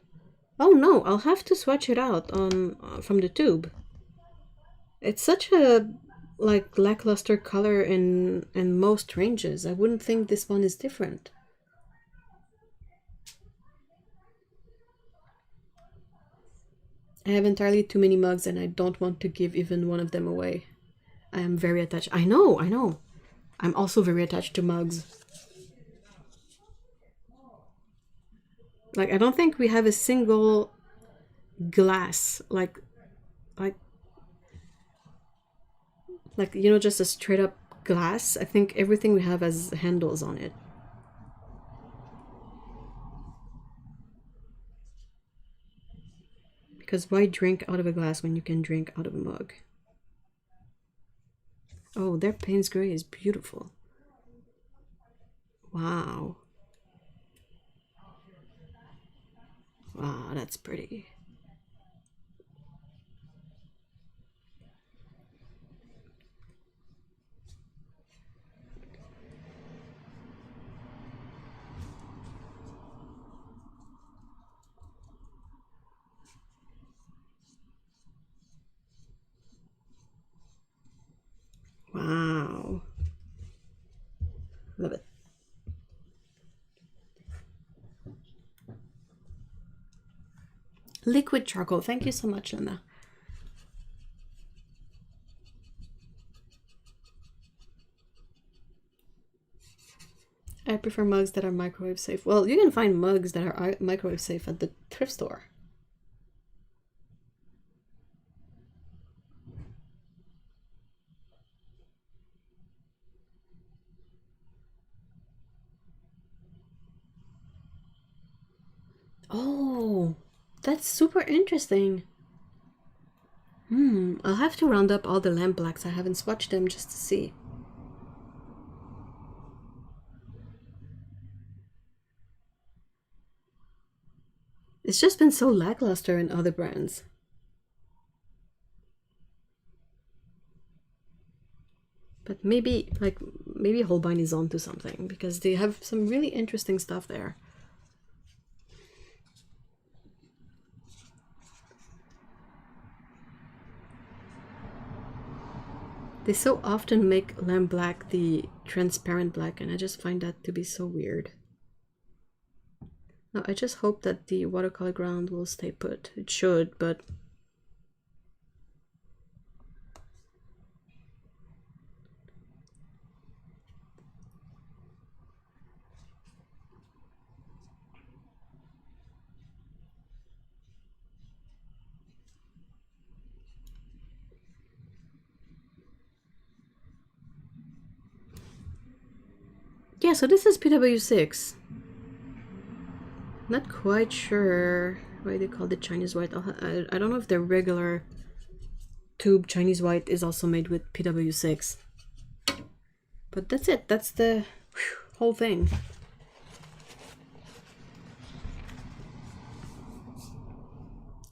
Oh no, I'll have to swatch it out on from the tube. It's such a lackluster color in most ranges. I wouldn't think this one is different. I have entirely too many mugs and I don't want to give even one of them away. I am very attached. I know. I'm also very attached to mugs. Like, I don't think we have a single glass, like, you know, just a straight up glass. I think everything we have has handles on it. Because why drink out of a glass when you can drink out of a mug? Oh, their Payne's Gray is beautiful. Wow. Wow, that's pretty. Wow. Love it. Liquid charcoal. Thank you so much, Linda. I prefer mugs that are microwave safe. Well, you can find mugs that are microwave safe at the thrift store. Oh, that's super interesting. I'll have to round up all the lamp blacks. I haven't swatched them just to see. It's just been so lackluster in other brands. But maybe Holbein is onto something, because they have some really interesting stuff there. They so often make lamp black the transparent black, and I just find that to be so weird. Now, I just hope that the watercolor ground will stay put. It should, but... yeah, so this is PW6. Not quite sure why they called it Chinese white. I don't know if their regular tube Chinese white is also made with PW6. But that's it. That's the whole thing.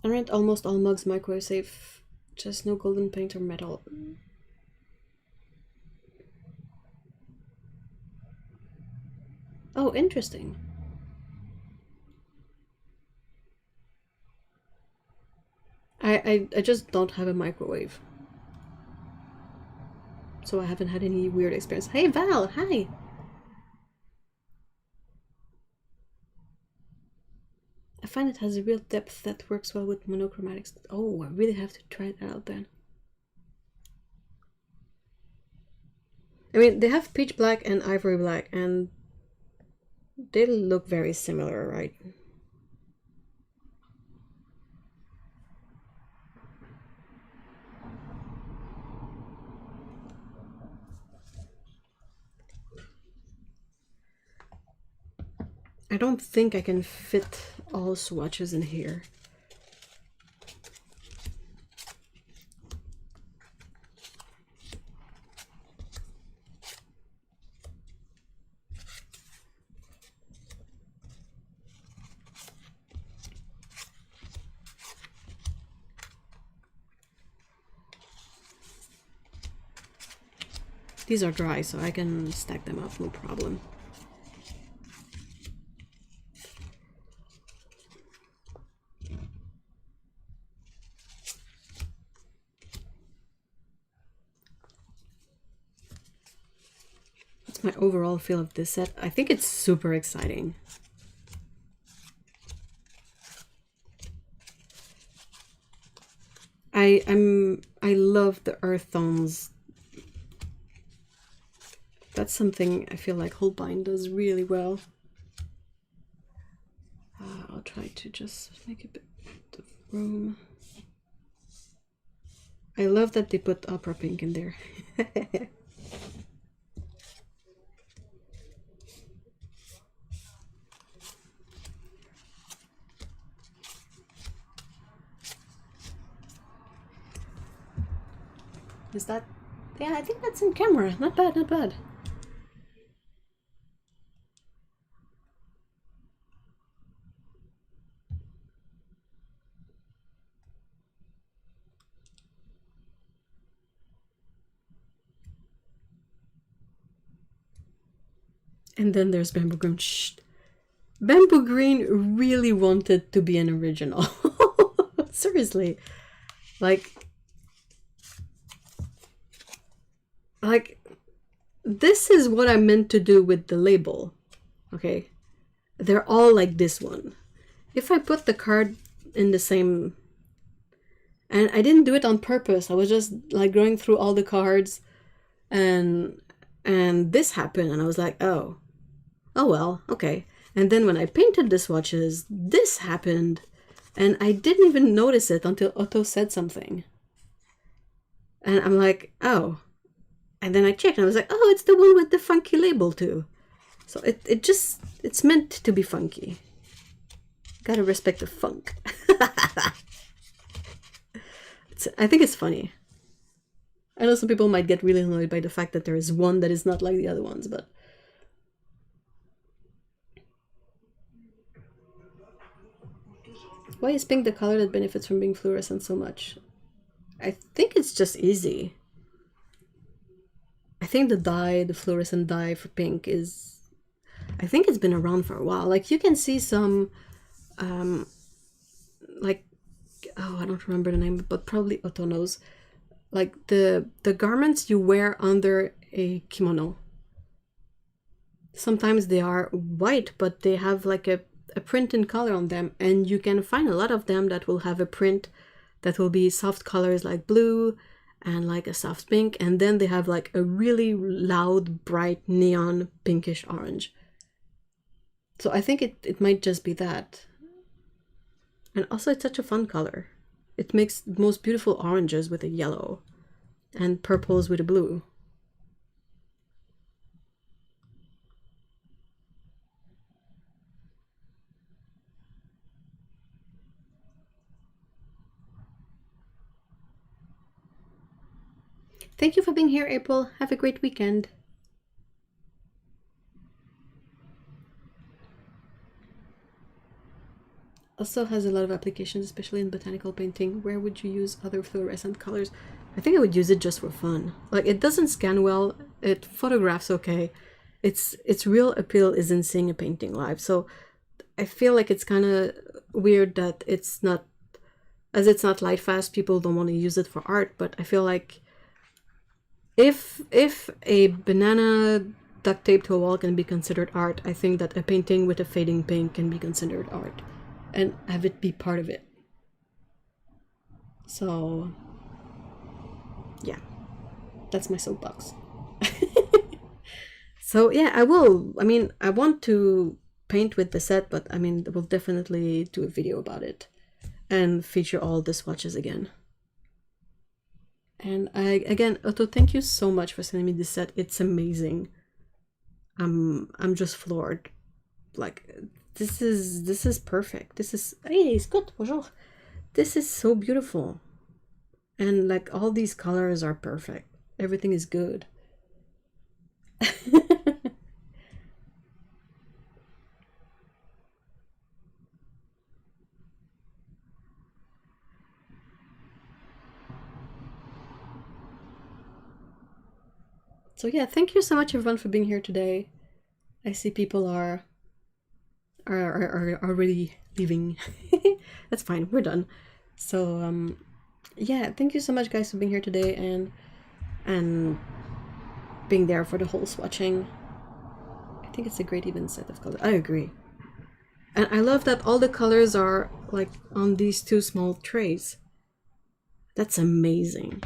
Aren't almost all mugs microwave safe? Just no golden paint or metal. Oh, interesting. I just don't have a microwave. So I haven't had any weird experience. Hey Val, hi! I find it has a real depth that works well with monochromatics. Oh, I really have to try that out then. I mean, they have pitch black and ivory black, and they look very similar, right? I don't think I can fit all swatches in here. These are dry, so I can stack them up, no problem. What's my overall feel of this set? I think it's super exciting. I love the earth tones. That's something I feel like Holbein does really well. I'll try to just make a bit of room. I love that they put opera pink in there. Is that... yeah, I think that's in camera. Not bad, not bad. And then there's Bamboo Green. Shh. Bamboo Green really wanted to be an original. Seriously. Like, this is what I meant to do with the label. Okay? They're all like this one. If I put the card in the same... and I didn't do it on purpose. I was just like going through all the cards and this happened and I was like, oh well, okay. And then when I painted the swatches, this happened and I didn't even notice it until Otto said something. And I'm like, oh. And then I checked and I was like, oh, it's the one with the funky label too. So it's meant to be funky. Gotta respect the funk. I think it's funny. I know some people might get really annoyed by the fact that there is one that is not like the other ones, but... why is pink the color that benefits from being fluorescent so much? I think it's just easy. I think the dye, the fluorescent dye for pink is... I think it's been around for a while. Like, you can see some... like... oh, I don't remember the name, but probably Otto knows. Like, the garments you wear under a kimono. Sometimes they are white, but they have like a print in color on them, and you can find a lot of them that will have a print that will be soft colors like blue and like a soft pink, and then they have like a really loud, bright neon pinkish orange. So I think it might just be that. And also it's such a fun color. It makes the most beautiful oranges with a yellow and purples with a blue. Thank you for being here, April. Have a great weekend. Also has a lot of applications, especially in botanical painting. Where would you use other fluorescent colors? I think I would use it just for fun. Like, it doesn't scan well, it photographs okay. Its real appeal is in seeing a painting live. So I feel like it's kind of weird that it's not, as it's not light fast, people don't want to use it for art, but I feel like if a banana duct tape to a wall can be considered art, I think that a painting with a fading pink can be considered art and have it be part of it. So yeah, that's my soapbox. So yeah, I want to paint with the set, but I mean, we'll definitely do a video about it and feature all the swatches again. And again, Otto, thank you so much for sending me this set. It's amazing. I'm just floored. Like, this is perfect. This is... hey, Scott, bonjour. This is so beautiful. And like, all these colors are perfect. Everything is good. So yeah, thank you so much everyone for being here today. I see people are already leaving. That's fine, we're done. So yeah, thank you so much guys for being here today and being there for the whole swatching. I think it's a great even set of colors. I agree. And I love that all the colors are like on these two small trays. That's amazing.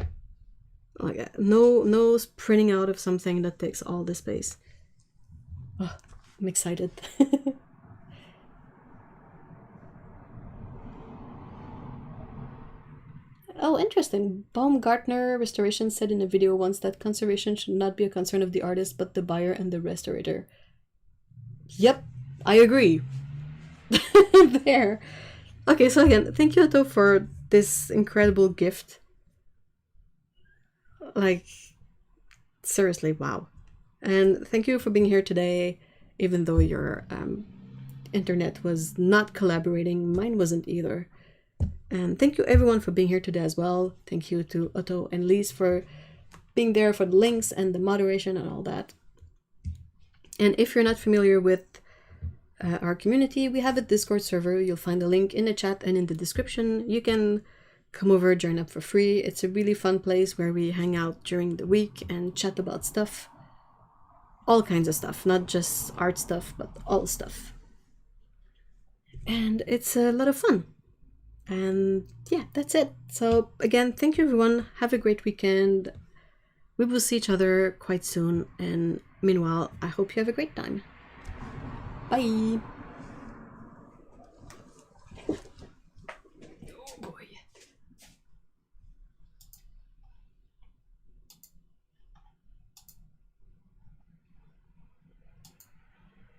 Like, no printing out of something that takes all the space. Oh, I'm excited. Oh, interesting. Baumgartner Restoration said in a video once that conservation should not be a concern of the artist, but the buyer and the restorator. Yep, I agree. There. Okay, so again, thank you, Otto, for this incredible gift. Like, seriously, wow. And thank you for being here today, even though your internet was not collaborating. Mine wasn't either. And thank you everyone for being here today as well. Thank you to Otto and Lise for being there for the links and the moderation and all that. And if you're not familiar with our community, we have a Discord server. You'll find the link in the chat and in the description. You can come over, join up for free. It's a really fun place where we hang out during the week and chat about stuff. All kinds of stuff, not just art stuff, but all stuff. And it's a lot of fun. And yeah, that's it. So again, thank you everyone. Have a great weekend. We will see each other quite soon. And meanwhile, I hope you have a great time. Bye.